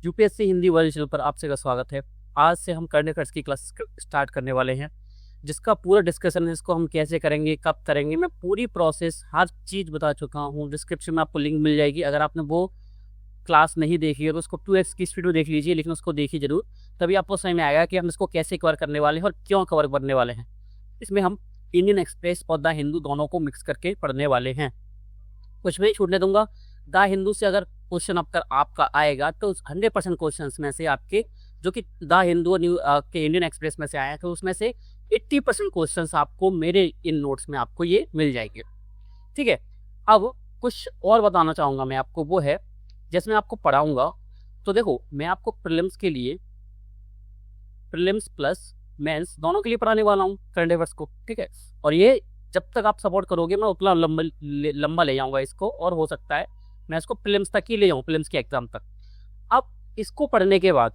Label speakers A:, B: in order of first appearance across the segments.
A: UPSC Hindi world channel पर आपसे का स्वागत है। आज से हम करंट अफेयर्स की क्लास स्टार्ट करने वाले हैं, जिसका पूरा डिस्कशन है। इसको हम कैसे करेंगे, कब करेंगे, मैं पूरी प्रोसेस हर चीज़ बता चुका हूँ। डिस्क्रिप्शन में आपको लिंक मिल जाएगी। अगर आपने वो क्लास नहीं देखी है तो उसको 2x की स्पीड में देख लीजिए, लेकिन उसको देखिए जरूर, तभी आपको समझ में आएगा कि हम इसको कैसे कवर करने वाले हैं और क्यों कवर करने वाले हैं। इसमें हम इंडियन एक्सप्रेस और द हिंदू दोनों को मिक्स करके पढ़ने वाले हैं। कुछ भी नहीं छूटने दूंगा। द हिंदू से अगर क्वेश्चन आपका आएगा तो 100% क्वेश्चन में से आपके, जो कि द हिंदू के इंडियन एक्सप्रेस में से आया, तो उसमें से 80% क्वेश्चन आपको मेरे इन नोट्स में आपको ये मिल जाएंगे। ठीक है, अब कुछ और बताना चाहूँगा मैं आपको, वो है जैसे मैं आपको पढ़ाऊँगा। तो देखो, मैं आपको प्रीलिम्स के लिए, प्रीलिम्स प्लस मेंस दोनों के लिए पढ़ाने वाला हूँ करंट अफेयर्स को। ठीक है, और ये जब तक आप सपोर्ट करोगे मैं उतना लंबा ले जाऊँगा इसको, और हो सकता है मैं इसको प्रीलिम्स तक ही ले जाऊँ, प्रीलिम्स के एग्जाम तक। अब इसको पढ़ने के बाद,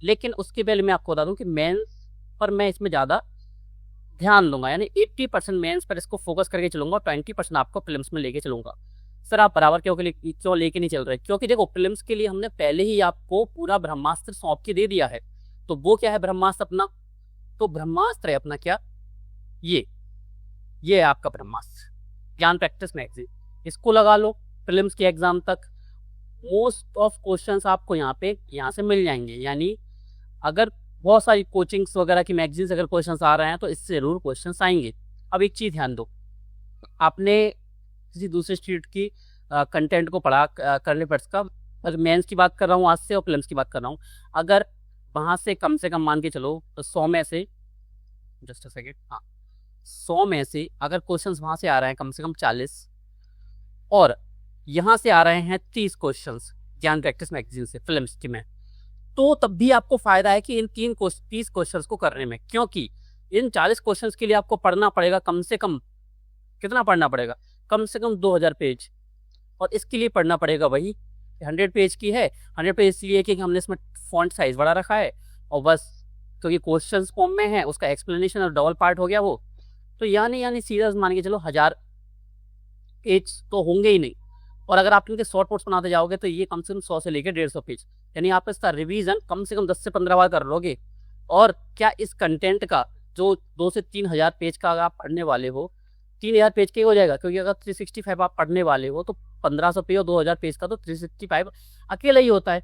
A: लेकिन उसके पहले मैं आपको बता दूं कि मेंस पर मैं इसमें ज़्यादा ध्यान दूंगा, यानी 80% मेंस पर इसको फोकस करके चलूंगा, 20% आपको प्रीलिम्स में लेके चलूंगा। सर आप बराबर क्यों लेके नहीं चल रहे? क्योंकि देखो, प्रीलिम्स के लिए हमने पहले ही आपको पूरा ब्रह्मास्त्र सौंप के दे दिया है। तो वो क्या है ब्रह्मास्त्र अपना? तो ब्रह्मास्त्र है अपना क्या, ये है आपका ब्रह्मास्त्र, ज्ञान प्रैक्टिस मैगजीन। इसको लगा लो प्रीलिम्स के एग्जाम तक। मोस्ट ऑफ क्वेश्चंस आपको यहाँ से मिल जाएंगे। यानी अगर बहुत सारी कोचिंग्स वगैरह की मैगजीन्स अगर क्वेश्चंस आ रहे हैं तो इससे जरूर क्वेश्चंस आएंगे। अब एक चीज़ ध्यान दो, आपने किसी दूसरे स्टेट की कंटेंट को पढ़ा करने पर इसका, अगर मेंस की बात कर रहा हूँ आज से और प्रीलिम्स की बात कर रहा हूँ, अगर वहाँ से कम मान के चलो तो 100 में से, जस्ट अ सेकेंड, हाँ 100 में से अगर क्वेश्चंस वहाँ से आ रहे हैं कम से कम 40, और यहाँ से आ रहे हैं 30 क्वेश्चंस ज्ञान प्रैक्टिस मैगजीन से फिल्म्स की में, तो तब भी आपको फायदा है कि इन 30 क्वेश्चंस को करने में, क्योंकि इन 40 क्वेश्चंस के लिए आपको पढ़ना पड़ेगा कम से कम, कितना पढ़ना पड़ेगा? कम से कम 2000 पेज। और इसके लिए पढ़ना पड़ेगा वही 100 पेज की है। 100 पेज इसलिए कि हमने इसमें फॉन्ट साइज बड़ा रखा है, और बस क्योंकि क्वेश्चन फॉर्म में है, उसका एक्सप्लेनेशन और डबल पार्ट हो गया वो, तो यानी सीधा मान के चलो 1000 पेज तो होंगे ही नहीं। और अगर आप इनके शॉर्ट नोट्स बनाते जाओगे तो ये कम से कम 100 से लेकर 150 पेज, यानी आप इसका रिवीजन कम से कम 10 से 15 बार कर लोगे। और क्या इस कंटेंट का जो 2 से 3000 पेज का अगर आप पढ़ने वाले हो, 3000 पेज के हो जाएगा, क्योंकि अगर 365 आप पढ़ने वाले हो तो 1500 पेज और 2000 पेज का तो 365 अकेला ही होता है।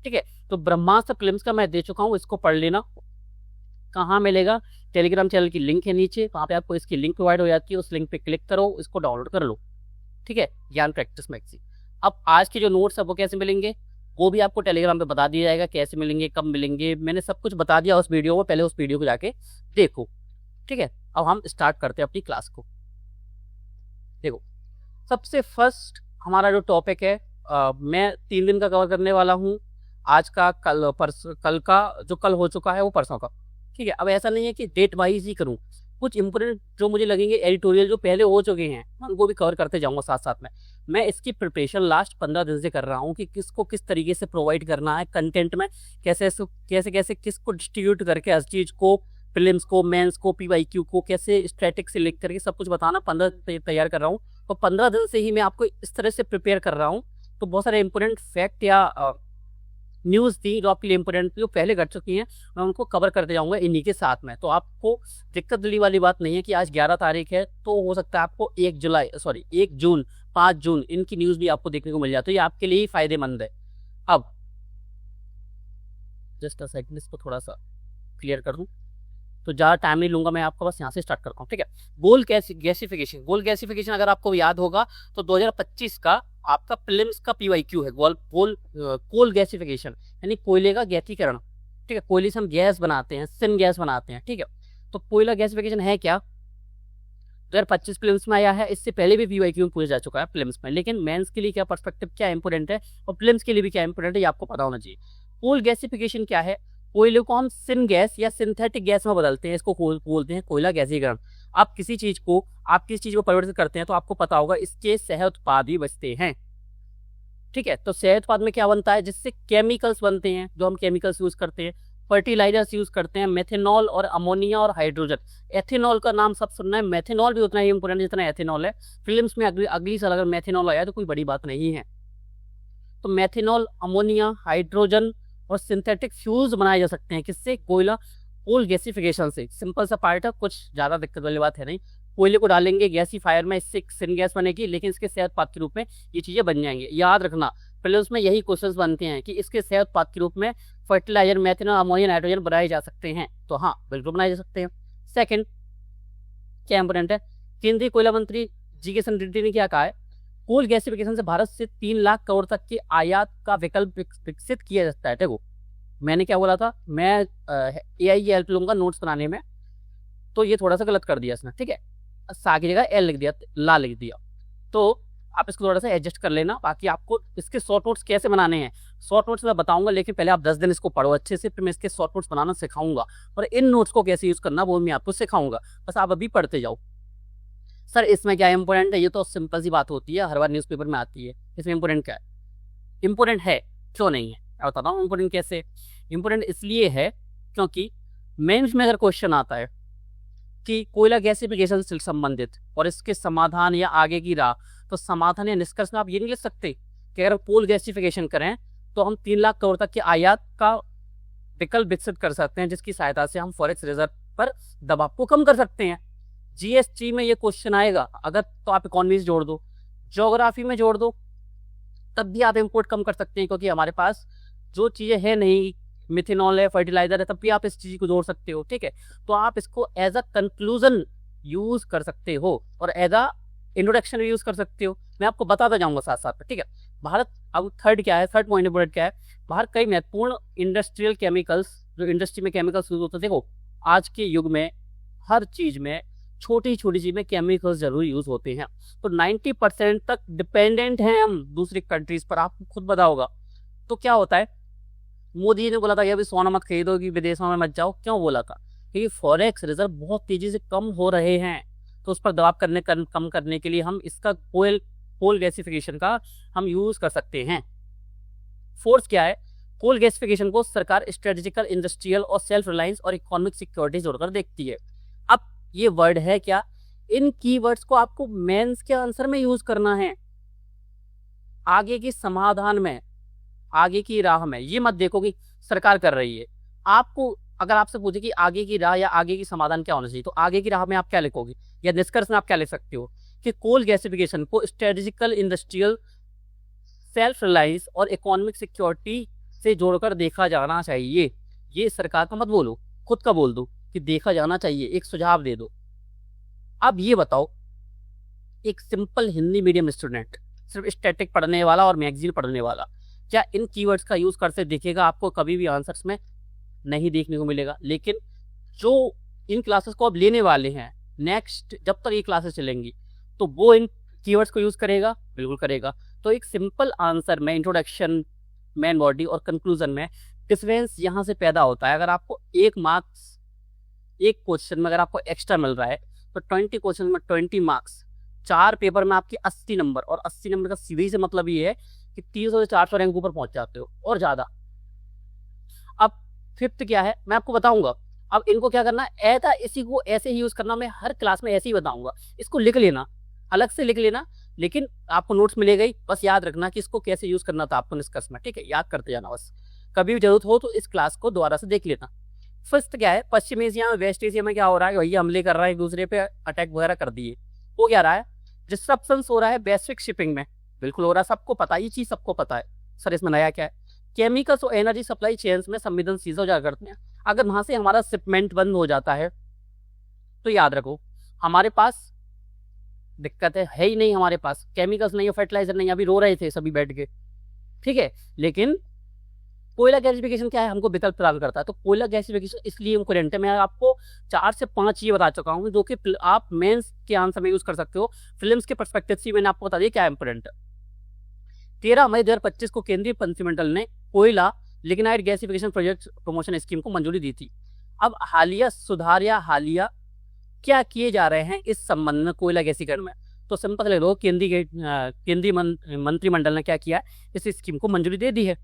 A: ठीक है, तो ब्रह्मास्त्र प्रीलिम्स का मैं दे चुका हूँ, इसको पढ़ लेना। कहाँ मिलेगा? टेलीग्राम चैनल की लिंक है नीचे, वहाँ पे आपको इसकी लिंक प्रोवाइड हो जाती है, उस लिंक पे क्लिक करो, इसको डाउनलोड कर लो। ठीक है, ज्ञान प्रैक्टिस मैगजीन। अब आज के जो नोट्स है वो कैसे मिलेंगे, वो भी आपको टेलीग्राम पे बता दिया जाएगा, कैसे मिलेंगे, कब मिलेंगे, मैंने सब कुछ बता दिया उस वीडियो में, पहले उस वीडियो को जाके देखो। ठीक है, अब हम स्टार्ट करते हैं अपनी क्लास को। देखो, सबसे फर्स्ट हमारा जो टॉपिक है, मैं 3 दिन का कवर करने वाला हूँ। आज का, कल का, जो कल हो चुका है वो परसों का। ठीक है, अब ऐसा नहीं है कि डेट वाइज ही करूँ, कुछ इंपोर्टेंट जो मुझे लगेंगे एडिटोरियल जो पहले हो चुके हैं उनको भी कवर करते जाऊंगा साथ साथ में। मैं इसकी प्रिपरेशन लास्ट 15 दिन से कर रहा हूँ कि किसको किस तरीके से प्रोवाइड करना है कंटेंट में, कैसे किसको डिस्ट्रीब्यूट करके हर चीज़ को, प्रीलिम्स को, मेंस को, पीवाईक्यू को कैसे स्ट्रैटेजिक से लिख करके सब कुछ बताना 15 तैयार कर रहा हूँ। और 15 दिन से ही मैं आपको इस तरह से प्रिपेयर कर रहा हूँ। तो बहुत सारे इंपोर्टेंट फैक्ट या न्यूज़ थी जो आपके लिए इंपोर्टेंट थी, जो पहले घट चुकी हैं, मैं उनको कवर करते जाऊंगा इन्हीं के साथ में। तो आपको दिक्कत दिली वाली बात नहीं है कि आज 11 तारीख है तो हो सकता है आपको 1 जून, 5 जून इनकी न्यूज़ भी आपको देखने को मिल जाए, तो ये आपके लिए ही फायदेमंद है। अब जस्ट अ सेकंड, इसको थोड़ा सा क्लियर कर दूं, तो ज़्यादा टाइम नहीं लूंगा मैं आपका, बस यहाँ से स्टार्ट करता हूँ। ठीक है, गोल गैसिफिकेशन अगर आपको याद होगा तो 2025 का आपका प्रीलिम्स का पीवाईक्यू है, कोल गैसिफिकेशन, यानी कोयले का गैसीकरण। ठीक है, कोयले से हम गैस बनाते हैं, सिन गैस बनाते हैं। ठीक है, तो कोयला गैसिफिकेशन है क्या, 2025 प्रीलिम्स में आया है। इससे पहले भी पीवाईक्यू में पूछा जा चुका है प्रीलिम्स में, लेकिन मेंस के लिए क्या पर्सपेक्टिव, क्या इंपोर्टेंट है, और प्रीलिम्स के लिए भी क्या इंपोर्टेंट है, ये आपको पता होना चाहिए। कोल गैसिफिकेशन क्या है? कोयले को हम सिन गैस या सिंथेटिक गैस में बदलते हैं, इसको बोलते हैं कोयला गैसीकरण। आप किसी चीज को परिवर्तित करते हैं तो आपको पता होगा इसके सह उत्पाद भी बचते हैं। ठीक है, तो सह उत्पाद में क्या बनता है, जिससे केमिकल्स बनते हैं, जो हम केमिकल्स यूज करते हैं, फर्टिलाइजर्स यूज करते हैं, मेथेनॉल और अमोनिया और हाइड्रोजन। एथेनॉल का नाम सब सुनना है, मेथेनॉल भी उतना ही इंपोर्टेंट जितना एथेनॉल है। फिल्म्स में अगली साल अगर मेथेनॉल आया तो कोई बड़ी बात नहीं है। तो मेथेनॉल, अमोनिया, हाइड्रोजन और सिंथेटिक फ्यूल्स बनाए जा सकते हैं। किससे? कोयला, कोल गैसिफिकेशन से। सिंपल सा पार्ट है, कुछ ज़्यादा दिक्कत वाली बात है नहीं। कोयले को डालेंगे गैसीफायर में, इससे सिन गैस बनेगी, लेकिन इसके सेहत उत्पाद के रूप में ये चीज़ें बन जाएंगी। याद रखना, पहले उसमें यही क्वेश्चंस बनते हैं कि इसके सेहत उत्पाद के रूप में फर्टिलाइजर, मेथेनॉल, अमोनिया, नाइट्रोजन बनाए जा सकते हैं। तो हाँ, बिल्कुल बनाए जा सकते हैं। सेकंड क्या इंपोर्टेंट है, केंद्रीय कोयला मंत्री जी.किशन रेड्डी ने क्या कहा है, कोल गैसिफिकेशन से भारत से 3 लाख करोड़ तक की आयात का विकल्प विकसित किया जाता है। देखो मैंने क्या बोला था, मैं AI की हेल्प लूंगा नोट्स बनाने में, तो ये थोड़ा सा गलत कर दिया इसने, ठीक है, सा की जगह एल लिख दिया, ला लिख दिया, तो आप इसको थोड़ा सा एडजस्ट कर लेना। बाकी आपको इसके शॉर्ट नोट्स कैसे बनाने हैं, शॉर्ट नोट्स मैं बताऊंगा, लेकिन पहले आप 10 दिन इसको पढ़ो अच्छे से, फिर मैं इसके शॉर्ट नोट्स बनाना सिखाऊंगा, और इन नोट्स को कैसे यूज करना वो मैं आपको सिखाऊंगा। बस आप अभी पढ़ते जाओ। सर इसमें क्या इंपोर्टेंट है, ये तो सिंपल सी बात होती है, हर बार न्यूज़पेपर में आती है। इसमें इंपोर्टेंट क्या है? इंपोर्टेंट है, क्यों नहीं है, मैं बताता हूँ इंपोर्टेंट कैसे। इंपोर्टेंट इसलिए है क्योंकि मेंस में अगर क्वेश्चन आता है कि कोयला गैसिफिकेशन से संबंधित और इसके समाधान या आगे की राह, तो समाधान या निष्कर्ष में आप ये नहीं लिख सकते कि अगर कोल गैसिफिकेशन करें तो हम 3 लाख करोड़ तक के आयात का विकल्प विकसित कर सकते हैं, जिसकी सहायता से हम फॉरेक्स रिजर्व पर दबाव को कम कर सकते हैं। GST में ये क्वेश्चन आएगा अगर, तो आप इकोनॉमी से जोड़ दो, ज्योग्राफी में जोड़ दो, तब भी आप इंपोर्ट कम कर सकते हैं, क्योंकि हमारे पास जो चीज़ें है नहीं, मिथेनॉल है, फर्टिलाइजर है, तब भी आप इस चीज़ को जोड़ सकते हो, ठीक है। तो आप इसको एज अ कंक्लूजन यूज कर सकते हो और एज अ इंट्रोडक्शन यूज कर सकते हो। मैं आपको बताता जाऊंगा साथ साथ में, ठीक है। भारत, अब थर्ड क्या है, थर्ड पॉइंट इंपोर्टेंट क्या है, भारत कई महत्वपूर्ण इंडस्ट्रियल केमिकल्स, जो इंडस्ट्री में केमिकल्स यूज होते हैं, देखो आज के युग में हर चीज में, छोटी छोटी चीज में केमिकल्स जरूर यूज होते हैं। तो 90% तक डिपेंडेंट हैं हम दूसरी कंट्रीज पर, आपको खुद पता होगा। तो क्या होता है, मोदी जी ने बोला था कि अभी सोना मत खरीदो कि विदेशों में मत जाओ, क्यों बोला था? क्योंकि फॉरेक्स रिजर्व बहुत तेजी से कम हो रहे हैं, तो उस पर दबाव कम करने के लिए हम इसका कोल गैसिफिकेशन का हम यूज कर सकते हैं। फोर्थ क्या है, कोल गैसिफिकेशन को सरकार स्ट्रेटेजिकल, इंडस्ट्रियल और सेल्फ रिलायंस और इकोनॉमिक सिक्योरिटी जोड़कर देखती है। अब ये वर्ड है क्या, इन कीवर्ड्स को आपको मेंस के आंसर में यूज करना है, आगे की समाधान में, आगे की राह में। ये मत देखो कि सरकार कर रही है, आपको अगर आपसे पूछे कि आगे की राह या आगे की समाधान क्या होना चाहिए, तो आगे की राह में आप क्या लिखोगे या निष्कर्ष में आप क्या लिख सकते हो कि कोल गैसिफिकेशन को स्ट्रेटेजिकल, इंडस्ट्रियल, सेल्फ रिलायंस और इकोनॉमिक सिक्योरिटी से जोड़कर देखा जाना चाहिए। ये सरकार का मत बोलो, खुद का बोल दो कि देखा जाना चाहिए, एक सुझाव दे दो। अब ये बताओ, एक सिंपल हिंदी मीडियम स्टूडेंट, सिर्फ स्टैटिक पढ़ने वाला और मैगजीन पढ़ने वाला, क्या इन कीवर्ड्स का यूज करके देखेगा? आपको कभी भी आंसर्स में नहीं देखने को मिलेगा। लेकिन जो इन क्लासेस को अब लेने वाले हैं, नेक्स्ट जब तक ये क्लासेस चलेंगी, तो वो इन कीवर्ड्स को यूज करेगा, बिल्कुल करेगा। तो एक सिंपल आंसर में, इंट्रोडक्शन, मेन बॉडी और कंक्लूजन में डिफरेंस यहाँ से पैदा होता है। अगर आपको 1 मार्क्स एक क्वेश्चन में अगर आपको एक्स्ट्रा मिल रहा है, तो 20 क्वेश्चन में 20 मार्क्स, 4 पेपर में आपके 80 नंबर, और 80 नंबर का सीधे से मतलब ये है कि 300 से 400 रैंक ऊपर पहुंच जाते हो और ज्यादा। अब फिफ्थ क्या है, मैं आपको बताऊंगा। अब इनको क्या करना है, ऐसा इसी को ऐसे ही यूज करना, मैं हर क्लास में ऐसे ही बताऊंगा। इसको लिख लेना, अलग से लिख लेना, लेकिन आपको नोट्स मिलेगा ही, बस याद रखना कि इसको कैसे यूज करना था आपको निष्कर्ष में, ठीक है। याद करते जाना बस, कभी भी जरूरत हो तो इस क्लास को दोबारा से देख लेना। फर्स्ट क्या है, पश्चिम एशिया में, वेस्ट एशिया में क्या हो रहा है, भैया हमले कर रहा है, एक दूसरे पे अटैक वगैरह कर दिए। वो क्या रहा है, डिस्ट्रप्शन हो रहा है वैश्विक शिपिंग में, बिल्कुल हो रहा है, सबको पता है, ये चीज सबको पता है। सर इसमें नया क्या है, केमिकल्स और एनर्जी सप्लाई चेन्स में संवेदनशील हो जा करते हैं। अगर वहां से हमारा शिपमेंट बंद हो जाता है, तो याद रखो हमारे पास दिक्कत है ही नहीं, हमारे पास केमिकल्स नहीं है, फर्टिलाइजर नहीं, अभी रो रहे थे सभी बैठ के, ठीक है। लेकिन कोयला गैसिफिकेशन क्या है, हमको विकल्प प्रदान करता है। तो कोयला गैसिफिकेशन इसलिए इम्पोर्टेंट है। मैं आपको 4 से 5 ये बता चुका हूँ जो कि आप मेंस के आंसर में यूज कर सकते हो। फिल्म्स के पर्सपेक्टिव से मैंने आपको बता दिया क्या इंपोर्टेंट है। 13 मई 2025 को केंद्रीय मंत्रिमंडल ने कोयला lignite gasification project promotion scheme को मंजूरी दी थी। अब हालिया सुधार या हालिया क्या किए जा रहे हैं इस संबंध में कोयला गैसीकरण में, तो सिंपल ले लो, केंद्रीय मंत्रिमंडल ने क्या किया, इस स्कीम को मंजूरी दे दी है।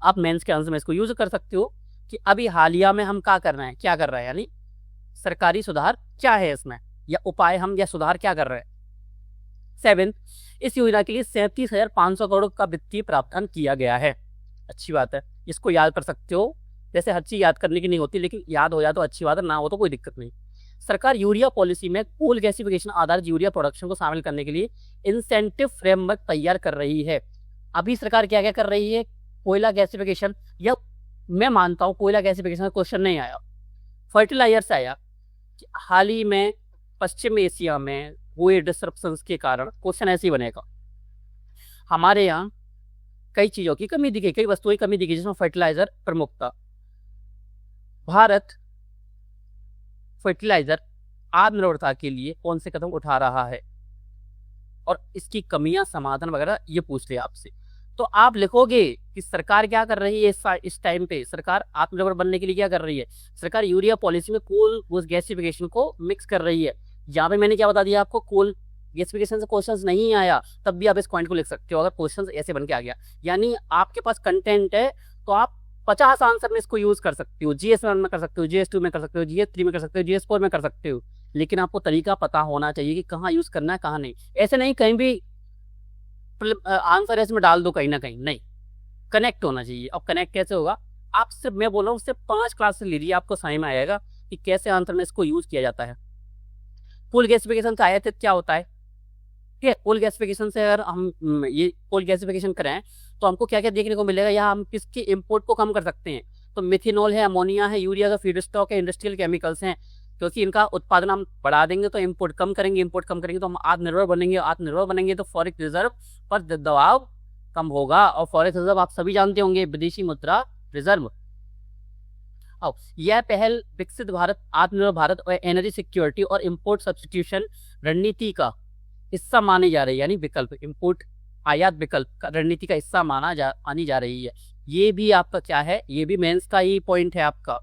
A: आप मेंस के आंसर में इसको यूज कर सकते हो कि अभी हालिया में हम क्या कर रहे हैं, क्या कर रहे हैं, यानी सरकारी सुधार क्या है इसमें, या उपाय हम या सुधार क्या कर रहे हैं। 7, इस योजना के लिए 37,500 करोड़ का वित्तीय प्रावधान किया गया है। अच्छी बात है, इसको याद कर सकते हो। जैसे हर चीज याद करने की नहीं होती, लेकिन याद हो जाए तो अच्छी बात है, ना हो तो कोई दिक्कत नहीं। सरकार यूरिया पॉलिसी में कोल गैसिफिकेशन आधारित यूरिया प्रोडक्शन को शामिल करने के लिए इंसेंटिव फ्रेमवर्क तैयार कर रही है। अभी सरकार क्या क्या कर रही है? कोयला गैसिफिकेशन, या मैं मानता हूं कोयला गैसिफिकेशन का क्वेश्चन नहीं आया, फर्टिलाइजर से आया कि हाल ही में पश्चिम एशिया में हुए डिसरप्शंस के कारण क्वेश्चन ऐसे ही बनेगा। हमारे यहाँ कई चीजों की कमी दिखी, कई वस्तुओं की कमी दिखी, जिसमें फर्टिलाइजर प्रमुख था। भारत फर्टिलाइजर आत्मनिर्भरता के लिए कौन से कदम उठा रहा है और इसकी कमियां, समाधान वगैरह ये पूछ रहे आपसे। तो आप लिखोगे कि सरकार क्या कर रही है इस टाइम पे, सरकार आत्मनिर्भर बनने के लिए क्या कर रही है। सरकार यूरिया पॉलिसी में कोल गैसिफिकेशन को मिक्स कर रही है। यहाँ पे मैंने क्या बता दिया आपको, कोल गैसिफिकेशन से क्वेश्चंस नहीं आया, तब भी आप इस पॉइंट को लिख सकते हो अगर क्वेश्चंस ऐसे बन के आ गया। यानी आपके पास कंटेंट है तो आप 50 आंसर में इसको यूज कर सकते हो। GS1 में कर सकते हो, GS2 में कर सकते हो, GS3 में कर सकते हो, GS4 में कर सकते हो, लेकिन आपको तरीका पता होना चाहिए कि कहाँ यूज करना है कहाँ नहीं। ऐसे नहीं कहीं भी आंसर इसमें डाल दो कहीं ना कहीं, नहीं, कनेक्ट होना चाहिए। अब कनेक्ट कैसे होगा? आप सिर्फ, मैं बोल रहा हूँ सिर्फ 5 क्लास से लीजिए, आपको समझ में आएगा कि कैसे आंसर में इसको यूज किया जाता है। कोल गैसिफिकेशन से आयातित क्या होता है, ठीक है। कोल गैसिफिकेशन से अगर हम ये कोल गैसिफिकेशन करें तो हमको क्या क्या देखने को मिलेगा, यहाँ हम किसके इंपोर्ट को कम कर सकते हैं। तो मिथेनॉल है, अमोनिया है, यूरिया का फीड स्टॉक है, इंडस्ट्रियल केमिकल्स हैं, क्योंकि इनका उत्पादन हम बढ़ा देंगे तो इंपोर्ट कम करेंगे, इंपोर्ट कम करेंगे तो हम आत्मनिर्भर बनेंगे, आत्मनिर्भर बनेंगे तो फॉरेक्स रिजर्व पर दबाव कम होगा। और फॉरेक्स रिजर्व आप सभी जानते होंगे, विदेशी मुद्रा रिजर्व। अब यह पहल विकसित भारत, आत्मनिर्भर भारत और एनर्जी सिक्योरिटी और इंपोर्ट सब्सटीट्यूशन रणनीति का हिस्सा मानी जा रही है, यानी विकल्प, इंपोर्ट आयात विकल्प का रणनीति का हिस्सा मानी जा रही है। ये भी आपका क्या है, ये भी मेंस का ही पॉइंट है आपका।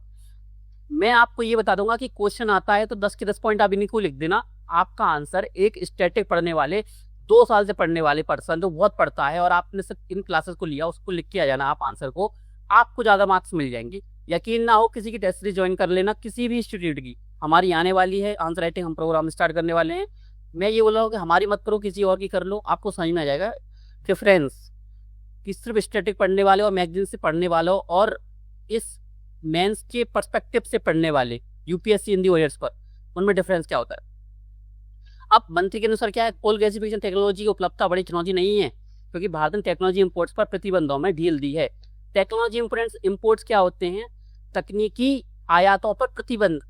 A: मैं आपको ये बता दूंगा कि क्वेश्चन आता है तो 10 के 10 पॉइंट आप इन्हीं को लिख देना। आपका आंसर एक स्टैटिक पढ़ने वाले, 2 साल से पढ़ने वाले पर्सन जो बहुत पढ़ता है और आपने सिर्फ इन क्लासेस को लिया, उसको लिख के आ जाना आप आंसर को, आपको ज्यादा मार्क्स मिल जाएंगे। यकीन ना हो, किसी की टेस्ट सीरीज ज्वाइन कर लेना, किसी भी इंस्टीट्यूट की, हमारी आने वाली है आंसर राइटिंग, हम प्रोग्राम स्टार्ट करने वाले हैं। मैं ये बोल रहा हूँ कि हमारी मत करो, किसी और की कर लो, आपको समझ में आ जाएगा डिफरेंस कि सिर्फ स्टैटिक पढ़ने वाले और मैगजीन से पढ़ने वालों और इस मेंस के पर्सपेक्टिव से पढ़ने वाले यूपीएससी हिंदी ओरियर्स पर, उनमें डिफरेंस क्या होता है। अब मंत्री के अनुसार क्या है, कोल गैसिफिकेशन टेक्नोलॉजी की उपलब्धता बड़ी चुनौती नहीं है, क्योंकि भारत ने टेक्नोलॉजी इंपोर्ट्स पर प्रतिबंधों में ढील दी है। टेक्नोलॉजी इंपोर्ट्स क्या होते हैं? तकनीकी आयातों पर प्रतिबंध,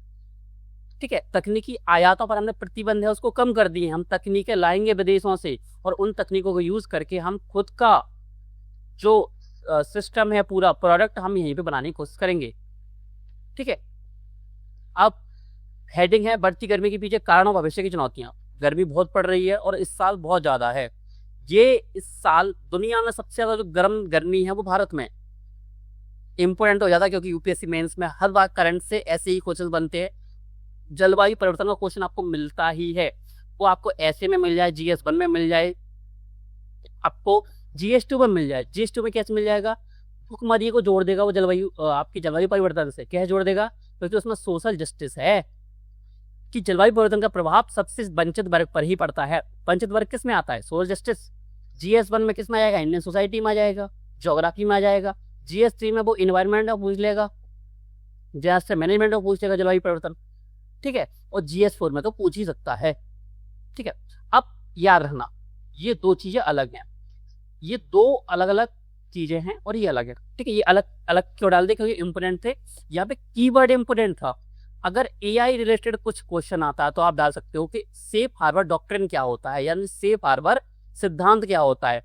A: ठीक है। तकनीकी आयातों पर हमने प्रतिबंध है उसको कम कर दिए, हम तकनीकें लाएंगे विदेशों से और उन तकनीकों को यूज करके हम खुद का जो सिस्टम है, पूरा प्रोडक्ट हम यहीं पे बनाने की कोशिश करेंगे, ठीक है। अब हेडिंग है बढ़ती गर्मी के पीछे कारण और भविष्य की चुनौतियां। गर्मी बहुत पड़ रही है और इस साल बहुत ज्यादा है। ये इस साल दुनिया में सबसे ज्यादा जो गर्म गर्मी है वो भारत में इंपोर्टेंट हो जाता है, क्योंकि यूपीएससी मेंस में हर बार करंट से ऐसे ही क्वेश्चन बनते हैं। जलवायु परिवर्तन का क्वेश्चन आपको मिलता ही है, वो आपको ऐसे में मिल जाए, GS1 में मिल जाए, आपको GS2 में मिल जाए। GS2 में कैसे मिल जाएगा? भुखमरी को जोड़ देगा वो जलवायु, आपकी जलवायु परिवर्तन से। क्या जोड़ देगा? क्योंकि उसमें सोशल जस्टिस है कि जलवायु परिवर्तन का प्रभाव सबसे वंचित वर्ग पर ही पड़ता है। वंचित वर्ग किस में आता है? Social justice. GS1 में किस में आ जाएगा? इंडियन सोसाइटी में आ जाएगा, ज्योग्राफी में आ जाएगा। GS3 में वो इन्वायरमेंट पूछ लेगा, डिजास्टर मैनेजमेंट पूछ लेगा, जलवायु परिवर्तन, ठीक है। और GS4 में तो पूछ ही सकता है, ठीक है। अब याद रखना ये 2 चीजें अलग हैं, ये 2 अलग अलग चीजें हैं और ये अलग है, ठीक है। ये अलग अलग क्यों डाल दे? क्योंकि इंपोर्टेंट थे, यहाँ पे कीवर्ड इंपोर्टेंट था। अगर AI रिलेटेड कुछ क्वेश्चन आता है तो आप डाल सकते हो कि सेफ हार्बर डॉक्ट्रिन क्या होता है, यानी सेफ हार्बर सिद्धांत क्या होता है।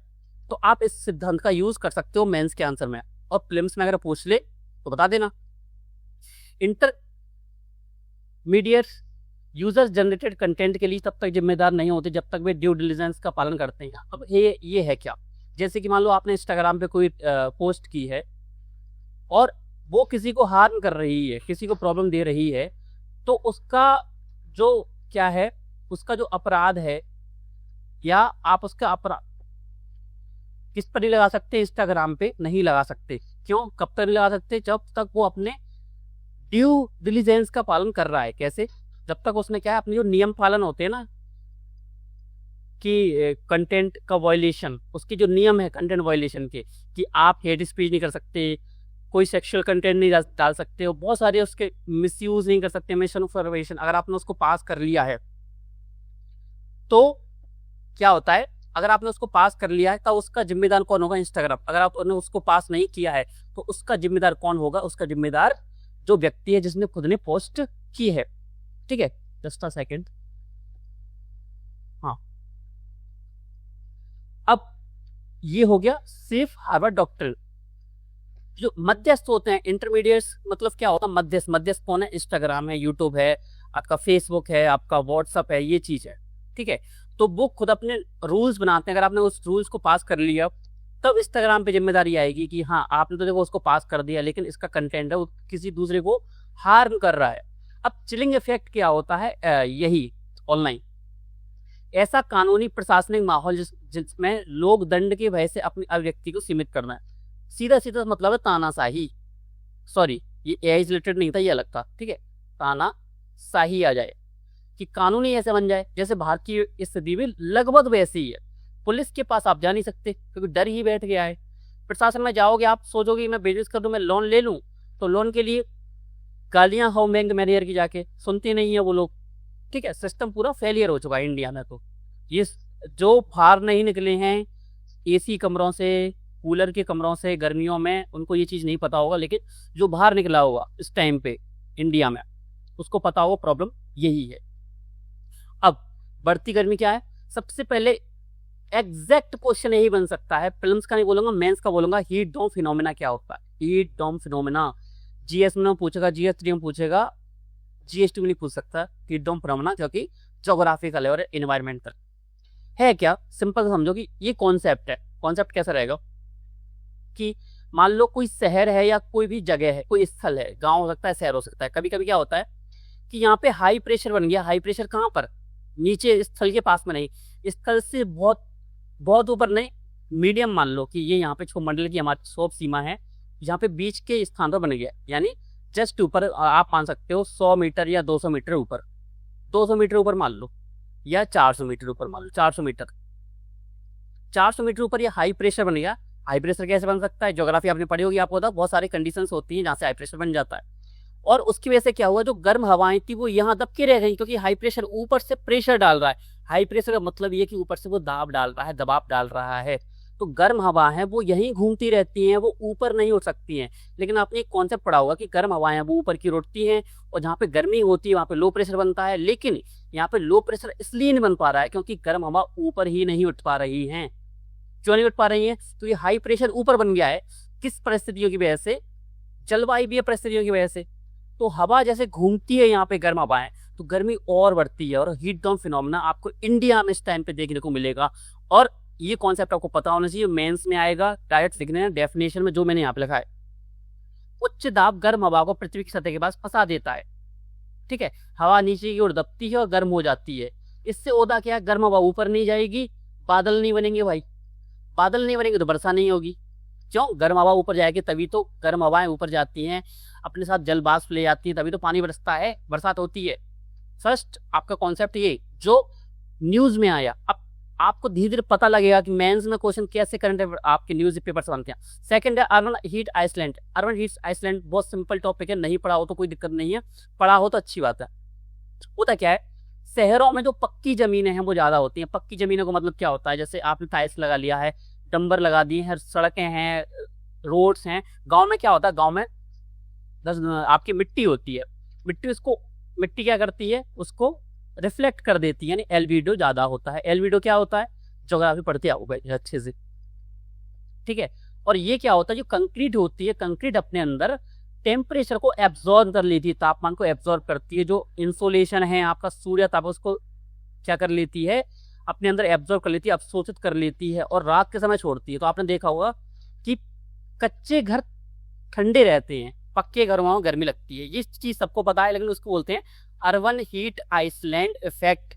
A: तो आप इस सिद्धांत का यूज कर सकते हो मेंस के आंसर में, और प्रीलिम्स में अगर पूछ ले तो बता देना। इंटरमीडिएट यूजर्स जनरेटेड कंटेंट के लिए तब तक जिम्मेदार नहीं होते जब तक वे ड्यू डिलिजेंस का पालन करते हैं। अब ये है क्या? जैसे कि मान लो आपने इंस्टाग्राम पे कोई पोस्ट की है और वो किसी को हार्म कर रही है, किसी को प्रॉब्लम दे रही है, तो उसका जो क्या है, उसका जो अपराध है, या आप उसका अपराध किस पर नहीं लगा सकते? इंस्टाग्राम पे नहीं लगा सकते। क्यों? कब तक नहीं लगा सकते? जब तक वो अपने ड्यू डिलिजेंस का पालन कर रहा है। कैसे? जब तक उसने क्या है, अपने जो नियम पालन होते हैं ना, उसकी कंटेंट का वायलेशन, उसके जो नियम है कंटेंट वायलेशन के, कि आप हेट स्पीच नहीं कर सकते, कोई सेक्सुअल कंटेंट नहीं डाल सकते हो, बहुत सारे उसके मिसयूज नहीं कर सकते, मिस इन्फॉर्मेशन, अगर आपने उसको पास कर लिया है तो क्या होता है, अगर आपने उसको पास कर लिया है तब उसका जिम्मेदार कौन होगा? इंस्टाग्राम। अगर आपने उसको पास नहीं किया है तो उसका जिम्मेदार कौन होगा? उसका जिम्मेदार जो व्यक्ति है जिसने खुद ने पोस्ट की है। ठीक है, जस्ट अ सेकेंड। हाँ, अब ये हो गया सेफ हार्बर डॉक्ट्रिन। जो मध्यस्थ होते हैं, इंटरमीडिएट्स, मतलब क्या होता है मध्यस्थ? मध्यस्थ कौन है? इंस्टाग्राम है, यूट्यूब है, आपका फेसबुक है, आपका व्हाट्सअप है, ये चीज है। ठीक है, तो वो खुद अपने रूल्स बनाते हैं। अगर आपने उस रूल्स को पास कर लिया तब इंस्टाग्राम पे जिम्मेदारी आएगी कि हाँ आपने तो देखो उसको पास कर दिया, लेकिन इसका कंटेंट है वो किसी दूसरे को हार्म कर रहा है। अब चिलिंग इफेक्ट क्या होता है? यही ऑनलाइन ऐसा कानूनी प्रशासनिक माहौल जिसमें लोग दंड के भय से अपनी अभिव्यक्ति को सीमित करना है। सीधा सीधा मतलब है तानाशाही। सॉरी, ये एआई रिलेटेड नहीं था, ये अलग था। ठीक है, तानाशाही आ जाए कि कानूनी ऐसे बन जाए जैसे भारत की स्थिति भी लगभग वैसी ही है। पुलिस के पास आप जा नहीं सकते क्योंकि डर ही बैठ गया है। प्रशासन में जाओगे, आप सोचोगे मैं बिजनेस कर दूं, मैं लोन ले लूं, तो लोन के लिए गालियां हो बैंक मैनेजर की, जाके सुनते नहीं है वो लोग। ठीक है, सिस्टम पूरा फेलियर हो चुका है इंडिया में। तो ये जो बाहर नहीं निकले हैं एसी कमरों से, कूलर के कमरों से गर्मियों में, उनको ये चीज़ नहीं पता होगा, लेकिन जो बाहर निकला होगा इस टाइम पे इंडिया में उसको पता होगा प्रॉब्लम यही है। अब बढ़ती गर्मी क्या है? सबसे पहले एग्जैक्ट क्वेश्चन यही बन सकता है, फिल्म्स का नहीं बोलूंगा, मेंस का बोलूंगा, हीट डोम फिनोमेना क्या होता है? हीट डोम फिनोमेना जीएस में पूछेगा, जीएस3 में पूछेगा, जीएस2 में नहीं पूछ सकता हीट डोम फिनोमेना, क्योंकि ज्योग्राफिकल है और एनवायरमेंटल है। क्या सिंपल समझो कि ये कॉन्सेप्ट है। कॉन्सेप्ट कैसा रहेगा कि मान लो कोई शहर है या कोई भी जगह है, कोई स्थल है, गांव हो सकता है, शहर हो सकता है। कभी कभी क्या होता है कि यहाँ पे हाई प्रेशर बन गया। हाई प्रेशर कहाँ पर? नीचे स्थल के पास में नहीं, स्थल से बहुत बहुत ऊपर नहीं, मीडियम मान लो कि ये यहाँ पे मंडल की हमारी सोप सीमा है, यहाँ पे बीच के स्थान पर बन गया, यानी जस्ट ऊपर आप मान सकते हो 100 मीटर या 200 मीटर ऊपर, 200 मीटर ऊपर मान लो, या 400 मीटर ऊपर मान लो, 400 मीटर ऊपर ये हाई प्रेशर बन गया। हाई प्रेशर कैसे बन सकता है? ज्योग्राफी आपने पढ़ी होगी, आपको पता बहुत सारी कंडीशंस होती हैं जहाँ से हाई प्रेशर बन जाता है। और उसकी वजह से क्या हुआ, जो गर्म हवाएं थी वो यहाँ दब के रह गई, क्योंकि हाई प्रेशर ऊपर से प्रेशर डाल रहा है। हाई प्रेशर का मतलब ये कि ऊपर से वो दाब डाल रहा है, दबाव डाल रहा है। तो गर्म हवा है वो यहीं घूमती रहती हैं, वो ऊपर नहीं उठ सकती हैं। लेकिन आपने एक कॉन्सेप्ट पढ़ा होगा कि गर्म हवाएं वो ऊपर की उठती हैं, और जहाँ पे गर्मी होती है वहाँ पे लो प्रेशर बनता है। लेकिन यहाँ पे लो प्रेशर इसलिए नहीं बन पा रहा है क्योंकि गर्म हवा ऊपर ही नहीं उठ पा रही है। क्यों नहीं उठ पा रही है? तो ये हाई प्रेशर ऊपर बन गया है। किस परिस्थितियों की वजह से? जलवायु परिस्थितियों की वजह से। तो हवा जैसे घूमती है यहाँ पे गर्म हवाएं, तो गर्मी और बढ़ती है, और हीट डोम फिनोमेना आपको इंडिया में इस टाइम पे देखने को मिलेगा। और ये कॉन्सेप्ट आपको पता होना चाहिए, मेंस में आएगा, डायरेक्ट लिखने डेफिनेशन में जो मैंने यहाँ पे लिखा है। उच्च दाब गर्म हवा को पृथ्वी की सतह के पास फंसा देता है। ठीक है, हवा नीचे की ओर दबती है और गर्म हो जाती है। इससे होता क्या है, गर्म हवा ऊपर नहीं जाएगी, बादल नहीं बनेंगे भाई। बादल नहीं बनेंगे तो वर्षा नहीं होगी। क्यों? गर्म हवा ऊपर जाएगी तभी तो, गर्म हवाएं ऊपर जाती हैं, अपने साथ जल वाष्प ले जाती है, तभी तो पानी बरसता है, बरसात होती है। फर्स्ट आपका कॉन्सेप्ट ये जो न्यूज में आया, अब आपको धीरे धीरे पता लगेगा कि मेंस में क्वेश्चन कैसे करंट आपके न्यूज पेपर से बनते हैं। सेकंड है urban heat island. Urban heat island बहुत सिंपल टॉपिक है, नहीं पढ़ा हो तो कोई दिक्कत नहीं है, पढ़ा हो तो अच्छी बात है। होता क्या है, शहरों में जो पक्की जमीनें हैं वो ज्यादा होती हैं। पक्की जमीनों का मतलब क्या होता है, जैसे आपने टाइल्स लगा लिया है, डंबर लगा दिए हैं, सड़कें हैं, रोड्स हैं। गांव में क्या होता है, गांव में आपकी मिट्टी होती है, मिट्टी क्या करती है, उसको रिफ्लेक्ट कर देती है, यानी एल्बिडो ज्यादा होता है। एल्बिडो क्या होता है, ज्योग्राफी पढ़ते आओगे अच्छे से। ठीक है, और ये क्या होता है, जो कंक्रीट होती है, कंक्रीट अपने अंदर टेम्परेचर को एब्जॉर्ब कर लेती है, तापमान को एब्जॉर्ब करती है। जो इंसोलेशन है आपका सूर्य ताप, उसको क्या कर लेती है, अपने अंदर एब्जॉर्ब कर लेती है, अवशोषित कर लेती है, और रात के समय छोड़ती है। तो आपने देखा होगा कि कच्चे घर ठंडे रहते हैं, पक्के घरों में गर्मी लगती है। ये चीज सबको पता है, लेकिन उसको बोलते हैं urban heat island effect.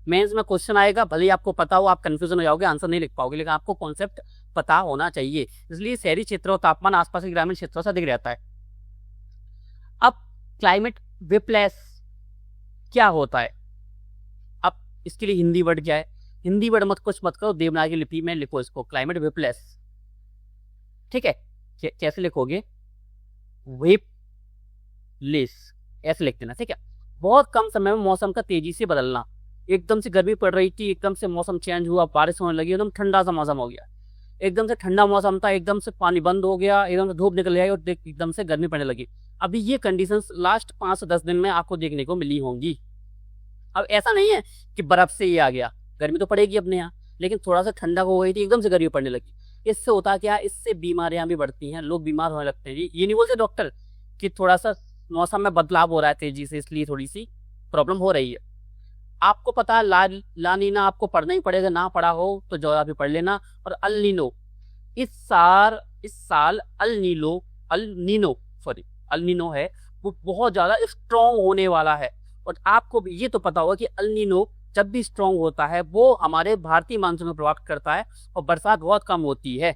A: Mains में क्वेश्चन आएगा, भले ही आपको पता हो, आप कंफ्यूजन हो जाओगे, आंसर नहीं लिख पाओगे, लेकिन आपको कॉन्सेप्ट पता होना चाहिए। इसलिए शहरी क्षेत्रों तापमान आसपास के ग्रामीण क्षेत्रों से अधिक रहता है। अब क्लाइमेट विप्लेस क्या होता है, अब इसके लिए हिंदी वर्ड क्या है? हिंदी वर्ड मत कुछ मत करो, देवनागरी लिपि में लिखो इसको, क्लाइमेट वेपलेस। ठीक है, कैसे लिखोगे? वेपलेस ऐसे लिख देना। ठीक है, बहुत कम समय में मौसम का तेजी से बदलना, एकदम से गर्मी पड़ रही थी, एकदम से मौसम चेंज हुआ, बारिश होने लगी, एकदम ठंडा सा मौसम हो गया, एकदम से ठंडा मौसम था, एकदम से पानी बंद हो गया, एकदम से धूप निकल आई और एकदम से गर्मी पड़ने लगी। अभी ये कंडीशंस लास्ट 5 से 10 दिन में आपको देखने को मिली होंगी। अब ऐसा नहीं है कि बर्फ से ये आ गया, गर्मी तो पड़ेगी अपने यहाँ, लेकिन थोड़ा सा ठंडा हो गई थी, एकदम से गर्मी पड़ने लगी। इससे होता क्या, इससे बीमारियां भी बढ़ती हैं, लोग बीमार होने लगते हैं। ये नहीं बोलते डॉक्टर कि थोड़ा सा मौसम में बदलाव हो रहा है तेजी से, इसलिए थोड़ी सी प्रॉब्लम हो रही है। आपको पता है ला नीना आपको पढ़ना ही पड़ेगा, ना पढ़ा हो तो ज्योग्राफी पढ़ लेना। और अल नीनो, इस साल अल नीनो है, वो बहुत ज्यादा स्ट्रॉन्ग होने वाला है। और आपको भी ये तो पता होगा कि अल नीनो जब भी स्ट्रॉन्ग होता है वो हमारे भारतीय मानसून को प्रभावित करता है और बरसात बहुत कम होती है।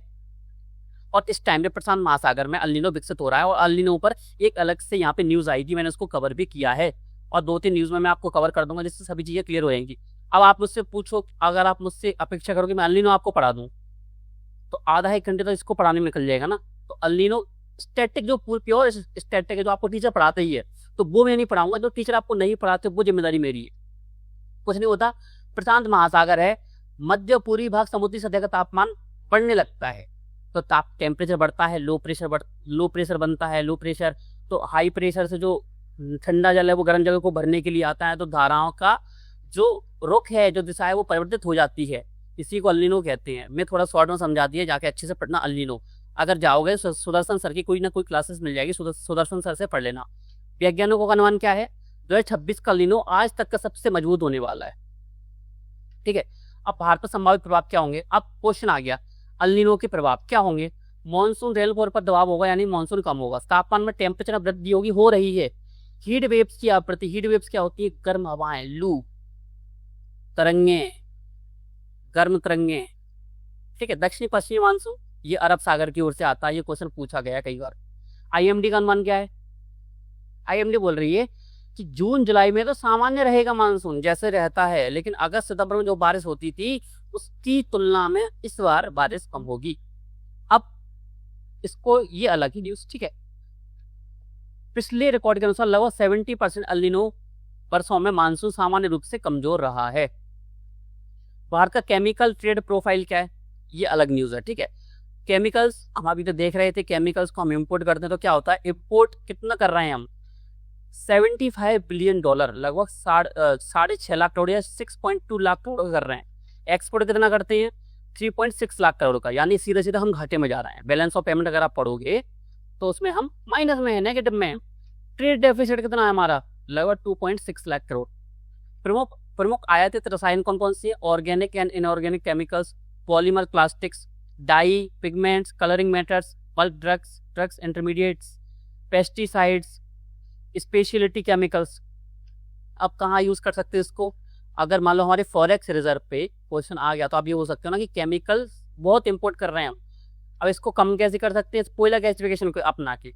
A: और इस टाइम पे प्रशांत महासागर में अल नीनो विकसित हो रहा है और अल नीनो पर एक अलग से यहाँ पे न्यूज आई थी, मैंने उसको कवर भी किया है और 2-3 न्यूज में मैं आपको कवर कर दूंगा, जिससे सभी चीजें क्लियर हो जाएंगी। अब आप मुझसे पूछो, अगर आप मुझसे अपेक्षा करोगे मैं अल नीनो आपको पढ़ा दूं तो आधा 1 घंटे तो इसको पढ़ाने में निकल जाएगा ना। तो अल नीनो स्टैटिक, जो प्योर स्टैटिक है, जो आपको टीचर पढ़ाते ही है, तो वो मैं नहीं पढ़ाऊंगा। जो टीचर आपको नहीं पढ़ाते वो जिम्मेदारी मेरी है। कुछ नहीं होता, प्रशांत महासागर है, मध्य पूर्वी भाग समुद्री सतह का तापमान बढ़ने लगता है तो टेम्परेचर बढ़ता है, लो प्रेशर बनता है, लो प्रेशर तो हाई प्रेशर से जो ठंडा जल है वो गर्म जगह को भरने के लिए आता है, तो धाराओं का जो रुख है, जो दिशा है, वो परिवर्तित हो जाती है। इसी को अल नीनो कहते हैं। मैं थोड़ा शॉर्ट में समझा दिया, जाके अच्छे से पढ़ना अल नीनो। अगर जाओगे सुदर्शन सर की कोई ना कोई क्लासेस मिल जाएगी, सुदर्शन सर से पढ़ लेना। वैज्ञानिकों का अनुमान क्या है, 2026 का अल नीनो आज तक का सबसे मजबूत होने वाला है। ठीक है, अब भारत पर संभावित प्रभाव क्या होंगे? अब क्वेश्चन आ गया, अल नीनो के प्रभाव क्या होंगे? मानसून रेनफॉल पर दबाव होगा, यानी मानसून कम होगा, तापमान में टेम्परेचर में वृद्धि होगी, हो रही है। हीट वेव्स की आवृत्ति, हीट वेव्स क्या होती है? गर्म हवाएं, लू तरंगे, गर्म तरंगे। ठीक है, दक्षिणी पश्चिमी मानसून ये अरब सागर की ओर से आता है, ये क्वेश्चन पूछा गया कई बार। आईएमडी का अनुमान क्या है? आईएमडी बोल रही है कि जून जुलाई में तो सामान्य रहेगा मानसून जैसे रहता है, लेकिन अगस्त सितंबर में जो बारिश होती थी उसकी तुलना में इस बार बारिश कम होगी। अब इसको ये अलग ही न्यूज। ठीक है, पिछले रिकॉर्ड के अनुसार लगभग 70% अल नीनो वर्षों में मानसून सामान्य रूप से कमजोर रहा है। भारत का केमिकल ट्रेड प्रोफाइल क्या है? ये अलग न्यूज है। ठीक है, केमिकल्स हम अभी तो देख रहे थे, केमिकल्स को हम इंपोर्ट करते हैं तो क्या होता है, इंपोर्ट कितना कर रहे हैं हम? $75 बिलियन, लगभग 6.5 लाख करोड़ या 6.2 लाख करोड़ कर रहे हैं। एक्सपोर्ट कितना करते हैं? 3.6 लाख करोड़ का, यानी सीधे सीधे हम घाटे में जा रहे हैं। बैलेंस ऑफ पेमेंट अगर आप पढ़ोगे तो उसमें हम माइनस में है, नेगेटिव में। ट्रेड डेफिसिट कितना है हमारा? लगभग 2.6 लाख करोड़। प्रमुख आयातित रसायन कौन कौन सी है? Organic and inorganic chemicals, polymer plastics, dye, pigments, colouring matters, bulk drugs intermediates, pesticides, speciality chemicals. अब कहाँ यूज कर सकते हैं इसको? अगर मान लो हमारे फॉरेक्स रिजर्व पे क्वेश्चन आ गया तो आप ये हो सकते हो ना कि केमिकल्स बहुत इंपोर्ट कर रहे हैं हम, अब इसको कम कैसे कर सकते हैं? स्पॉइलर गैसिफिकेशन को अपना के।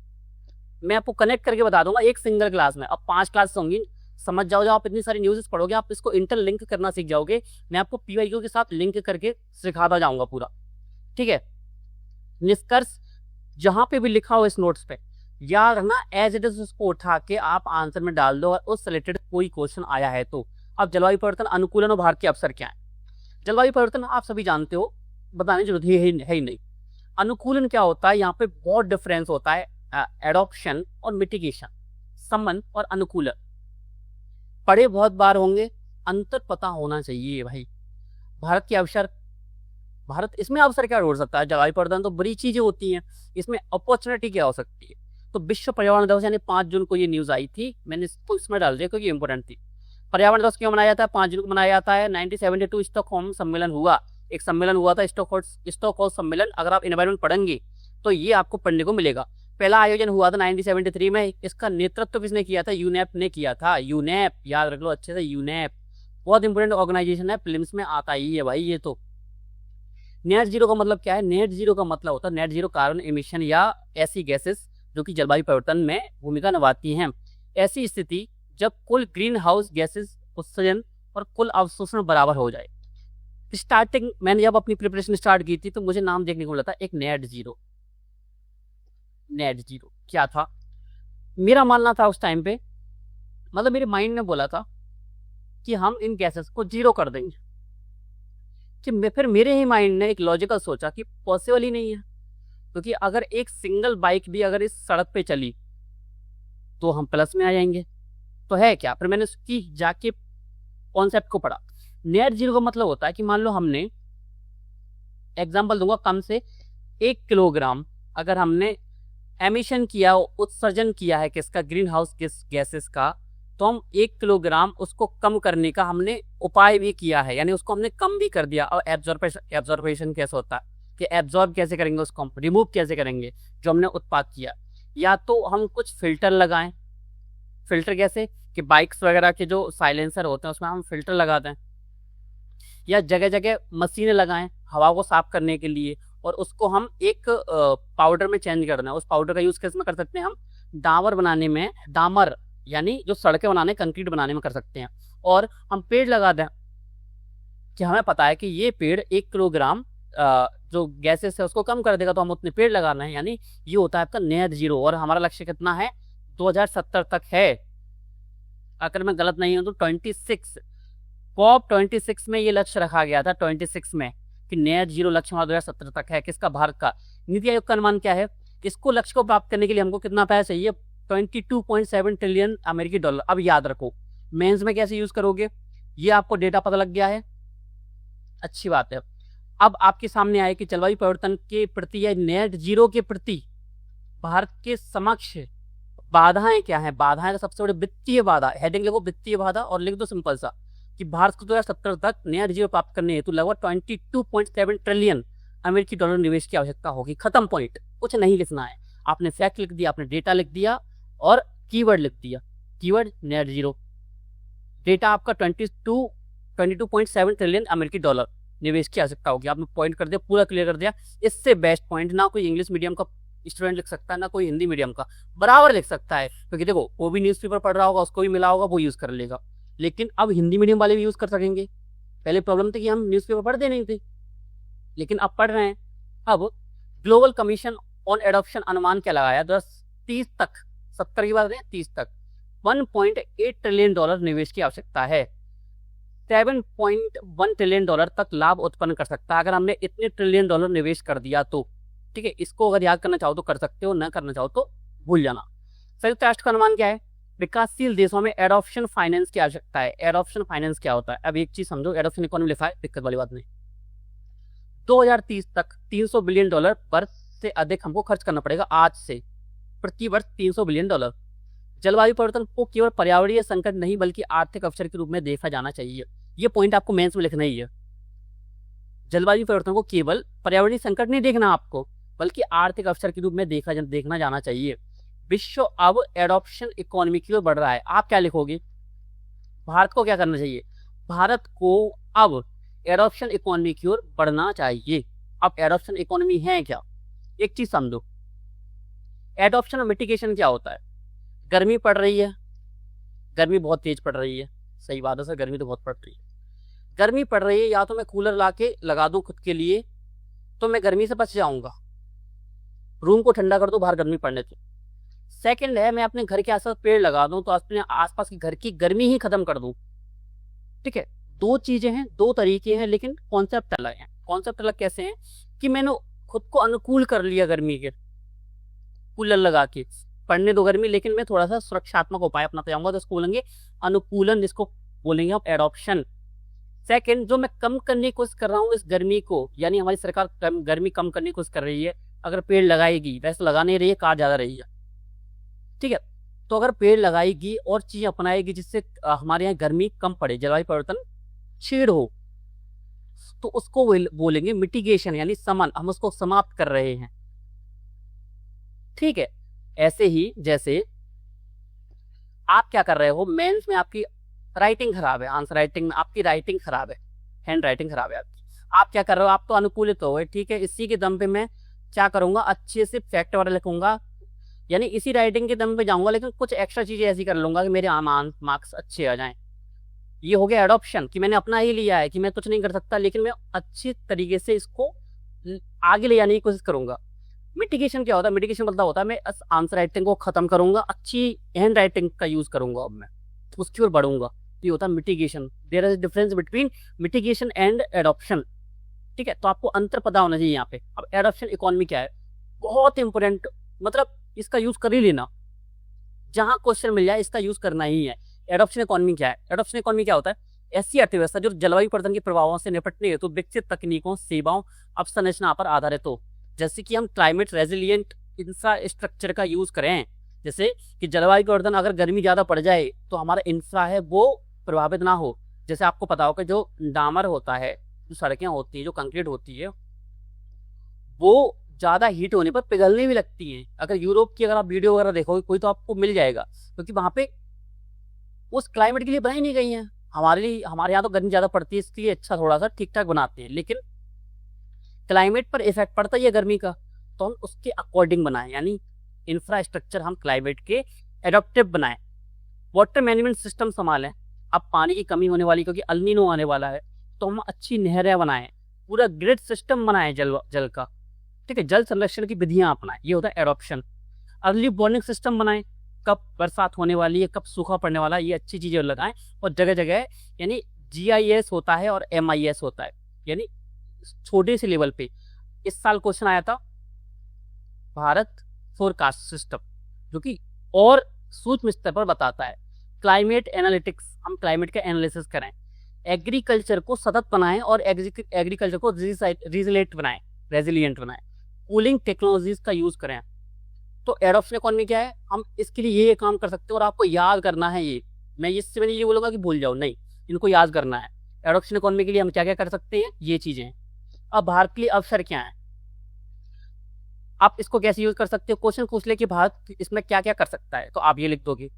A: मैं आपको कनेक्ट करके बता दूंगा एक सिंगल क्लास में। अब 5 क्लास होंगी, समझ जाओ, आप इतनी सारी न्यूज़ पढ़ोगे, आप इसको इंटरलिंक करना सीख जाओगे। मैं आपको पीवाईक्यू के साथ लिंक करके सिखाता जाऊंगा पूरा। ठीक है, निष्कर्ष जहां पे भी लिखा हो इस नोट्स पे याद रखना, एज इट इज उसको उठा के आप आंसर में डाल दो और उस रिलेटेड कोई क्वेश्चन आया है तो। अब जलवायु परिवर्तन, अनुकूलन और भारत के अवसर क्या है? जलवायु परिवर्तन आप सभी जानते हो, बताने की जरूरत है ही नहीं। अनुकूलन क्या होता है? यहाँ पे बहुत डिफरेंस होता है एडॉप्शन और मिटिगेशन, समन और अनुकूलन। पढ़े बहुत बार होंगे, अंतर पता होना चाहिए भाई। भारत के अवसर, भारत इसमें अवसर क्या ढूंढ सकता है? जलवायु परिवर्तन तो बड़ी चीजें होती हैं, इसमें अपॉर्चुनिटी क्या हो सकती है? तो विश्व पर्यावरण दिवस यानी 5 जून को ये न्यूज आई थी, मैंने इसको इसमें डाल दिया क्योंकि इंपोर्टेंट थी। पर्यावरण दिवस क्यों मनाया जाता है? 5 जून को मनाया जाता है। 1972 स्टॉकहोम सम्मेलन हुआ, एक सम्मेलन हुआ था स्टॉकहोम सम्मेलन। अगर आप एनवायरमेंट पढ़ेंगे तो ये आपको पढ़ने को मिलेगा। पहला आयोजन हुआ था 1973 में। इसका नेतृत्व किसने किया था? यूनेप ने किया था। यूनेप याद रख लो अच्छे से, यूनेप बहुत इंपोर्टेंट ऑर्गेनाइजेशन है, फिल्म्स में आता ही है भाई ये तो। नेट जीरो का मतलब क्या है? नेट जीरो का मतलब होता है नेट जीरो कार्बन एमिशन या ऐसी गैसेस जो कि जलवायु परिवर्तन में भूमिका निभाती हैं। ऐसी स्थिति जब कुल ग्रीन हाउस गैसेस उत्सर्जन और कुल अवशोषण बराबर हो जाए। स्टार्टिंग मैंने जब अपनी प्रिपरेशन स्टार्ट की थी तो मुझे नाम देखने को मिला था एक नेट जीरो। नेट जीरो क्या था? मेरा मानना था उस टाइम पे, मतलब मेरे माइंड ने बोला था कि हम इन गैसेस को जीरो कर देंगे। कि फिर मेरे ही माइंड ने एक लॉजिकल सोचा कि पॉसिबल ही नहीं है, क्योंकि अगर एक सिंगल बाइक भी अगर इस सड़क पे चली तो हम प्लस में आ जाएंगे, तो है क्या? फिर मैंने उसकी जाके कॉन्सेप्ट को पढ़ा। नेट जीरो का मतलब होता है कि मान लो हमने, एग्जांपल दूंगा, कम से 1 किलोग्राम अगर हमने एमिशन किया, उत्सर्जन किया है किसका, ग्रीन हाउस गैसेस का, तो हम 1 किलोग्राम उसको कम करने का हमने उपाय भी किया है, यानी उसको हमने कम भी कर दिया। और एब्जॉर्बेशन कैसे होता है कि एब्जॉर्ब कैसे करेंगे, उसको हम रिमूव कैसे करेंगे जो हमने उत्पाद किया। या तो हम कुछ फिल्टर लगाएं। फिल्टर कैसे कि बाइक्स वगैरह के जो साइलेंसर होते हैं उसमें हम फिल्टर लगा दें, या जगह जगह मशीनें लगाएं हवा को साफ करने के लिए, और उसको हम एक पाउडर में चेंज कर दें। उस पाउडर का यूज कैसे में कर सकते हैं हम? डामर बनाने में, डामर यानी जो सड़कें बनाने, कंक्रीट बनाने में कर सकते हैं। और हम पेड़ लगा दें कि हमें पता है कि ये पेड़ 1 किलोग्राम जो गैसेस है उसको कम कर देगा, तो हम उतने पेड़ लगाना है। यानी ये होता है आपका नेट जीरो। और हमारा लक्ष्य कितना है? 2070 तक है, अगर मैं गलत नहीं हूं तो 26 COP26 में ये लक्ष्य रखा गया था, 26 में, कि नेट जीरो लक्ष्य हमारा 2070 तक है। किसका? भारत का। नीति आयोग का अनुमान क्या है? इसको लक्ष्य को प्राप्त करने के लिए हमको कितना पैसा चाहिए? 22.7 ट्रिलियन अमेरिकी डॉलर। अब याद रखो, मेंस में कैसे यूज करोगे, ये आपको डेटा पता लग गया है, अच्छी बात है। अब आपके सामने आए कि जलवायु परिवर्तन के प्रति या नेट जीरो के प्रति भारत के समक्ष बाधाएं क्या है। बाधाएं का सबसे बड़ी वित्तीय बाधा, हेडिंग लिखो वित्तीय बाधा और लिख दो सिंपल सा कि भारत को 2070 तक नेट जीरो प्राप्त करने हेतु लगभग 22.7 ट्रिलियन अमेरिकी डॉलर निवेश की आवश्यकता होगी। खत्म, पॉइंट। कुछ नहीं लिखना है, आपने फैक्ट लिख दिया, आपने डेटा लिख दिया और कीवर्ड लिख दिया। कीवर्ड नेट जीरो, डेटा आपका 22.7 ट्रिलियन अमेरिकी डॉलर निवेश की आवश्यकता होगी। आपने पॉइंट कर दिया, पूरा क्लियर कर दिया। इससे बेस्ट पॉइंट ना कोई इंग्लिश मीडियम का स्टूडेंट लिख सकता है, ना कोई हिंदी मीडियम का, बराबर लिख सकता है। क्योंकि देखो, वो भी न्यूज़पेपर पढ़ रहा होगा, उसको भी मिला होगा, वो यूज कर लेगा। लेकिन अब हिंदी मीडियम वाले भी यूज कर सकेंगे। पहले प्रॉब्लम थी कि हम न्यूज़पेपर पढ़ते नहीं थे, लेकिन अब पढ़ रहे हैं। अब ग्लोबल कमीशन ऑन एडॉप्शन अनुमान क्या लगाया? 2030 तक, 70 की बात है, 30 तक 1.8 ट्रिलियन डॉलर निवेश की आवश्यकता है। 7.1 ट्रिलियन डॉलर तक लाभ उत्पन्न कर सकता है अगर हमने इतने ट्रिलियन डॉलर निवेश कर दिया तो। ठीक है, इसको अगर याद करना चाहो तो कर सकते हो, ना करना चाहो तो भूल जाना। संयुक्त राष्ट्र का अनुमान क्या है? विकासशील देशों में एडॉप्शन फाइनेंस की आवश्यकता है। एडॉप्शन फाइनेंस क्या होता है? अब एक चीज समझो, एडॉप्शन इकोनॉमी लिखा है, दिक्कत वाली बात नहीं। 2030 तक 300 बिलियन डॉलर वर्ष से अधिक हमको खर्च करना पड़ेगा आज से, प्रति वर्ष 300 बिलियन डॉलर। जलवायु परिवर्तन को केवल पर्यावरणीय संकट नहीं बल्कि आर्थिक अवसर के रूप में देखा जाना चाहिए। ये पॉइंट आपको मेंस में लिखना ही है। जलवायु परिवर्तन को केवल पर्यावरणीय संकट नहीं देखना आपको, बल्कि आर्थिक अवसर के रूप में देखना जाना चाहिए। विश्व अब एडॉप्शन इकोनॉमी की ओर बढ़ रहा है। आप क्या लिखोगे? भारत को क्या करना चाहिए? भारत को अब एडॉप्शन इकोनॉमी की ओर बढ़ना चाहिए। अब एडॉप्शन इकोनॉमी है क्या? एक चीज समझो, एडॉप्शन और मिटिगेशन क्या होता है? गर्मी पड़ रही है, गर्मी बहुत तेज पड़ रही है, सही बात है सर, गर्मी तो बहुत पड़ रही है। गर्मी पड़ रही है, या तो मैं कूलर ला के लगा दूं खुद के लिए तो मैं गर्मी से बच जाऊंगा, रूम को ठंडा कर दूं बाहर गर्मी पड़ने से। सेकंड है, मैं अपने घर के आसपास पेड़ लगा दूं तो अपने आसपास की घर की गर्मी ही खत्म कर दूं। ठीक है, दो चीजें हैं, दो तरीके हैं, लेकिन कॉन्सेप्ट अलग है। कॉन्सेप्ट अलग कैसे हैं कि मैंने खुद को अनुकूल कर लिया गर्मी के, कूलर लगा के पड़ने दो गर्मी, लेकिन मैं थोड़ा सा सुरक्षात्मक उपाय अपनाते जाऊंगा, तो इसको बोलेंगे अनुकूलन, जिसको बोलेंगे आप एडॉप्शन। सेकंड, जो मैं कम करने की कोशिश कर रहा हूँ इस गर्मी को, यानी हमारी सरकार गर्मी कम करने की कोशिश कर रही है, अगर पेड़ लगाएगी, वैसे लगा नहीं रही है, कार ज्यादा रही है, ठीक है, तो अगर पेड़ लगाएगी और चीजें अपनाएगी जिससे हमारे यहाँ गर्मी कम पड़े, जलवायु परिवर्तन छीड़ हो, तो उसको बोलेंगे मिटिगेशन, यानी समन, हम उसको समाप्त कर रहे हैं। ठीक है, ऐसे ही जैसे आप क्या कर रहे हो, मेंस में आपकी राइटिंग खराब है, आंसर राइटिंग में आपकी राइटिंग खराब है, हैंड राइटिंग खराब है आपकी, आप क्या कर रहे हो, आप तो अनुकूलित हो गए। ठीक है, इसी के दम पे मैं क्या करूंगा, अच्छे से फैक्ट वाला लिखूंगा, यानी इसी राइटिंग के दम पे जाऊंगा, लेकिन कुछ एक्स्ट्रा चीजें ऐसी कर लूंगा कि मेरे मार्क्स अच्छे आ जाएं। ये हो गया एडॉप्शन कि मैंने अपना ही लिया है कि मैं कुछ नहीं कर सकता, लेकिन मैं अच्छे तरीके से इसको आगे ले जाने की कोशिश करूंगा। मिटिगेशन क्या होता है? मिटिगेशन मतलब होता है मैं आंसर राइटिंग को खत्म करूंगा, अच्छी हैंड राइटिंग का यूज करूंगा, अब मैं उसकी ओर बढ़ूंगा। तो ये होता है mitigation. There is difference between mitigation and adoption. ठीक है, तो आपको अंतर पता होना चाहिए यहाँ पे। अब एडॉप्शन इकोनॉमी क्या है, बहुत इंपॉर्टेंट, मतलब इसका यूज कर ही लेना, जहां क्वेश्चन मिल जाए इसका यूज करना ही है। एडॉप्शन इकोनॉमी क्या है? एडॉप्शन इकोनॉमी क्या होता है? ऐसी अर्थव्यवस्था जो जलवायु परिवर्तन के प्रभावों से निपटने हेतु विकसित तकनीकों, सेवाओं, अवसंरचना पर आधारित हो। जैसे कि हम क्लाइमेट रेजिलियंट इंफ्रास्ट्रक्चर का यूज करें, जैसे कि जलवायु परिवर्तन, अगर गर्मी ज्यादा पड़ जाए तो हमारा इंफ्रा है वो प्रभावित ना हो। जैसे आपको पता होगा जो डामर होता है, जो सड़कें होती है, जो कंक्रीट होती है, वो ज्यादा हीट होने पर पिघलने भी लगती हैं। अगर यूरोप की अगर आप वीडियो वगैरह देखोगे कोई, तो आपको मिल जाएगा, क्योंकि वहां पे उस क्लाइमेट के लिए बनाई नहीं गई हैं। हमारे लिए, हमारे यहाँ तो गर्मी ज्यादा पड़ती है, इसलिए अच्छा थोड़ा सा ठीक ठाक बनाते हैं, लेकिन क्लाइमेट पर इफेक्ट पड़ता ही है गर्मी का, तो हम उसके अकॉर्डिंग बनाएं, यानी इंफ्रास्ट्रक्चर हम क्लाइमेट के एडॉप्टिव बनाएं। वाटर मैनेजमेंट सिस्टम संभालें। अब पानी की कमी होने वाली, क्योंकि अल नीनो आने वाला है, तो हम अच्छी नहरें बनाएं, पूरा ग्रिड सिस्टम बनाएं जल का। ठीक है, जल संरक्षण की विधियां अपनाएं, ये होता है एडॉप्शन। अर्ली वार्निंग सिस्टम बनाएं, कब बरसात होने वाली है, कब सूखा पड़ने वाला है, ये अच्छी चीजें लगाएं। और जगह जगह यानी GIS होता है और MIS होता है, यानी छोटे से लेवल पे। इस साल क्वेश्चन आया था भारत फोरकास्ट सिस्टम, जो कि और सूक्ष्म स्तर पर बताता है। क्लाइमेट एनालिटिक्स, हम क्लाइमेट का एनालिसिस करें। एग्रीकल्चर को सतत बनाएं और एग्रीकल्चर को रेजिलिएंट बनाएं। कूलिंग टेक्नोलॉजीज का यूज करें। तो एडॉप्शन इकोनॉमी क्या है? हम इसके लिए ये काम कर सकते हैं, और आपको याद करना है ये। मैं इससे मैंने ये बोलूंगा कि भूल जाओ, नहीं, इनको याद करना है। एडॉप्शन इकोनॉमी के लिए हम क्या क्या कर सकते हैं, ये चीजें। अब भारत के लिए अवसर क्या है, आप इसको कैसे यूज कर सकते हो? क्वेश्चन पूछ ले कि भारत इसमें क्या क्या कर सकता है, तो आप ये लिख दोगे।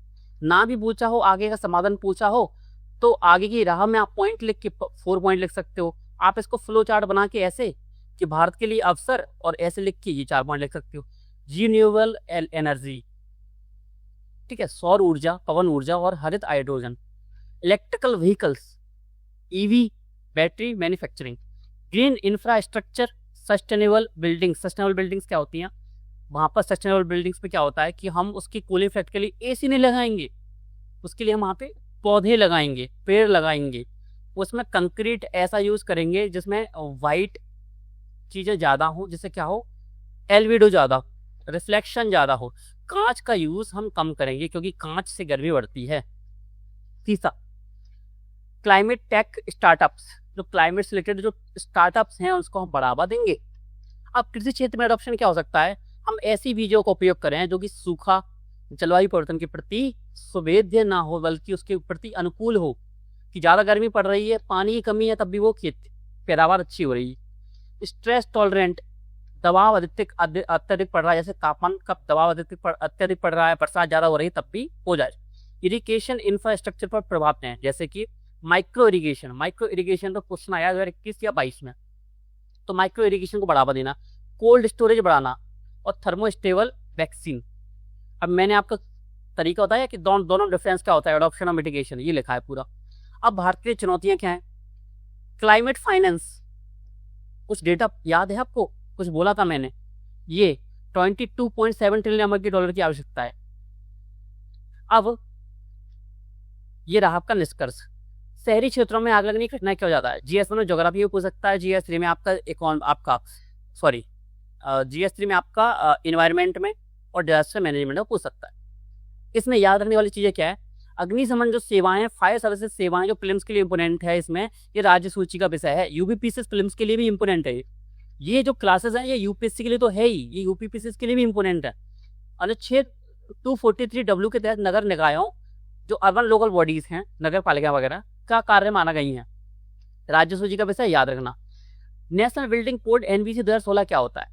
A: ना भी पूछा हो, आगे का समाधान पूछा हो, तो आगे की राह में आप पॉइंट लिख के 4 पॉइंट लिख सकते हो। आप इसको फ्लो चार्ट बना के ऐसे कि भारत के लिए अवसर, और ऐसे लिख के ये 4 पॉइंट लिख सकते हो। रिन्यूएबल एनर्जी, ठीक है, सौर ऊर्जा, पवन ऊर्जा और हरित hydrogen. Electrical vehicles, EV, battery manufacturing. Green infrastructure, sustainable buildings. Sustainable buildings क्या होती हैं? वहां पर सस्टेनेबल बिल्डिंग्स में क्या होता है कि हम उसकी कूलिंग इफेक्ट के लिए AC नहीं लगाएंगे, उसके लिए हम वहाँ पे पौधे लगाएंगे, पेड़ लगाएंगे। उसमें कंक्रीट ऐसा यूज करेंगे जिसमें वाइट चीजें ज्यादा हो, जिससे क्या हो, एल्बिडो ज्यादा, रिफ्लेक्शन ज्यादा हो। कांच का यूज हम कम करेंगे, क्योंकि कांच से गर्मी बढ़ती है। तीसरा, क्लाइमेट टेक स्टार्टअप्स, जो क्लाइमेट से रिलेटेड जो स्टार्टअप्स हैं उसको हम बढ़ावा देंगे। अब कृषि क्षेत्र में एडॉप्शन क्या हो सकता है? हम ऐसी बीजों का उपयोग करें जो कि सूखा, जलवायु परिवर्तन के प्रति संवेद्य ना हो, बल्कि उसके प्रति अनुकूल हो, कि ज्यादा गर्मी पड़ रही है, पानी की कमी है, तब भी वो खेत पैदावार अच्छी हो रही है। स्ट्रेस टॉलरेंट, दबाव अत्यधिक पड़ रहा है, जैसे तापमान का दबाव अत्यधिक पड़ रहा है, बरसात ज्यादा हो रही है, तब भी हो जाए। इरिगेशन इंफ्रास्ट्रक्चर पर प्रभाव हैं, जैसे कि माइक्रो इरिगेशन। माइक्रो इरिगेशन तो क्वेश्चन आया 2021 या 22 में, तो माइक्रो इरिगेशन को बढ़ावा देना। कोल्ड स्टोरेज बढ़ाना और थर्मोस्टेबल वैक्सीन। अब मैंने आपको तरीका बताया कि दोनों डिफरेंस क्या होता है, एडॉप्शन और मिटिगेशन, ये लिखा है पूरा। अब भारत की चुनौतियां क्या हैं? क्लाइमेट फाइनेंस, कुछ डेटा याद है आपको, कुछ बोला था मैंने, ये 22.7 ट्रिलियन अमेरिकी डॉलर की आवश्यकता है। अब ये रहा आपका निष्कर्ष। शहरी क्षेत्रों में आग लगने की घटना क्या हो जाता है? GS1 में ज्योग्राफी में पूछ सकता है, GS3 में GS3 में आपका इन्वायरमेंट में और डिजास्टर मैनेजमेंट में पूछ सकता है। इसमें याद रखने वाली चीजें क्या है? अग्निशमन जो सेवाएं, फायर सर्विसेज सेवाएं जो प्रीलिम्स के लिए इंपोर्टेंट है, इसमें ये राज्य सूची का विषय है। UPPCS प्रीलिम्स के लिए भी इंपोर्टेंट है। ये जो क्लासेस हैं ये UPSC के लिए तो है ही, ये UPPCS के लिए भी इंपोर्टेंट है। अनुच्छेद 243W के तहत नगर निकायों, जो अर्बन लोकल बॉडीज हैं, नगर पालिका वगैरह का कार्य माना गई है। राज्य सूची का विषय याद रखना। नेशनल बिल्डिंग कोड NBC 2016 क्या होता है?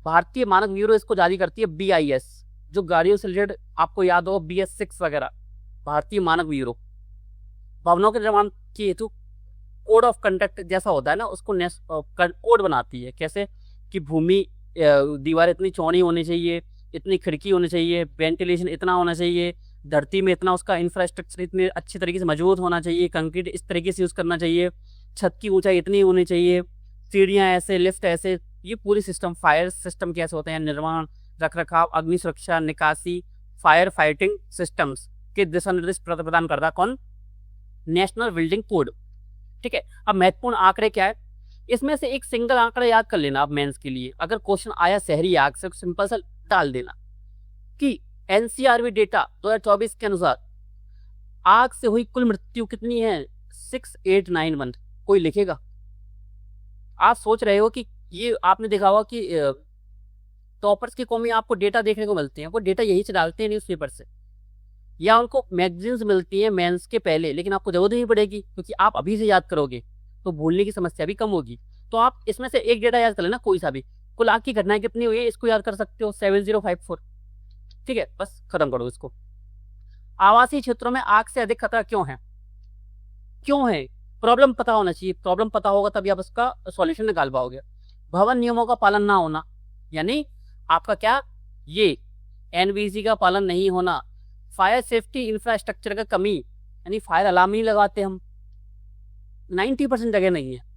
A: भारतीय मानक ब्यूरो इसको जारी करती है। BIS, जो गाड़ियों से रिलेटेड आपको याद हो, BS6 वगैरह, भारतीय मानक ब्यूरो भवनों के निर्माण के हेतु कोड ऑफ कंडक्ट जैसा होता है ना, उसको कोड बनाती है। कैसे कि भूमि, दीवार इतनी चौड़ी होनी चाहिए, इतनी खिड़की होनी चाहिए, वेंटिलेशन इतना होना चाहिए, धरती में इतना उसका इंफ्रास्ट्रक्चर इतने अच्छे तरीके से मजबूत होना चाहिए, कंक्रीट इस तरीके से यूज़ करना चाहिए, छत की ऊंचाई इतनी होनी चाहिए, सीढ़ियाँ ऐसे, लिफ्ट ऐसे, ये पूरी सिस्टम, फायर सिस्टम कैसे होते हैं, निर्माण, रख रखाव, अग्नि सुरक्षा, निकासी, फायर फाइटिंग सिस्टम्स के दिशा निर्देश प्रदान करता है कौन? National building code. ठीक है, अब महत्वपूर्ण आंकड़े क्या है, इसमें से एक सिंगल आंकड़ा याद कर लेना आप मेंस के लिए। अगर क्वेश्चन आया शहरी आग से, सिंपल सा डाल देना कि एनसीआरबी डेटा 2024 के अनुसार आग से हुई कुल मृत्यु कितनी है? 6891। कोई लिखेगा? आप सोच रहे हो कि ये आपने देखा होगा कि टॉपर्स की कॉमी आपको डेटा देखने को मिलते हैं, वो डेटा यही से डालते हैं न्यूज़पेपर से, या उनको मैगजीन्स मिलती हैं मेंस के पहले, लेकिन आपको जरूरत नहीं पड़ेगी क्योंकि आप अभी से याद करोगे तो भूलने की समस्या भी कम होगी। तो आप इसमें से एक डेटा याद कर लेना, कोई सा भी, कुल आग की घटनाएं कितनी हुई है इसको याद कर सकते हो, 7054। ठीक है, बस खत्म करो इसको। आवासीय क्षेत्रों में आग से अधिक खतरा क्यों है? क्यों है? प्रॉब्लम पता होना चाहिए, प्रॉब्लम पता होगा तभी आप उसका सॉल्यूशन निकाल पाओगे। भवन नियमों का पालन ना होना, यानी आपका क्या, ये एनबीसी का पालन नहीं होना, फायर सेफ्टी इंफ्रास्ट्रक्चर का कमी, यानी फायर अलार्म नहीं लगाते हम, 90% जगह नहीं है।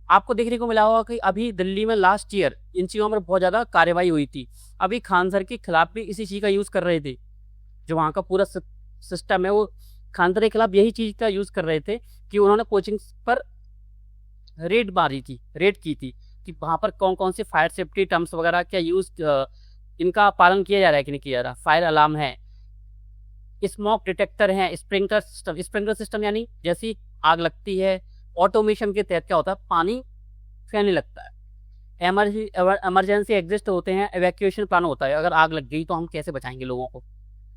A: आपको देखने को मिला होगा कि अभी दिल्ली में लास्ट ईयर इन चीज़ों पर बहुत ज़्यादा कार्रवाई हुई थी। अभी खान सर के खिलाफ भी इसी चीज़ का यूज़ कर रहे थे, जो वहाँ का पूरा सिस्टम है वो खान सर के खिलाफ यही चीज़ का यूज़ कर रहे थे कि उन्होंने कोचिंग पर रेड की थी कि वहाँ पर कौन कौन से फायर सेफ्टी टर्म्स वगैरह क्या यूज़, इनका पालन किया जा रहा है कि नहीं किया जा रहा। फायर अलार्म है, स्मोक डिटेक्टर है, स्प्रिंकलर सिस्टम यानी जैसी आग लगती है ऑटोमेशन के तहत क्या होता है, पानी फैलने लगता है। इमरजेंसी एग्जिट होते हैं, एवैक्यूएशन प्लान होता है, अगर आग लग गई तो हम कैसे बचाएंगे लोगों को,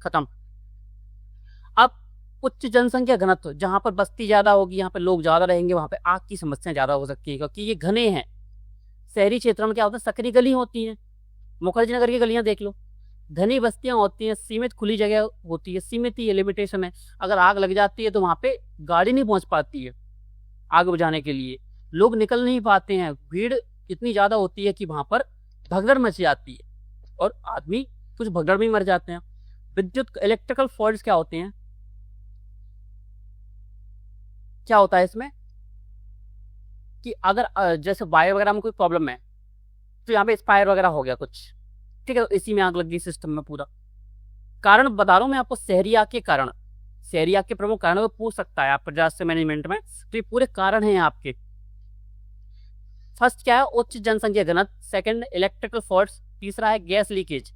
A: खत्म। अब उच्च जनसंख्या घनत्व, जहाँ पर बस्ती ज़्यादा होगी, यहाँ पर लोग ज़्यादा रहेंगे, वहाँ पे आग की समस्या ज़्यादा हो सकती है क्योंकि ये घने हैं। शहरी क्षेत्रों में क्या होता है, सकरी गली होती है, मुखर्जी नगर की गलियाँ देख लो, घनी बस्तियाँ होती हैं, सीमित खुली जगह होती है, सीमित ही लिमिटेशन है। अगर आग लग जाती है तो वहाँ पे गाड़ी नहीं पहुँच पाती है आग बुझाने के लिए, लोग निकल नहीं पाते हैं, भीड़ इतनी ज़्यादा होती है कि वहाँ पर भगदड़ मच जाती है और आदमी कुछ भगदड़ में मर जाते हैं। विद्युत इलेक्ट्रिकल फॉल्ट्स क्या होते हैं, क्या होता है इसमें कि अगर जैसे वायर वगैरह में कोई प्रॉब्लम है तो यहाँ पे एक्सपायर वगैरह हो गया कुछ, ठीक है, तो इसी में आग लग गई सिस्टम में पूरा। कारण बता रहा हूँ मैं आपको, शहरी आग के कारण, शहरी आग के प्रमुख कारणों को पूछ सकता है आप प्रशासन मैनेजमेंट में, तो ये पूरे कारण हैं आपके। फर्स्ट क्या है, उच्च जनसंख्या घनत्व, सेकंड इलेक्ट्रिकल फॉल्ट्स, तीसरा है गैस लीकेज।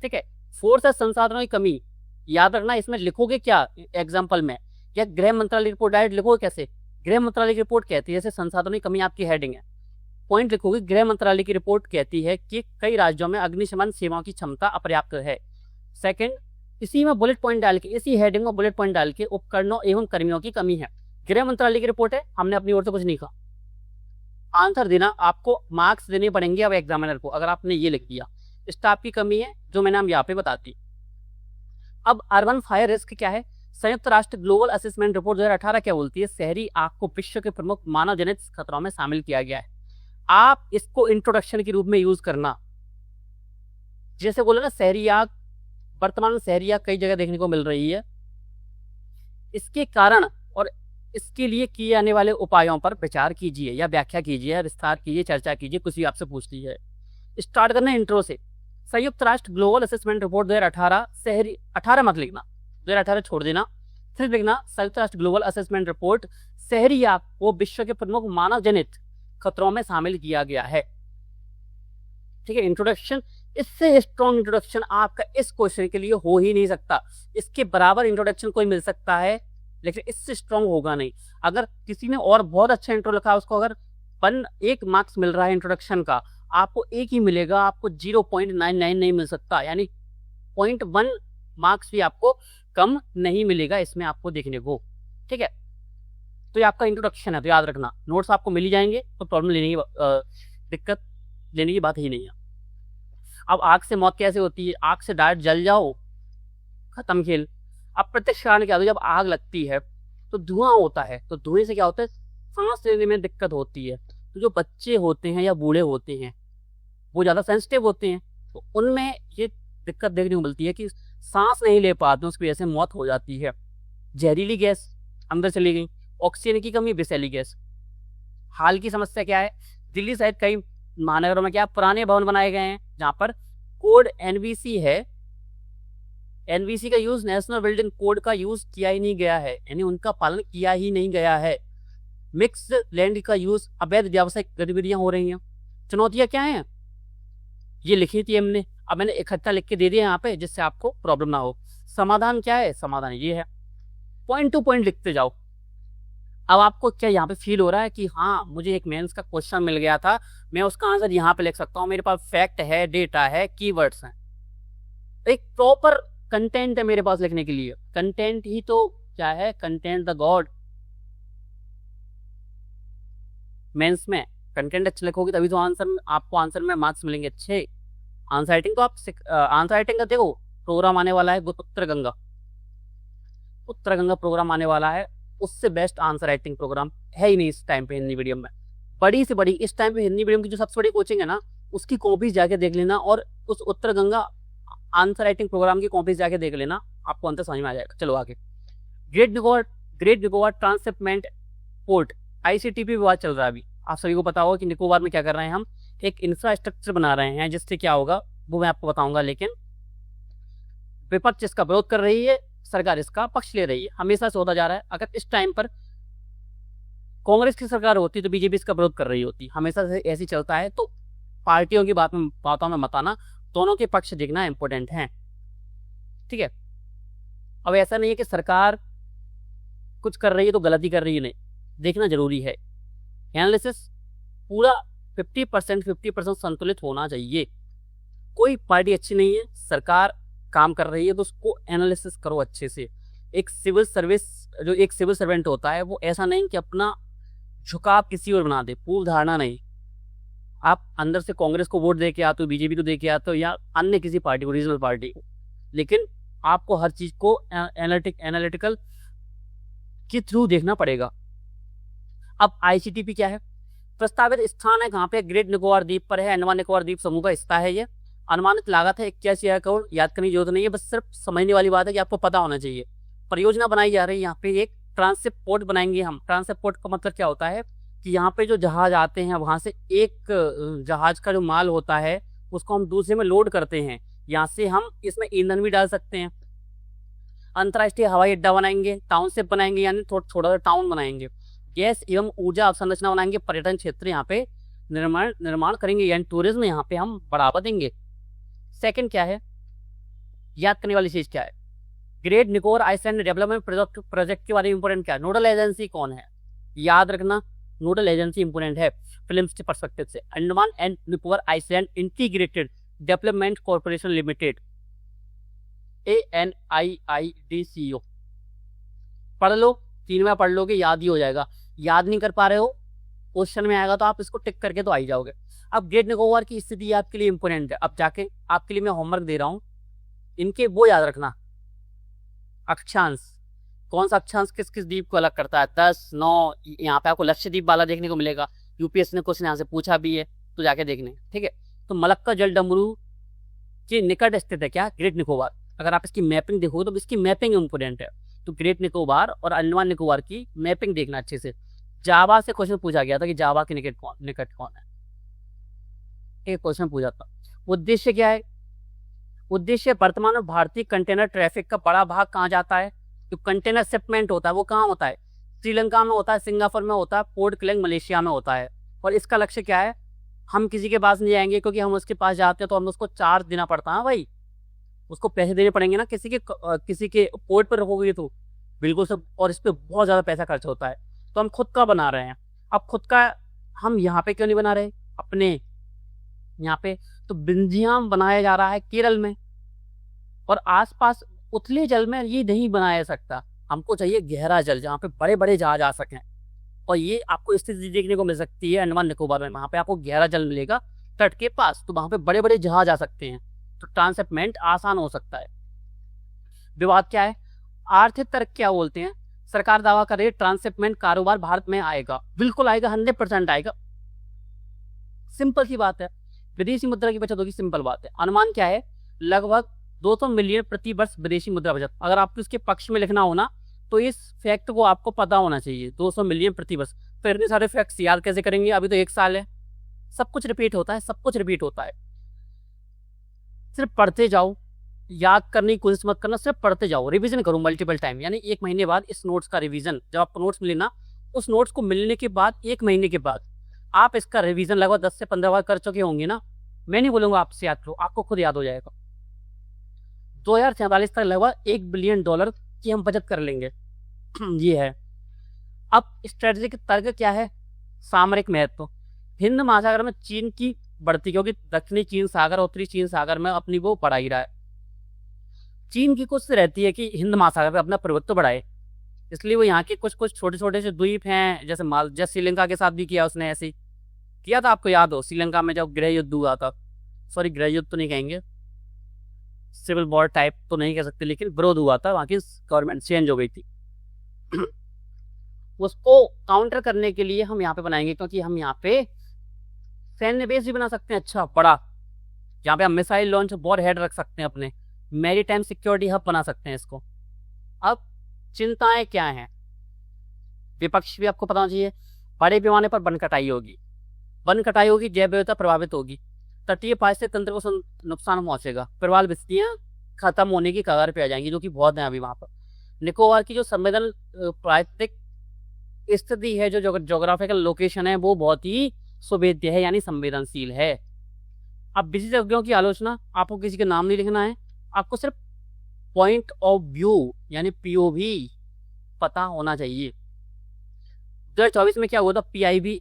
A: ठीक है, फोर्थ है संसाधनों की कमी। याद रखना, इसमें लिखोगे क्या एग्जाम्पल में, या गृह मंत्रालय रिपोर्ट डायरेक्ट लिखोगे कैसे, गृह मंत्रालय की रिपोर्ट कहती है, जैसे संसाधनों की कमी आपकी हेडिंग है, पॉइंट लिखोगे, गृह मंत्रालय की रिपोर्ट कहती है कि कई राज्यों में अग्निशमन सेवाओं की क्षमता अपर्याप्त है। सेकंड, इसी में बुलेट पॉइंट डाल के, इसी हेडिंग में बुलेट पॉइंट डाल के उपकरणों एवं कर्मियों की कमी है। गृह मंत्रालय की रिपोर्ट है, हमने अपनी ओर से कुछ नहीं कहा। आंसर देना, आपको मार्क्स देने पड़ेंगे अब एग्जामिनर को अगर आपने ये लिख दिया। स्टाफ की कमी है, जो मैंने हम यहाँ पे बताती। अब अर्बन फायर रिस्क क्या है, संयुक्त राष्ट्र ग्लोबल असेसमेंट रिपोर्ट 2018 क्या बोलती है, शहरी आग को विश्व के प्रमुख मानव जनित खतरों में शामिल किया गया है। आप इसको इंट्रोडक्शन के रूप में यूज करना। जैसे बोले ना शहरी आग, वर्तमान में शहरी आग कई जगह देखने को मिल रही है, इसके कारण और इसके लिए किए जाने वाले उपायों पर विचार कीजिए या व्याख्या कीजिए, विस्तार कीजिए, चर्चा कीजिए, कुछ भी आपसे पूछती है। स्टार्ट करना इंट्रो से। संयुक्त राष्ट्र ग्लोबल असेसमेंट रिपोर्ट 2018, शहरी 18 मत लिखना, 2018 छोड़ देना, सिर्फ लिखना संयुक्त राष्ट्र ग्लोबल असेसमेंट रिपोर्ट, शहरी आग को विश्व के प्रमुख मानव जनित खतरों में शामिल किया गया है। ठीक है, इंट्रोडक्शन, इससे स्ट्रॉन्ग इंट्रोडक्शन आपका इस क्वेश्चन के लिए हो ही नहीं सकता। इसके बराबर इंट्रोडक्शन कोई मिल सकता है लेकिन इससे स्ट्रॉन्ग होगा नहीं। अगर किसी ने और बहुत अच्छा इंट्रो लिखा, उसको अगर 1 मार्क्स मिल रहा है इंट्रोडक्शन का, आपको 1 ही मिलेगा, आपको 0.99 नहीं मिल सकता, यानी 0.1 मार्क्स भी आपको कम नहीं मिलेगा इसमें आपको देखने को। ठीक है, तो ये आपका इंट्रोडक्शन है, तो याद रखना। नोट्स आपको मिल ही जाएंगे, तो प्रॉब्लम लेने की दिक्कत लेने की बात ही नहीं है। अब आग से मौत कैसे होती है, आग से डायरेक्ट जल जाओ, खत्म खेल। अब प्रत्यक्ष कारण क्या होता है, जब आग लगती है तो धुआं होता है, तो धुएं से क्या होता है, सांस लेने में दिक्कत होती है। तो जो बच्चे होते हैं या बूढ़े होते हैं वो ज़्यादा सेंसिटिव होते हैं, तो उनमें ये दिक्कत देखने को मिलती है कि सांस नहीं ले पाते, उसकी वजह से मौत हो जाती है। जहरीली गैस अंदर चली गई, ऑक्सीजन की कमी, विषैली गैस। हाल की समस्या क्या है, दिल्ली सहित कई महानगरों में क्या पुराने भवन बनाए गए हैं जहां पर कोड एनबीसी है, एनबीसी का यूज, नेशनल बिल्डिंग कोड का यूज किया ही नहीं गया है, यानी उनका पालन किया ही नहीं गया है। मिक्स्ड लैंड का यूज, अवैध व्यावसायिक गतिविधियां हो रही हैं। चुनौतियां क्या हैं, ये लिखी थी हमने, अब मैंने इकट्ठा लिख के दे दिया यहाँ पे जिससे आपको प्रॉब्लम ना हो। समाधान क्या है, समाधान ये है, पॉइंट टू पॉइंट लिखते जाओ। अब आपको क्या यहाँ पे फील हो रहा है कि हाँ मुझे एक मेंस का क्वेश्चन मिल गया था, मैं उसका आंसर यहाँ पे लिख सकता हूँ, मेरे पास फैक्ट है, डेटा है, कीवर्ड्स हैं, एक प्रॉपर कंटेंट है मेरे पास लिखने के लिए। कंटेंट ही तो क्या है, कंटेंट द गॉड। मेंस में कंटेंट अच्छा लिखोगे तभी तो आपको आंसर में मार्क्स मिलेंगे अच्छे। आंसर राइटिंग तो आप आंसर राइटिंग का देखो प्रोग्राम आने वाला है, उत्तर गंगा प्रोग्राम आने वाला है, उससे बेस्ट आंसर राइटिंग प्रोग्राम है ही नहीं इस टाइम पे हिंदी मीडियम में। बड़ी से बड़ी इस टाइम पे हिंदी मीडियम की जो सबसे बड़ी कोचिंग है ना, उसकी कॉपीज जाके देख लेना, और उस उत्तर गंगा आंसर राइटिंग प्रोग्राम की कॉपीज जाके देख लेना, आपको अंतर समझ में आ जाएगा। चलो आगे, great Nicobar transshipment port, ICTP विवाद चल रहा है अभी। आप सभी को पता होगा कि निकोबार में क्या कर रहे हैं, हम एक इंफ्रास्ट्रक्चर बना रहे हैं, जिससे क्या होगा वो मैं आपको बताऊंगा, लेकिन विपक्ष इसका विरोध कर रही है, सरकार इसका पक्ष ले रही है, हमेशा से होता जा रहा है। अगर इस टाइम पर कांग्रेस की सरकार होती तो बीजेपी इसका विरोध कर रही होती, हमेशा से ऐसी चलता है। तो पार्टियों की बातों में मत आना, दोनों के पक्ष देखना इंपॉर्टेंट है, ठीक है। अब ऐसा नहीं है कि सरकार कुछ कर रही है तो गलती कर रही है, नहीं, देखना जरूरी है। एनालिसिस पूरा 50% संतुलित होना चाहिए। कोई पार्टी अच्छी नहीं है, सरकार काम कर रही है तो उसको एनालिसिस करो अच्छे से। एक सिविल सर्वेंट होता है वो ऐसा नहीं कि अपना झुकाव किसी और बना दे, पूर्व धारणा नहीं। आप अंदर से कांग्रेस को वोट दे के आते हो, बीजेपी को दे के आते हो, या अन्य किसी पार्टी को, रीजनल पार्टी को, लेकिन आपको हर चीज को एनालिटिकल के थ्रू देखना पड़ेगा। अब ICTP क्या है, प्रस्तावित स्थान है कहाँ पे, ग्रेट निकोबार द्वीप पर है, अंडमान निकोबार द्वीप समूह का हिस्सा है ये। अनुमानित लागत है 81,000 करोड़, याद करने की जरूरत नहीं है, बस सिर्फ समझने वाली बात है कि आपको पता होना चाहिए। परियोजना बनाई जा रही है, यहाँ पे एक ट्रांसिट पोर्ट बनाएंगे हम। ट्रांसिट पोर्ट का मतलब क्या होता है कि यहाँ पे जो जहाज आते हैं वहां से एक जहाज का जो माल होता है उसको हम दूसरे में लोड करते हैं, यहाँ से हम इसमें ईंधन भी डाल सकते हैं। अंतर्राष्ट्रीय हवाई अड्डा बनाएंगे, टाउनशिप बनाएंगे, यानी छोटा सा टाउन बनाएंगे। गैस एवं ऊर्जा अवसंरचना बनाएंगे, पर्यटन क्षेत्र यहाँ पे निर्माण करेंगे, यानी टूरिज्म यहाँ पे हम बढ़ावा देंगे। सेकंड क्या है, याद करने वाली चीज क्या है, great Nicobar island development project के बारे में इंपोर्टेंट क्या है, नोडल एजेंसी कौन है, याद रखना नोडल एजेंसी इंपोर्टेंट है फिल्म के पर्सपेक्टिव से। Andaman and Nicobar island integrated development corporation limited, ANIIDCO। पढ़ लो, 3 बार पढ़ लोगे, याद ही हो जाएगा। याद नहीं कर पा रहे हो, क्वेश्चन में आएगा तो आप इसको टिक करके तो आ ही जाओगे। अब ग्रेट निकोबार की स्थिति आपके लिए इंपोर्टेंट है। अब जाके आपके लिए मैं होमवर्क दे रहा हूँ, इनके वो याद रखना, अक्षांश, कौन सा अक्षांश किस किस द्वीप को अलग करता है, 10, 9। यहाँ पे आपको लक्षद्वीप वाला देखने को मिलेगा, UPSC ने क्वेश्चन यहाँ से पूछा भी है, तो जाके देखने, ठीक है। तो मलक्का जल डमरू के निकट स्थित है क्या, ग्रेट निकोबार। अगर आप इसकी मैपिंग देखोगे तो इसकी मैपिंग इंपोर्टेंट है, तो ग्रेट निकोबार और अंडमान निकोबार की मैपिंग देखना अच्छे से। जावा से क्वेश्चन पूछा गया था कि जावा के निकट कौन है, एक क्वेश्चन पूछा था। उद्देश्य क्या है, उद्देश्य वर्तमान में भारतीय कंटेनर ट्रैफिक का बड़ा भाग कहाँ जाता है, जो कंटेनर शिपमेंट होता है वो कहाँ होता है, श्रीलंका में होता है, सिंगापुर में होता है, पोर्ट क्लिंग मलेशिया में होता है। और इसका लक्ष्य क्या है, हम किसी के पास नहीं जाएंगे, क्योंकि हम उसके पास जाते हैं तो हम उसको चार्ज देना पड़ता है भाई, उसको पैसे देने पड़ेंगे ना, किसी के पोर्ट पर रखोगे तो बिल्कुल सब, और इस पर बहुत ज़्यादा पैसा खर्च होता है। तो हम खुद का बना रहे हैं। अब खुद का हम यहाँ पे क्यों नहीं बना रहे, अपने यहाँ पे तो बिंजियाम बनाया जा रहा है केरल में, और आसपास उथले जल में ये नहीं बनाया सकता। हमको चाहिए गहरा जल जहाँ पे बड़े बड़े जहाज आ सकें, और ये आपको स्थिति देखने को मिल सकती है अंडमान निकोबार में। वहाँ पे आपको गहरा जल मिलेगा तट के पास, तो वहाँ पे बड़े बड़े जहाज आ सकते हैं, तो ट्रांसशिपमेंट आसान हो सकता है। विवाद क्या है, आर्थिक तर्क क्या बोलते हैं, सरकार दावा कर रही है ट्रांसशिपमेंट कारोबार भारत में आएगा, बिल्कुल आएगा, 100% आएगा, सिंपल सी बात है। विदेशी मुद्रा की बचत होगी, सिंपल बात है। अनुमान क्या है, लगभग 200 मिलियन प्रति वर्ष विदेशी मुद्रा बचत। अगर आपको इसके पक्ष में लिखना हो ना तो इस फैक्ट को आपको पता होना चाहिए, 200 मिलियन प्रति वर्ष। फिर इतने सारे फैक्ट्स याद कैसे करेंगे, अभी तो 1 साल है, सब कुछ रिपीट होता है, सब कुछ रिपीट होता है। सिर्फ पढ़ते जाओ, याद करने की कोशिश मत करना, सिर्फ पढ़ते जाओ, रिवीजन करो मल्टीपल टाइम। यानी 1 महीने बाद इस नोट्स का रिवीजन, जब आपको नोट्स मिले ना, उस नोट्स को मिलने के बाद 1 महीने के बाद आप इसका रिवीजन लगभग 10 से 15 बार कर चुके होंगे ना। मैं नहीं बोलूंगा आपसे याद करो, आपको खुद याद हो जाएगा। 2047 तक लगभग $1 बिलियन की हम बचत कर लेंगे। ये है। अब स्ट्रेटेजिक तर्क क्या है, सामरिक महत्व। हिंद महासागर में चीन की बढ़ती, क्योंकि दक्षिणी चीन सागर और उत्तरी चीन सागर में अपनी वो बढ़ा ही रहा है। चीन की कोशिश रहती है कि हिंद महासागर में अपना प्रभुत्व बढ़ाए, इसलिए वो यहाँ के कुछ कुछ छोटे छोटे से द्वीप हैं, जैसे श्रीलंका के साथ भी किया उसने, ऐसे किया था, आपको याद हो श्रीलंका में जब गृह युद्ध हुआ था, सॉरी गृह युद्ध तो नहीं कहेंगे, सिविल वॉर टाइप तो नहीं कह सकते, लेकिन विरोध हुआ था, वहाँ की गवर्नमेंट चेंज हो गई थी। उसको काउंटर करने के लिए हम यहाँ पे बनाएंगे, क्योंकि हम यहाँ पे सैन्य बेस भी बना सकते हैं अच्छा बड़ा, जहाँ पे हम मिसाइल लॉन्च वॉर हेड रख सकते हैं, अपने मैरीटाइम सिक्योरिटी हब बना सकते हैं इसको। अब चिंताएं क्या हैं, विपक्ष भी आपको पता होना चाहिए। बड़े पैमाने पर वन कटाई होगी, जैव विविधता प्रभावित होगी, तटीय पारिस्थितिक तंत्र को नुकसान पहुंचेगा, प्रवाल बस्तियां खत्म होने की कगार पे आ जाएंगी, जो कि बहुत है अभी वहां पर। निकोबार की जो संवेदन प्राकृतिक स्थिति है, जो जोग्राफिकल लोकेशन है, वो बहुत ही सुवेद्य है, यानी संवेदनशील है। अब विशेषज्ञों की आलोचना, आपको किसी का नाम नहीं लिखना है, आपको सिर्फ पॉइंट ऑफ व्यू यानी पीओवी पता होना चाहिए। 2024 में क्या हुआ था, पीआईबी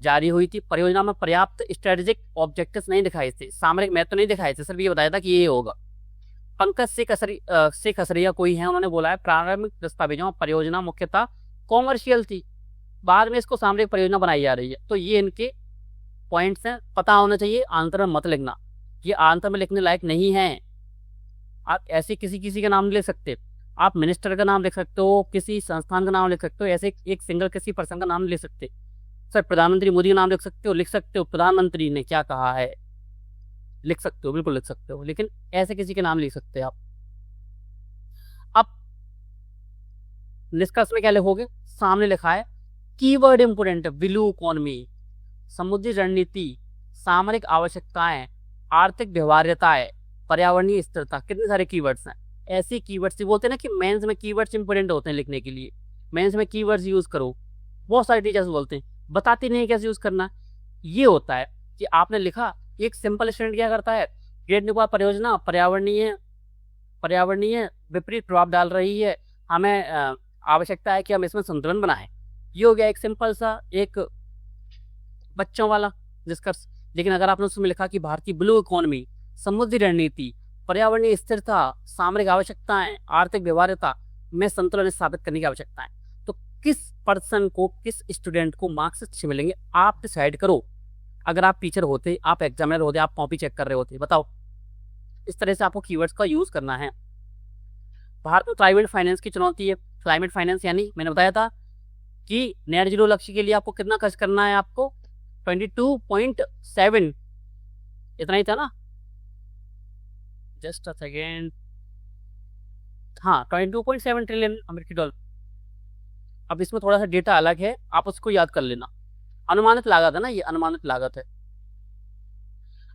A: जारी हुई थी, परियोजना में पर्याप्त स्ट्रेटेजिक ऑब्जेक्टिव्स नहीं दिखाए थे, सामरिक महत्व नहीं दिखाए थे, सिर्फ ये बताया था कि ये होगा। पंकज से खसरिया कोई है, उन्होंने बोला है प्रारंभिक दस्तावेजों में परियोजना मुख्यतः कॉमर्शियल थी, बाद में इसको सामरिक परियोजना बनाई जा रही है। तो ये इनके पॉइंट्स हैं, पता होना चाहिए, आंतर में मत लिखना, ये आंतर में लिखने लायक नहीं है। आप ऐसे किसी का नाम नहीं लिख सकते, आप मिनिस्टर का नाम लिख सकते हो, किसी संस्थान का नाम लिख सकते हो, ऐसे एक सिंगल किसी पर्सन का नाम नहीं लिख सकते। सर प्रधानमंत्री मोदी का नाम लिख सकते हो, प्रधानमंत्री ने क्या कहा है लिख सकते हो, बिल्कुल लिख सकते हो, लेकिन ऐसे किसी के नाम लिख सकते हैं आप। अब निष्कर्ष में क्या लिखोगे, सामने लिखा है कीवर्ड इंपोर्टेंट है, ब्लू इकोनॉमी, समुद्री रणनीति, सामरिक आवश्यकताएं, आर्थिक व्यवहार्यताएं, पर्यावरणीय स्थिरता, कितने सारे कीवर्ड्स हैं। ऐसे कीवर्ड्स बोलते हैं ना कि मेंस में कीवर्ड्स इंपोर्टेंट होते हैं लिखने के लिए, मेंस में कीवर्ड्स यूज करो, बहुत सारे टीचर्स बोलते हैं, बताते नहीं कैसे यूज करना। ये होता है कि आपने लिखा, एक सिंपल स्टूडेंट क्या करता है, ग्रेड निकोबार परियोजना पर्यावरणीय विपरीत प्रभाव डाल रही है, हमें आवश्यकता है कि हम इसमें संतुलन बनाएं। ये हो गया एक सिंपल सा एक बच्चों वाला निष्कर्ष। लेकिन अगर आपने उसमें लिखा कि भारतीय ब्लू इकोनॉमी, समुद्री रणनीति, पर्यावरणीय स्थिरता, सामरिक आवश्यकताएं, आर्थिक व्यवहार्यता में संतुलन स्थापित करने की आवश्यकता है, तो किस पर्सन को, किस स्टूडेंट को मार्क्स अच्छे मिलेंगे आप डिसाइड करो। अगर आप टीचर होते, आप एग्जामिनर होते, आप कॉपी चेक कर रहे होते, बताओ। इस तरह से आपको कीवर्ड्स का यूज करना है। भारत में क्लाइमेट फाइनेंस की चुनौती है। क्लाइमेट फाइनेंस यानी मैंने बताया था कि नेट जीरो लक्ष्य के लिए आपको कितना खर्च करना है, आपको 22.7 इतना ही था ना, जस्ट अ सेकेंड, हाँ 22.7 ट्रिलियन अमेरिकी डॉलर। अब इसमें थोड़ा सा डेटा अलग है, आप उसको याद कर लेना। अनुमानित लागत है ना, ये अनुमानित लागत है।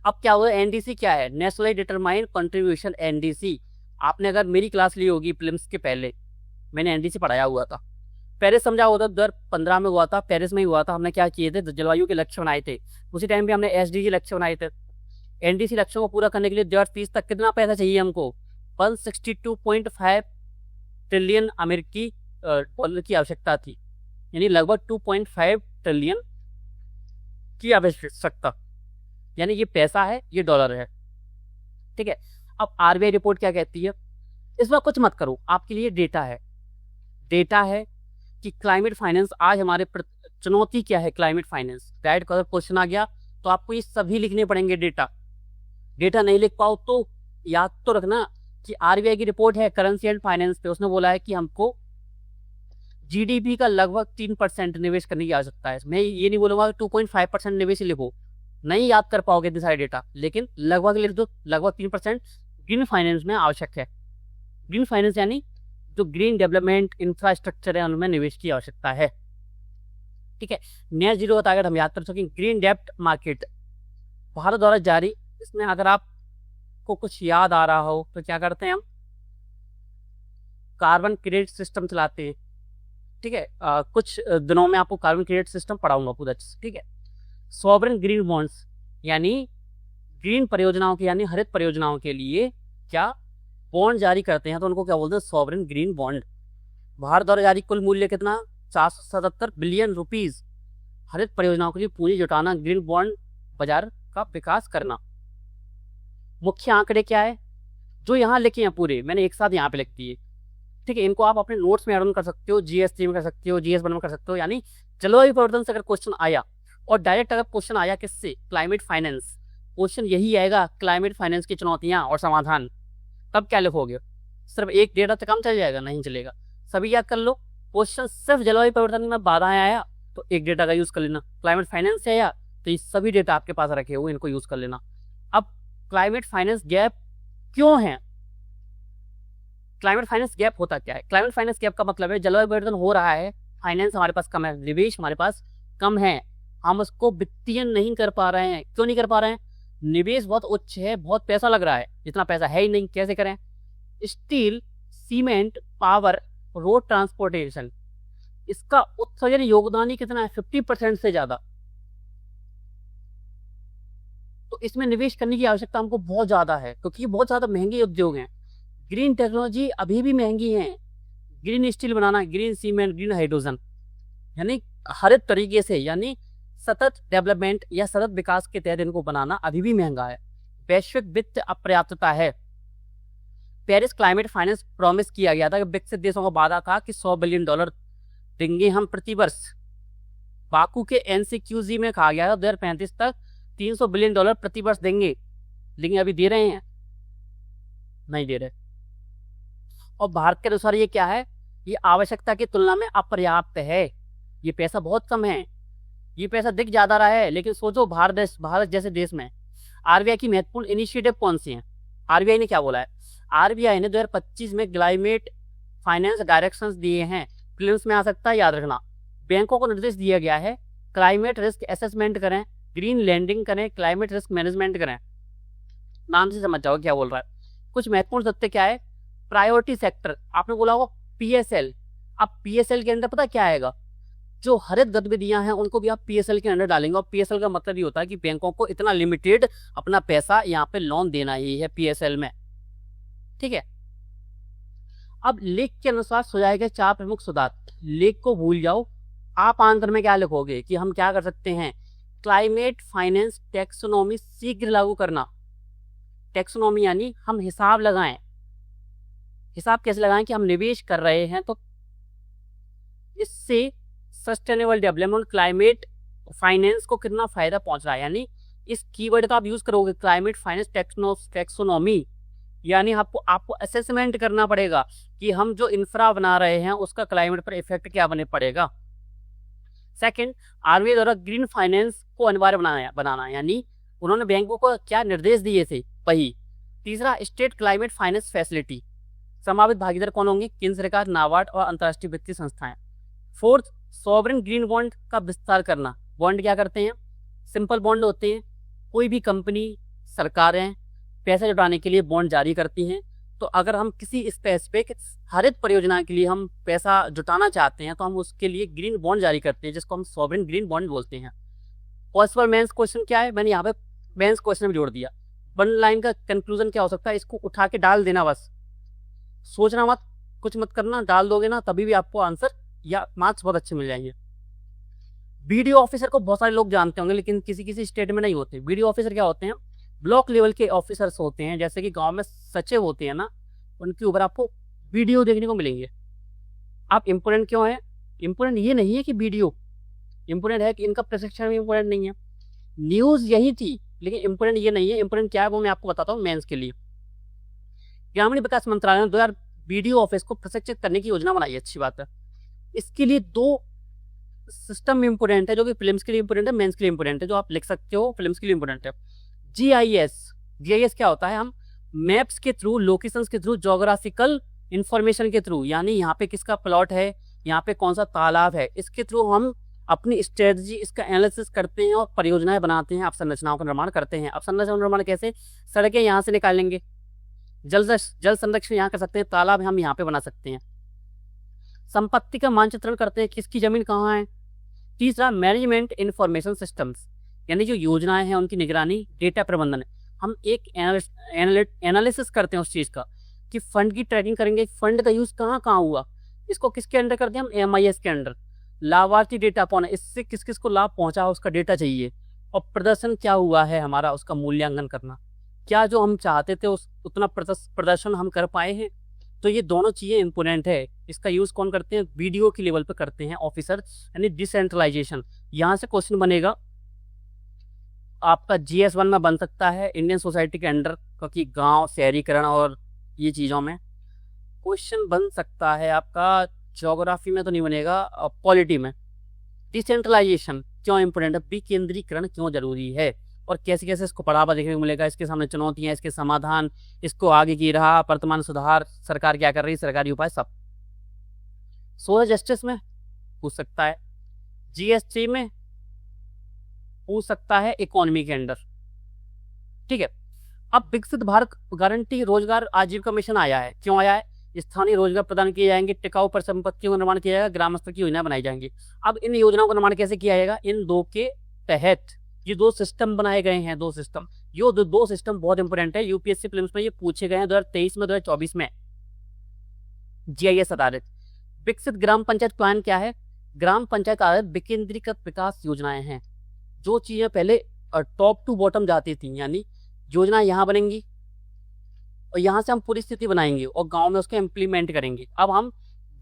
A: अब क्या हुआ, एनडीसी क्या है, नेशनली डिटरमाइंड कंट्रीब्यूशन, एनडीसी। आपने अगर मेरी क्लास ली होगी प्रीलिम्स के पहले, मैंने एनडीसी पढ़ाया हुआ था, पेरिस समझा हुआ था, 2015 में हुआ था, पेरिस में ही हुआ था। हमने क्या किए थे, जलवायु के लक्ष्य बनाए थे, उसी टाइम पे हमने एसडीजी लक्ष्य बनाए थे। एनडीसी लक्ष्यों को पूरा करने के लिए 2030 तक कितना पैसा चाहिए हमको, 162.5 ट्रिलियन अमेरिकी डॉलर की आवश्यकता थी, यानी लगभग 2.5 ट्रिलियन की आवश्यकता, यानी ये पैसा है, ये डॉलर है, ठीक है। अब आरबीआई रिपोर्ट क्या कहती है, इस बार कुछ मत करो, आपके लिए डेटा है कि क्लाइमेट फाइनेंस आज हमारे चुनौती क्या है, क्लाइमेट फाइनेंस। डायरेक्ट अगर क्वेश्चन आ गया तो आपको ये सभी लिखने पड़ेंगे। डेटा नहीं लिख पाओ तो याद तो रखना कि आरबीआई की रिपोर्ट है करेंसी एंड फाइनेंस पे, उसने बोला है कि हमको जीडीपी का लगभग 3% निवेश करने की आवश्यकता है। मैं ये नहीं बोलूंगा 2.5% निवेश लिखो, नहीं याद कर पाओगे इतने सारे डेटा, लेकिन लगभग लिख दो, लगभग 3% ग्रीन फाइनेंस में आवश्यक है। ग्रीन फाइनेंस यानी जो ग्रीन डेवलपमेंट इंफ्रास्ट्रक्चर है उनमें निवेश की आवश्यकता है। ठीक है, नेट जीरो का टारगेट हम याद कर सकें। ग्रीन डेब्ट मार्केट भारत द्वारा जारी, इसमें अगर आपको कुछ याद आ रहा हो तो क्या करते हैं हम, कार्बन क्रेडिट सिस्टम चलाते हैं। ठीक है, कुछ दिनों में आपको कार्बन क्रेडिट सिस्टम पढ़ाऊंगा पूरा। ठीक है, सॉवरेन ग्रीन बॉन्ड्स यानी ग्रीन परियोजनाओं के यानी हरित परियोजनाओं के लिए क्या बॉन्ड जारी करते हैं, तो उनको क्या बोलते हैं, सॉवरेन ग्रीन बॉन्ड। भारत द्वारा जारी कुल मूल्य कितना, 477 बिलियन रुपीस। हरित परियोजनाओं के लिए पूंजी जुटाना, ग्रीन बॉन्ड बाजार का विकास करना। मुख्य आंकड़े क्या है जो यहाँ लिखे हैं पूरे, मैंने एक साथ यहाँ पे लिख दिए। ठीक है, इनको आप अपने नोट्स में ऐड ऑन कर सकते हो, GS3 में कर सकते हो, GS1 में कर सकते हो। यानी जलवायु परिवर्तन से अगर क्वेश्चन आया और डायरेक्ट अगर क्वेश्चन आया किससे, क्लाइमेट फाइनेंस, क्वेश्चन यही आएगा, क्लाइमेट फाइनेंस की चुनौतियां और समाधान। तब क्या लिखोगे, सिर्फ एक डेटा तक काम चल जाएगा, नहीं चलेगा। सभी याद कर लो, क्वेश्चन सिर्फ जलवायु परिवर्तन में बाधाएं आया तो एक डेटा का यूज कर लेना, क्लाइमेट फाइनेंस से आया तो ये सभी डेटा आपके पास रखे हुए इनको यूज कर लेना। अब क्लाइमेट फाइनेंस गैप क्यों है, क्लाइमेट फाइनेंस गैप होता क्या है? क्लाइमेट फाइनेंस गैप का मतलब है जलवायु परिवर्तन हो रहा है, फाइनेंस हमारे पास कम है, निवेश हमारे पास कम है, हम उसको वित्तीय नहीं कर पा रहे हैं। क्यों नहीं कर पा रहे हैं? निवेश बहुत उच्च है, बहुत पैसा लग रहा है, जितना पैसा है ही नहीं, कैसे करें? Steel, cement, power, road transportation, इसका उत्सर्जन योगदान ही कितना है, 50% से ज्यादा। तो इसमें निवेश करने की आवश्यकता हमको बहुत ज्यादा है, क्योंकि ये बहुत ज्यादा महंगे उद्योग हैं। ग्रीन टेक्नोलॉजी अभी भी महंगी है, ग्रीन स्टील बनाना, ग्रीन सीमेंट, ग्रीन हाइड्रोजन, यानी हरित तरीके से, यानी सतत डेवलपमेंट या सतत विकास के तहत इनको बनाना अभी भी महंगा है। वैश्विक वित्त अपर्याप्तता है। पेरिस क्लाइमेट फाइनेंस प्रॉमिस किया गया था कि विकसित देशों का वादा था कि $100 बिलियन देंगे हम प्रति वर्ष। बाकू के NCQZ में कहा गया था 2035 तक $300 बिलियन प्रति वर्ष देंगे, लेकिन अभी दे रहे हैं? नहीं दे रहे। और भारत के अनुसार ये क्या है, ये आवश्यकता की तुलना में अपर्याप्त है, ये पैसा बहुत कम है, ये पैसा दिख ज्यादा रहा है। लेकिन सोचो भारत जैसे देश में RBI की महत्वपूर्ण इनिशिएटिव कौन सी है? RBI ने क्या बोला है? RBI ने 2025 में क्लाइमेट फाइनेंस डायरेक्शंस दिए हैं, फिल्म्स में आ सकता है, याद रखना। बैंकों को निर्देश दिया गया है क्लाइमेट रिस्क असेसमेंट करें, ग्रीन लैंडिंग करें, क्लाइमेट रिस्क मैनेजमेंट करें। नाम से समझ जाओ क्या बोल रहा है। कुछ महत्वपूर्ण तथ्य क्या है? प्रायोरिटी सेक्टर, आपने बोला होगा PSL। अब PSL के अंदर पता क्या आएगा, जो हरित गतिविधियां हैं उनको भी आप PSL के अंदर डालेंगे। और PSL का मतलब ये होता है कि बैंकों को इतना लिमिटेड अपना पैसा यहाँ पे लोन देना ही है PSL में। ठीक है, अब लेख के अनुसार सुझाए गए 4 प्रमुख सुधार। लेख को भूल जाओ, आप आंसर में क्या लिखोगे कि हम क्या कर सकते हैं, क्लाइमेट फाइनेंस टैक्सोनॉमी शीघ्र लागू करना। टैक्सोनॉमी यानी हम हिसाब लगाएं। हिसाब कैसे लगाएं कि हम निवेश कर रहे हैं तो इससे सस्टेनेबल डेवलपमेंट क्लाइमेट फाइनेंस को कितना फायदा पहुंच रहा है। यानी इस कीवर्ड का आप यूज करोगे, क्लाइमेट फाइनेंस टैक्सोनॉमी, यानी आपको असेसमेंट करना पड़ेगा कि हम जो इंफ्रा बना रहे हैं उसका क्लाइमेट पर इफेक्ट क्या बने पड़ेगा। सेकंड, RBI द्वारा ग्रीन फाइनेंस को अनिवार्य बनाना, यानी उन्होंने बैंकों को क्या निर्देश दिए थे वही। तीसरा, स्टेट क्लाइमेट फाइनेंस फैसिलिटी, संभावित भागीदार कौन होंगे, केंद्र सरकार, नाबार्ड और अंतर्राष्ट्रीय वित्तीय संस्थाएं। फोर्थ, सॉवरेन ग्रीन बॉन्ड का विस्तार करना। बॉन्ड क्या करते हैं, सिंपल बॉन्ड होते हैं। कोई भी कंपनी, सरकारें पैसा जुटाने के लिए बॉन्ड जारी करती हैं। तो अगर हम किसी स्पेसिफिक हरित परियोजना के लिए हम पैसा जुटाना चाहते हैं तो हम उसके लिए ग्रीन बॉन्ड जारी करते हैं, जिसको हम सॉवरेन ग्रीन बॉन्ड बोलते हैं। पॉसिबल मेंस क्वेश्चन क्या है, मैंने यहाँ पे मेंस क्वेश्चन भी जोड़ दिया। वन लाइन का कंक्लूजन क्या हो सकता है, इसको उठा के डाल देना, बस सोचना मत, कुछ मत करना, डाल दोगे ना तभी भी आपको आंसर या मार्क्स बहुत अच्छे मिल जाएंगे। BDO ऑफिसर को बहुत सारे लोग जानते होंगे, लेकिन किसी किसी स्टेट में नहीं होते। BDO ऑफिसर क्या होते हैं, ब्लॉक लेवल के ऑफिसर्स होते हैं। जैसे कि गांव में सचिव होते हैं ना, उनके ऊपर आपको BDO देखने को मिलेंगे। आप इम्पोर्टेंट क्यों है, इम्पोर्टेंट ये नहीं है कि BDO इम्पोर्टेंट है कि इनका प्रशिक्षण भी इम्पोर्टेंट नहीं है। न्यूज यही थी, लेकिन इम्पोर्टेंट ये नहीं है। इम्पोर्टेंट क्या है वो मैं आपको बताता हूँ मेंस के लिए। ग्रामीण विकास मंत्रालय ने 2000 BDO ऑफिस को प्रशिक्षित करने की योजना बनाई, अच्छी बात है। इसके लिए 2 सिस्टम इम्पोर्टेंट है, जो कि फिल्म्स के लिए इम्पोर्टेंट है, मेंस के लिए इम्पोर्टेंट है, जो आप लिख सकते हो, फिल्म्स के लिए इम्पोर्टेंट है। GIS क्या होता है, हम मैप्स के थ्रू, लोकेशंस के थ्रू, ज्योग्राफिकल इंफॉर्मेशन के थ्रू, यानी यहाँ पे किसका प्लॉट है, यहाँ पे कौन सा तालाब है, इसके थ्रू हम अपनी स्ट्रेटजी, इसका एनालिसिस करते हैं और परियोजनाएं बनाते हैं, अवसंरचनाओं का निर्माण करते हैं। अवसंरचना निर्माण कैसे? सड़कें यहाँ से निकालेंगे, जल संरक्षण यहाँ कर सकते हैं, तालाब हम यहाँ पे बना सकते हैं। संपत्ति का मानचित्रण करते हैं, किसकी जमीन कहाँ है। तीसरा, मैनेजमेंट इंफॉर्मेशन सिस्टम्स, यानी जो योजनाएं हैं उनकी निगरानी, डेटा प्रबंधन। हम एक एनालिसिस करते हैं उस चीज़ का कि फंड की ट्रैकिंग करेंगे, फंड का यूज़ कहाँ कहाँ हुआ, इसको किसके अंडर करते हैं हम, MIS के अंडर। लाभार्थी डेटा पाना, इससे किस किस को लाभ पहुंचा उसका डेटा चाहिए। और प्रदर्शन क्या हुआ है हमारा, उसका मूल्यांकन करना, क्या जो हम चाहते थे उतना प्रदर्शन हम कर पाए हैं। तो ये दोनों चीज़ें इंपोर्टेंट है। इसका यूज़ कौन करते हैं, BDO की लेवल पे करते हैं ऑफिसर, यानी डिसेंट्रलाइजेशन। यहाँ से क्वेश्चन बनेगा आपका GS1 में बन सकता है इंडियन सोसाइटी के अंडर, क्योंकि गांव शहरीकरण और ये चीज़ों में क्वेश्चन बन सकता है आपका। ज्योग्राफी में तो नहीं बनेगा, पॉलिटी में। डिसेंट्रलाइजेशन क्यों इंपोर्टेंट है, विकेंद्रीकरण क्यों जरूरी है, और कैसे कैसे इसको बढ़ावा देखने को मिलेगा, इसके सामने चुनौतियां, इसके समाधान, इसको आगे की राह, वर्तमान सुधार, सरकार क्या कर रही है, सरकारी उपाय, सब। सोशल जस्टिस में पूछ सकता है, GS3 में पूछ सकता है, इकोनॉमी के अंडर। ठीक है। अब विकसित भारत गारंटी रोजगार आजीविका मिशन आया है, क्यों आया है, स्थानीय रोजगार प्रदान किए जाएंगे, टिकाऊ परिसंपत्तियों का निर्माण किया जाएगा, ग्राम स्तर की योजनाएं बनाई जाएंगी। अब इन योजनाओं का निर्माण कैसे किया जाएगा, इन दो के तहत ये दो सिस्टम बनाए गए हैं, दो सिस्टम। ये दो सिस्टम बहुत इंपॉर्टेंट है, UPSC प्रीलिम्स में ये पूछे गए हैं 2023 में, 2024 में, GIS आधारित। विकसित ग्राम पंचायत प्लान क्या है, ग्राम पंचायत आधारित विकेंद्रीकृत विकास योजनाएं हैं। जो चीजें पहले टॉप टू बॉटम जाती थी, यानी योजना यहाँ बनेंगी और यहाँ से हम पूरी स्थिति बनाएंगे और गांव में उसको इम्प्लीमेंट करेंगे। अब हम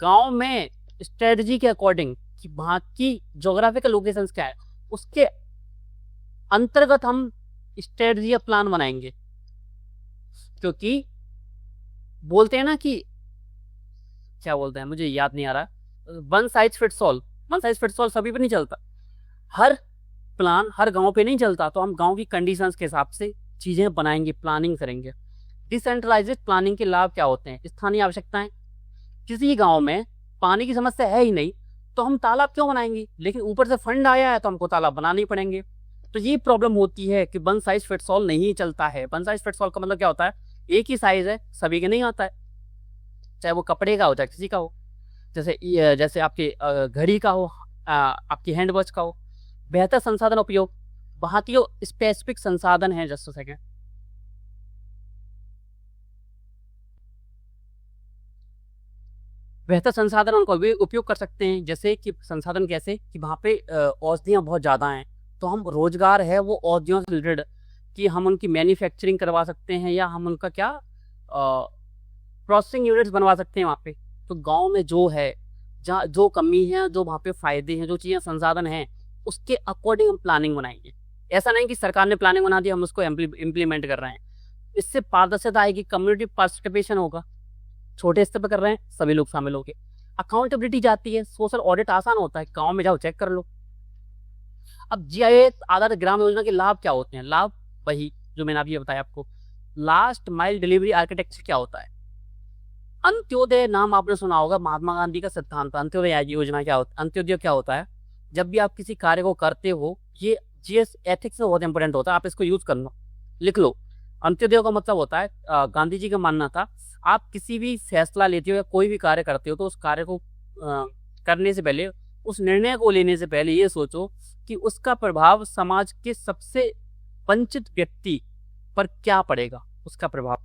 A: गांव में स्ट्रेटजी के अकॉर्डिंग कि वहाँ की ज्योग्राफिकल लोकेशंस क्या है, उसके अंतर्गत हम स्ट्रेटजी या प्लान बनाएंगे। क्योंकि बोलते हैं ना कि क्या बोलते हैं, मुझे याद नहीं आ रहा, one size fits all. One size fits all सभी पे नहीं चलता, हर प्लान हर गांव पे नहीं चलता। तो हम गांव की कंडीशंस के हिसाब से चीजें बनाएंगे, प्लानिंग करेंगे। डिसेंट्रलाइज्ड प्लानिंग के लाभ क्या होते हैं, स्थानीय आवश्यकताएं। किसी गांव में पानी की समस्या है ही नहीं तो हम तालाब क्यों बनाएंगे, लेकिन ऊपर से फंड आया है तो हमको तालाब बनाने ही पड़ेंगे। तो ये प्रॉब्लम होती है कि वन साइज फिट्स ऑल नहीं चलता है। वन साइज फिट्स ऑल का मतलब क्या होता है, एक ही साइज है, सभी के नहीं आता है, चाहे वो कपड़े का हो चाहे किसी का हो। जैसे आपके घड़ी का हो, आपकी हैंड वॉच का हो। बेहतर संसाधन उपयोग, वहाँ की जो स्पेसिफिक संसाधन है, जस्ट सेकेंड, बेहतर संसाधन उनको भी उपयोग कर सकते हैं। जैसे कि संसाधन कैसे कि वहाँ पे औषधियाँ बहुत ज़्यादा हैं, तो हम रोजगार है वो औषधियों से रिलेटेड कि हम उनकी मैन्युफैक्चरिंग करवा सकते हैं, या हम उनका क्या प्रोसेसिंग यूनिट्स बनवा सकते हैं वहाँ पे। तो गांव में जो है, जहाँ जो कमी है, जो वहाँ पे फायदे हैं, जो चीज़ें संसाधन हैं, उसके अकॉर्डिंग हम प्लानिंग बनाएंगे। ऐसा नहीं कि सरकार ने प्लानिंग बना दी हम उसको इम्प्लीमेंट कर रहे हैं। इससे पारदर्शिता आएगी, कम्युनिटी पार्टिसिपेशन होगा, छोटे स्तर पर कर रहे हैं सभी लोग शामिल होंगे, अकाउंटेबिलिटी जाती है, सोशल ऑडिट आसान होता है, गांव में जाओ चेक कर लो। अब GIS आधारित ग्राम योजना के लाभ क्या होते हैं, लाभ वही जो मैंने अभी बताया आपको। लास्ट माइल डिलीवरी आर्किटेक्चर क्या होता है, अंत्योदय नाम आपने सुना होगा, महात्मा गांधी का सिद्धांत। अंत्योदय योजना क्या होता है, अंत्योदय क्या होता है, जब भी आप किसी कार्य को करते हो, ये GS एथिक्स में बहुत इंपॉर्टेंट होता है, आप इसको यूज करना, लिख लो। अंत्योदय का मतलब होता है, गांधी जी का मानना था, आप किसी भी फैसला लेते हो या कोई भी कार्य करते हो तो उस कार्य को करने से पहले, उस निर्णय को लेने से पहले ये सोचो कि उसका प्रभाव समाज के सबसे वंचित व्यक्ति पर क्या पड़ेगा, उसका प्रभाव।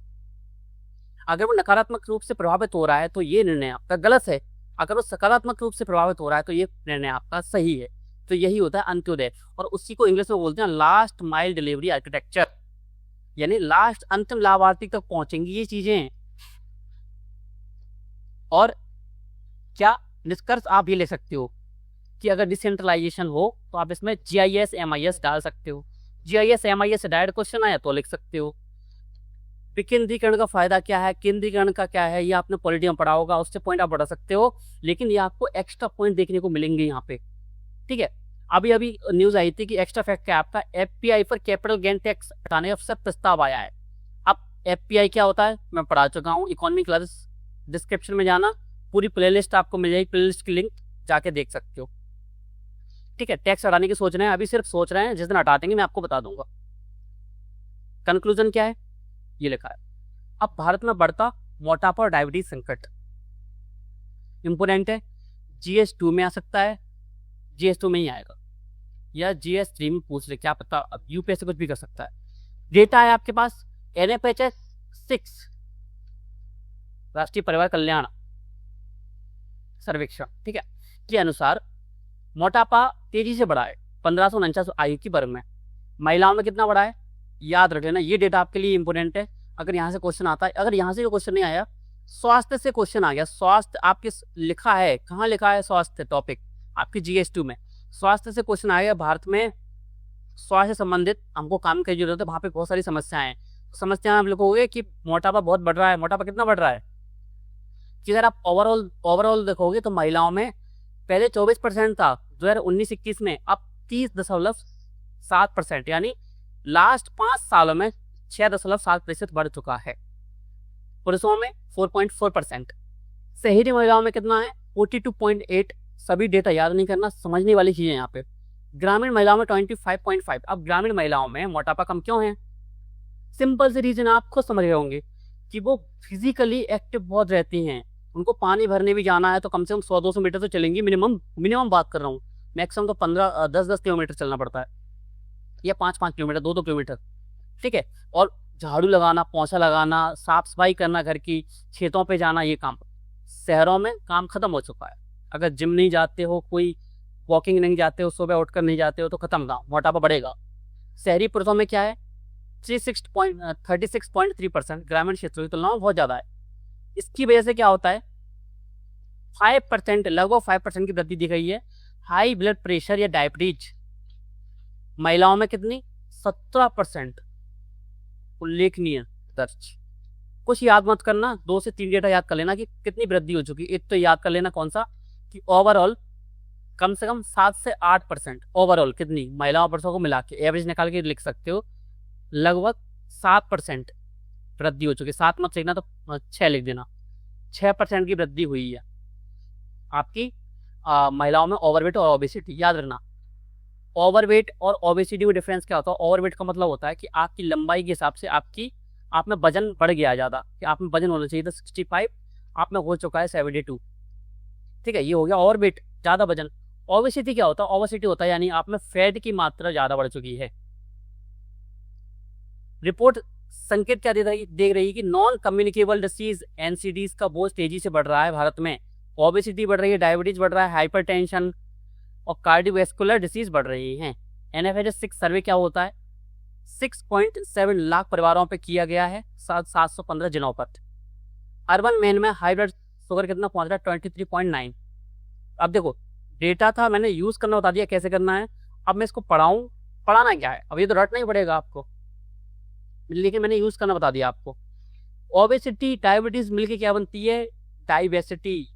A: अगर वो नकारात्मक रूप से प्रभावित हो रहा है तो ये निर्णय आपका गलत है, अगर वो सकारात्मक रूप से प्रभावित हो रहा है तो ये निर्णय आपका सही है। तो यही होता है अंत्योदय, और उसी को इंग्लिश में बोलते हैं लास्ट माइल डिलीवरी आर्किटेक्चर, यानी लास्ट अंतिम लाभार्थी तक पहुंचेंगी ये चीजें। और क्या निष्कर्ष आप ये ले सकते हो कि अगर डिसेंट्रलाइजेशन हो तो आप इसमें GIS MIS डाल सकते हो। GIS MIS से डायरेक्ट क्वेश्चन आया तो लिख सकते हो। विकेंद्रीकरण का फायदा क्या है, केंद्रीकरण का क्या है, ये आपने पॉलिटी में पढ़ा होगा, उससे पॉइंट आप बढ़ा सकते हो, लेकिन ये आपको एक्स्ट्रा पॉइंट देखने को मिलेंगे यहाँ पे। ठीक है, अभी न्यूज आई थी कि एक्स्ट्रा फैक्ट क्या आपका, FPI पर कैपिटल गेन टैक्स हटाने का प्रस्ताव आया है। अब एफपीआई क्या होता है मैं पढ़ा चुका हूँ, इकोनॉमी क्लास। डिस्क्रिप्शन में जाना, पूरी प्लेलिस्ट आपको मिल जाएगी, प्लेलिस्ट की लिंक जाके देख सकते हो। ठीक है, टैक्स हटाने की सोच रहे हैं, अभी सिर्फ सोच रहे हैं, जिस दिन हटा देंगे मैं आपको बता दूंगा। कंक्लूजन क्या है, ये लिखा है, अब भारत में बढ़ता मोटापा और डायबिटीज संकट इंपोर्टेंट है। GS2 में आ सकता है, GS2 में ही आएगा, या GS3 में पूछ ले, क्या पता, अब यूपीएससी कुछ भी कर सकता है। डेटा है आपके पास NFHS 6 राष्ट्रीय परिवार कल्याण सर्वेक्षण, ठीक है, के अनुसार मोटापा तेजी से बढ़ा है 15 से 49 आयु की वर्ग में। महिलाओं में कितना बढ़ा है, याद रख लेना, ये डेटा आपके लिए इंपोर्टेंट है। अगर यहाँ से क्वेश्चन आता है, अगर यहाँ से क्वेश्चन नहीं आया, स्वास्थ्य से क्वेश्चन आ गया, स्वास्थ्य आपके लिखा है, कहाँ लिखा है स्वास्थ्य टॉपिक आपकी GS2 में, स्वास्थ्य से क्वेश्चन आएगा। भारत में स्वास्थ्य से संबंधित हमको काम की जरूरत है, वहाँ पे बहुत सारी समस्याएं हैं। समस्या आप लिखोगे कि मोटापा बहुत बढ़ रहा है, मोटापा कितना बढ़ रहा है, कि अगर आप ओवरऑल देखोगे तो महिलाओं में पहले 24% था 2019-21 में, अब 30.7%, यानी लास्ट 5 सालों में 6.7% बढ़ चुका है। पुरुषों में 4.4%, शहरी महिलाओं में कितना है 42.8। सभी डेटा याद नहीं करना, समझने वाली चीजें यहाँ पे। ग्रामीण महिलाओं में 25.5। अब ग्रामीण महिलाओं में मोटापा कम क्यों है, सिंपल से रीजन आप खुद समझ रहे होंगे कि वो फिजिकली एक्टिव बहुत रहती हैं, उनको पानी भरने भी जाना है तो कम से कम 100-200 मीटर तो चलेंगी, मिनिमम बात कर रहा हूँ, मैक्सिमम तो 10-10 किलोमीटर चलना पड़ता है, या 5-5 किलोमीटर, 2-2 किलोमीटर, ठीक है। और झाड़ू लगाना, पोंछा लगाना, साफ सफाई करना, घर की खेतों पे जाना, ये काम शहरों में काम खत्म हो चुका है। अगर जिम नहीं जाते हो, कोई वॉकिंग नहीं जाते हो, सुबह उठकर नहीं जाते हो, तो खत्म काम, मोटापा बढ़ेगा। शहरी पुरुषों में क्या है 36.3%, ग्रामीण क्षेत्रों की तुलना में बहुत ज़्यादा है। इसकी वजह से क्या होता है 5%, लगभग 5% की वृद्धि दी गई है। हाई ब्लड प्रेशर या डायबिटीज महिलाओं में कितनी 17%, उल्लेखनीय दर्ज। कुछ याद मत करना, 2 से 3 डेटा याद कर लेना कि कितनी वृद्धि हो चुकी। एक तो याद कर लेना कौन सा, कि ओवरऑल कम से कम 7 से 8%, ओवरऑल कितनी महिलाओं पुरुषों को मिला के एवरेज निकाल के लिख सकते हो, लगभग 7% वृद्धि हो चुकी है। 7 मत लिखना तो 6 लिख देना, 6% की वृद्धि हुई है आपकी महिलाओं में ओवरवेट और ओबेसिटी। याद रखना, ओवरवेट और ओबेसिटी में डिफरेंस क्या होता है। ओवरवेट का मतलब होता है कि आपकी लंबाई के हिसाब से आप में वजन बढ़ गया ज़्यादा, कि आप में वजन होना चाहिए था 65, आप में हो चुका है 72, ठीक है, ये हो गया ओवरवेट, ज़्यादा वजन। ओबेसिटी क्या होता है, ओबेसिटी होता है यानी आप में फैट की मात्रा ज़्यादा बढ़ चुकी है। रिपोर्ट संकेत क्या देख रही है कि नॉन कम्युनिकेबल डिसीज NCDs का बोझ तेजी से बढ़ रहा है भारत में। ओबेसिटी बढ़ रही है, डायबिटीज बढ़ रहा है, हाइपरटेंशन और कार्डियोवैस्कुलर डिसीज बढ़ रही हैं। NFHS 6 सर्वे क्या होता है, 6.7 लाख परिवारों पे किया गया है, 715 जिलों पर। अर्बन मैन में हाई ब्लड शुगर कितना पहुंच रहा है 23.9। अब देखो डेटा था, मैंने यूज करना बता दिया कैसे करना है। अब मैं इसको पढ़ाना क्या है, अब ये तो रटना ही पड़ेगा आपको, लेकिन मैंने यूज करना बता दिया आपको। ओबेसिटी डायबिटीज मिलके क्या बनती है, डायोबेसिटी।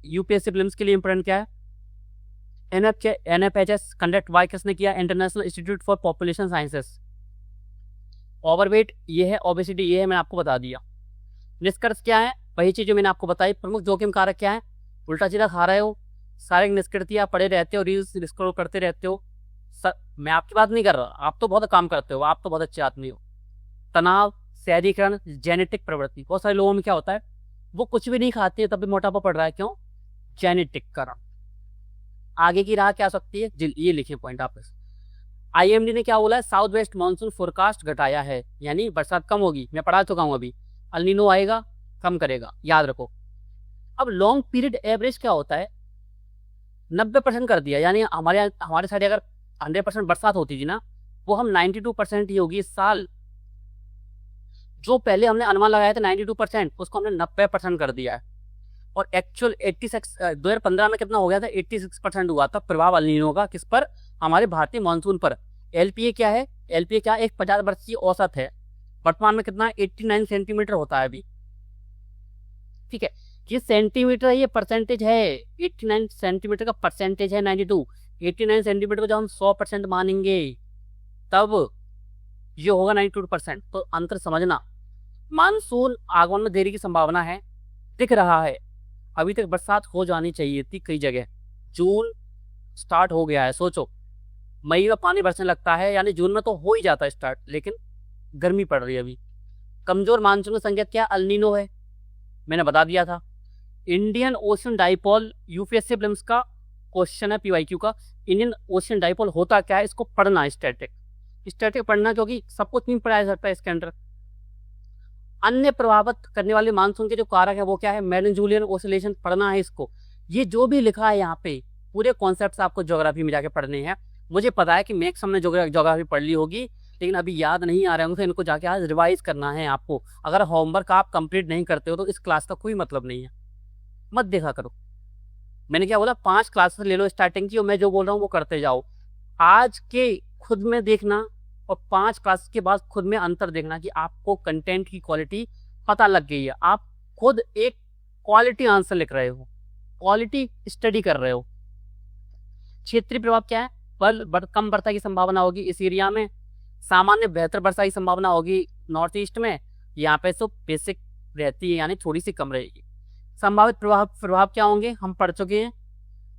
A: यूपीएससी प्रीलिम्स के लिए इंपोर्टेंट क्या है, NFHS कंडक्ट वाई किसने किया, international institute for population sciences. Overweight ये है, ओबेसिटी ये है, मैंने आपको बता दिया। निष्कर्ष क्या है, वही चीज जो मैंने आपको बताई। प्रमुख जोखिम कारक क्या है, उल्टा सीधा खा रहे हो, शारीरिक निष्क्रियता, पड़े रहते हो, रील्स स्क्रॉल करते रहते हो। मैं आपकी बात नहीं कर रहा, आप तो बहुत काम करते हो, आप तो बहुत अच्छे आदमी हो। तनाव, शहरीकरण, जेनेटिक प्रवृत्ति। बहुत सारे लोगों में क्या होता है, वो कुछ भी नहीं खाते तब भी मोटापा पड़ रहा है, क्यों, जेनेटिक कारण। आगे की राह क्या सकती है, ये लिखिए पॉइंट आप। IMD ने क्या बोला है, साउथ वेस्ट मानसून फोरकास्ट घटाया है, यानी बरसात कम होगी, मैं पढ़ा चुका हूँ अभी। अल नीनो आएगा, कम करेगा, याद रखो। अब लॉन्ग पीरियड एवरेज क्या होता है, 90% कर दिया, यानी हमारे साइड अगर 100% बरसात होती थी ना, वो हम 92% ही होगी इस साल। जो पहले हमने अनुमान लगाया था 92%, उसको हमने 90% कर दिया है। और एक्चुअल 2015 में कितना हो गया था, 86% हुआ था प्रभाव अल नीनो का, किस पर, हमारे भारतीय मानसून पर। LPA क्या है, LPA क्या एक 50 वर्ष की औसत है, वर्तमान में कितना 89 सेंटीमीटर होता है अभी, ठीक है। ये सेंटीमीटर है, ये परसेंटेज है, 89 सेंटीमीटर का परसेंटेज है 92। 89 सेंटीमीटर को जब हम 100% मानेंगे तब ये होगा 92%। तो अंतर समझना, मानसून आगमन में देरी की संभावना है, दिख रहा है। अभी तक बरसात हो जानी चाहिए थी कई जगह। जून स्टार्ट हो गया है, सोचो मई में पानी बरसने लगता है, यानी जून में तो हो ही जाता है स्टार्ट, लेकिन गर्मी पड़ रही है अभी। कमजोर मानसून का संकेत क्या? अल नीनो है, मैंने बता दिया था। Indian ocean dipole, UPSC prelims का क्वेश्चन है, पीवाईक्यू का। इंडियन ओशन डाइपोल होता क्या है, इसको पढ़ना, स्टैटिक पढ़ना, क्योंकि सब कुछ नहीं पढ़ाया जाता है इसके अंदर। अन्य प्रभावित करने वाले मानसून के जो कारक है वो क्या है? मैग्नीजूलियन ओसिलेशन पढ़ना है इसको। ये जो भी लिखा है यहाँ पे पूरे कॉन्सेप्ट्स आपको ज्योग्राफी में जाके पढ़ने हैं। मुझे पता है कि मैक्स हमने ज्योग्राफी पढ़ ली होगी, लेकिन अभी याद नहीं आ रहे होंगे, तो इनको जाके आज रिवाइज करना है आपको। अगर होमवर्क आप कंप्लीट नहीं करते हो तो इस क्लास का कोई मतलब नहीं है, मत देखा करो। मैंने क्या बोला, 5 क्लासेस ले लो स्टार्टिंग की, और मैं जो बोल रहा हूँ वो करते जाओ। आज के खुद में देखना और 5 क्लास के बाद खुद में अंतर देखना कि आपको कंटेंट की क्वालिटी पता लग गई है। आप खुद एक क्वालिटी आंसर लिख रहे हो, क्वालिटी स्टडी कर रहे हो। क्षेत्रीय प्रभाव क्या है? कम वर्षा की संभावना होगी इस एरिया में, सामान्य बेहतर वर्षा की संभावना होगी नॉर्थ ईस्ट में। यहाँ पे तो बेसिक रहती है, यानी थोड़ी सी कम रहेगी। संभावित प्रभाव क्या होंगे, हम पढ़ चुके हैं।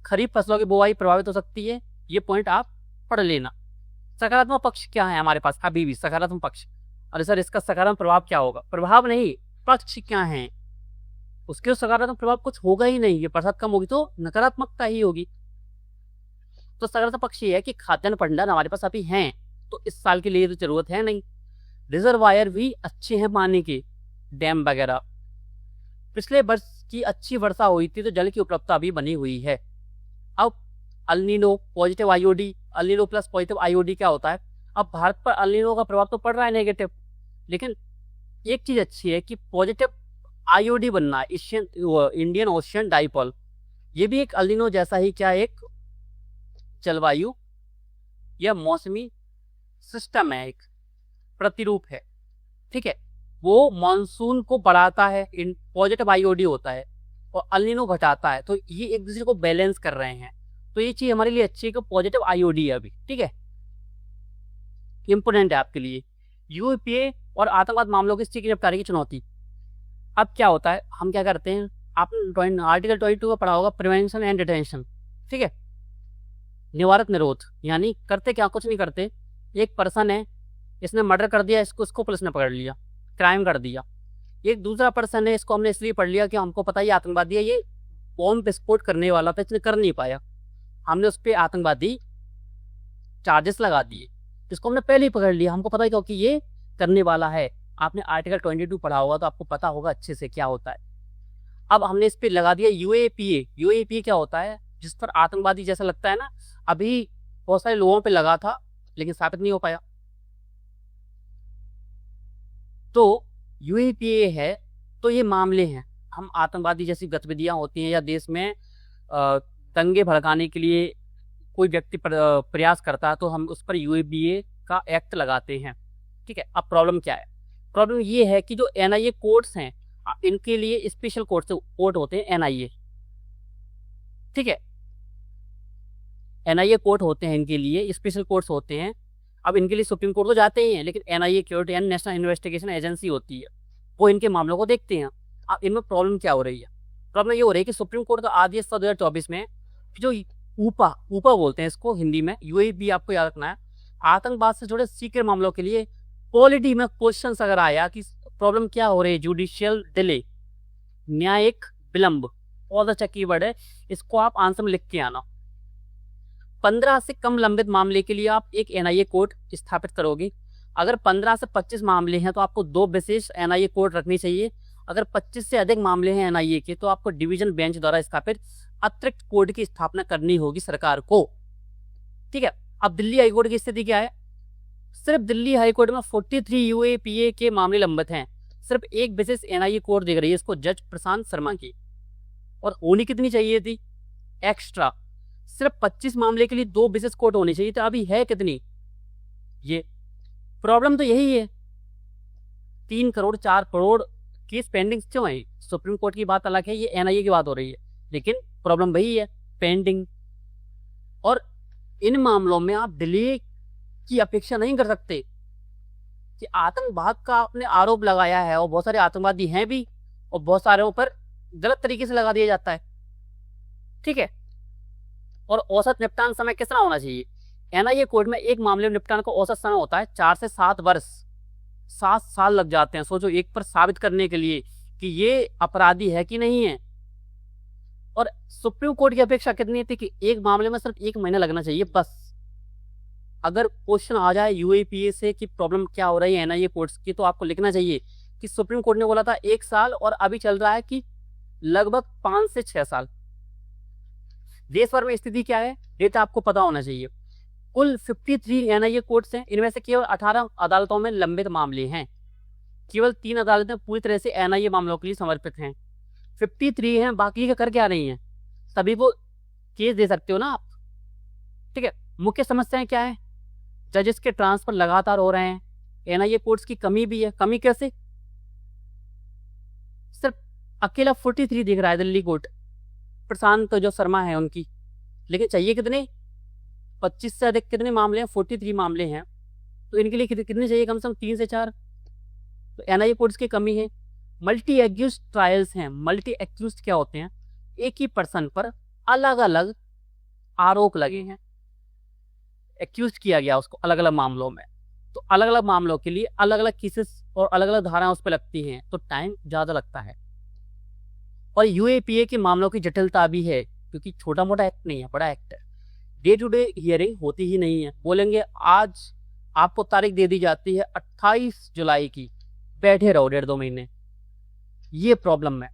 A: खरीफ फसलों की बुआई प्रभावित हो सकती है, ये पॉइंट आप पढ़ लेना। सकारात्मक पक्ष क्या है हमारे पास? अभी भी सकारात्मक पक्ष। अरे सर इसका सकारात्मक प्रभाव क्या होगा? प्रभाव नहीं, पक्ष क्या है उसके। सकारात्मक प्रभाव कुछ होगा ही नहीं, ये बरसात कम होगी तो नकारात्मकता ही होगी। तो सकारात्मक पक्ष ये है कि खाद्यान्न भंडार हमारे पास अभी हैं, तो इस साल के लिए तो जरूरत है नहीं। रिजर्वायर भी अच्छे हैं पानी के, डैम वगैरह। पिछले वर्ष की अच्छी वर्षा हुई थी तो जल की उपलब्धता भी बनी हुई है। अब El Nino positive IOD, El Nino plus positive IOD क्या होता है? अब भारत पर अल नीनो का प्रभाव तो पड़ रहा है नेगेटिव, लेकिन एक चीज अच्छी है कि पॉजिटिव आईओडी बनना है, इंडियन ओशियन डाइपोल। ये भी एक अल नीनो जैसा ही क्या एक जलवायु या मौसमी सिस्टम है, एक प्रतिरूप है, ठीक है। वो मॉनसून को बढ़ाता है, पॉजिटिव आईओडी होता है, और अल नीनो घटाता है, तो ये एक दूसरे को बैलेंस कर रहे हैं। तो ये चीज हमारे लिए अच्छी है कि पॉजिटिव आईओडी है अभी, ठीक है, इंपोर्टेंट है आपके लिए। यूएपीए और आतंकवाद मामलों की स्थिति निपटारे की चुनौती। अब क्या होता है, हम क्या करते हैं, आपने आर्टिकल 22 का पढ़ा होगा, प्रिवेंशन एंड डिटेंशन, ठीक है, निवारक निरोध। यानी करते क्या, कुछ नहीं करते। एक पर्सन है, इसने मर्डर कर दिया, इसको पुलिस ने पकड़ लिया, क्राइम कर दिया। एक दूसरा पर्सन है, इसको हमने इसलिए पढ़ लिया कि हमको पता है ये आतंकवादी है, ये बॉम्ब विस्फोट करने वाला था, इसने कर नहीं पाया, हमने उस पर आतंकवादी चार्जेस लगा दिए, इसको हमने पहले ही पकड़ लिया, हमको पता ही था कि ये करने वाला है। आपने आर्टिकल 22 पढ़ा होगा तो आपको पता होगा अच्छे से क्या होता है। अब हमने इस पर लगा दिया यूएपीए। यूएपीए क्या होता है? जिस पर आतंकवादी जैसा लगता है ना, अभी बहुत सारे लोगों पे लगा था लेकिन साबित नहीं हो पाया। तो यूएपीए है, तो ये मामले हैं, हम आतंकवादी जैसी गतिविधियां होती हैं या देश में दंगे भड़काने के लिए कोई व्यक्ति प्रयास करता है तो हम उस पर यूएपीए का एक्ट लगाते हैं, ठीक है। अब प्रॉब्लम क्या है? प्रॉब्लम ये है कि जो एनआईए कोर्ट्स हैं, इनके लिए स्पेशल कोर्ट होते हैं एनआईए, ठीक है, एनआईए कोर्ट होते हैं, इनके लिए स्पेशल कोर्ट्स होते हैं। अब इनके लिए सुप्रीम कोर्ट तो जाते ही हैं, लेकिन एनआईए कोर्ट यानी नेशनल इन्वेस्टिगेशन एजेंसी होती है, वो इनके मामलों को देखते हैं। अब इनमें प्रॉब्लम क्या हो रही है? प्रॉब्लम ये हो रही है कि सुप्रीम कोर्ट का आदेश 2024 में जो ऊपा बोलते हैं इसको हिंदी में, यूएपी आपको याद रखना है, आतंकवाद से जुड़े सीक्रेट मामलों के लिए पॉलिटी में क्वेश्चन अगर आया कि प्रॉब्लम क्या हो रही है, जुडिशियल डिले, न्यायिक विलंब, और अच्छा कीवर्ड है, इसको आप आंसर में लिख के आना। 15 से कम लंबित मामले के लिए आप एक एनआईए कोर्ट स्थापित करोगे। अगर 15 से 25 मामले हैं तो आपको 2 विशेष एनआईए कोर्ट रखनी चाहिए। अगर 25 से अधिक मामले हैं एनआईए के तो आपको डिवीजन बेंच द्वारा स्थापित अतिरिक्त कोर्ट की स्थापना करनी होगी सरकार को, ठीक है। अब दिल्ली हाईकोर्ट की स्थिति क्या है? सिर्फ दिल्ली हाईकोर्ट में 43 यूएपीए के मामले लंबित हैं, सिर्फ एक विशेष एनआईए कोर्ट देख रही है इसको, जज प्रशांत शर्मा की। और होनी कितनी चाहिए थी एक्स्ट्रा? सिर्फ 25 मामले के लिए 2 विशेष कोर्ट होनी चाहिए, तो अभी है कितनी? ये प्रॉब्लम तो यही है, 3 करोड़ 4 करोड़ केस पेंडिंग क्यों है? सुप्रीम कोर्ट की बात अलग है, ये एनआईए की बात हो रही है, लेकिन प्रॉब्लम वही है, पेंडिंग। और इन मामलों में आप डिले की अपेक्षा नहीं कर सकते। कि आतंकवाद का आपने आरोप लगाया है और बहुत सारे आतंकवादी हैं भी और बहुत सारे ऊपर गलत तरीके से लगा दिया जाता है, ठीक है। और औसत निपटान समय कितना होना चाहिए? एनआईए कोर्ट में एक मामले में निपटान का औसत समय होता है 4 से 7 वर्ष, 7 साल लग जाते हैं। सोचो, एक पर साबित करने के लिए कि ये अपराधी है कि नहीं है। और सुप्रीम कोर्ट की अपेक्षा कितनी थी कि एक मामले में सिर्फ 1 महीना लगना चाहिए बस। अगर क्वेश्चन आ जाए यूएपीए से कि प्रॉब्लम क्या हो रही है एनआईए कोर्ट्स की, तो आपको लिखना चाहिए कि सुप्रीम कोर्ट ने बोला था 1 साल और अभी चल रहा है कि लगभग 5 से 6 साल। देश भर में स्थिति क्या है, डेटा आपको पता होना चाहिए। कुल 53 एनआईए कोर्ट्स हैं, इनमें से केवल 18 अदालतों में लंबित मामले हैं। केवल 3 अदालतें पूरी तरह से एनआईए मामलों के लिए समर्पित हैं। 53 हैं, बाकी के कर क्या रही हैं? सभी को केस दे सकते हो ना आप, ठीक है। मुख्य समस्याएं क्या है? जजेस के ट्रांसफर लगातार हो रहे हैं, एनआईए कोर्ट्स की कमी भी है। कमी कैसे? सिर्फ अकेला 43 दिख रहा है दिल्ली कोर्ट, प्रशांत जो शर्मा है उनकी, लेकिन चाहिए कितने? 25 से अधिक कितने मामले हैं? 43 मामले हैं, तो इनके लिए कितने चाहिए? कम से कम 3 से 4। तो एनआईए कोर्ट्स की कमी है। मल्टी एक्यूज ट्रायल्स हैं। मल्टी एक्यूज क्या होते हैं? एक ही पर्सन पर अलग अलग आरोप लगे हैं, एक्यूज किया गया उसको अलग अलग मामलों में, तो अलग अलग मामलों के लिए अलग अलग केसेस और अलग अलग धाराएं उस पर लगती हैं, तो टाइम ज़्यादा लगता है। और यूएपीए के मामलों की जटिलता भी है, क्योंकि छोटा मोटा एक्ट नहीं है, बड़ा एक्ट है। डे टू डे हियरिंग होती ही नहीं है। बोलेंगे आज आपको तारीख दे दी जाती है 28 जुलाई की, बैठे रहो 1.5-2 महीने। ये प्रॉब्लम है।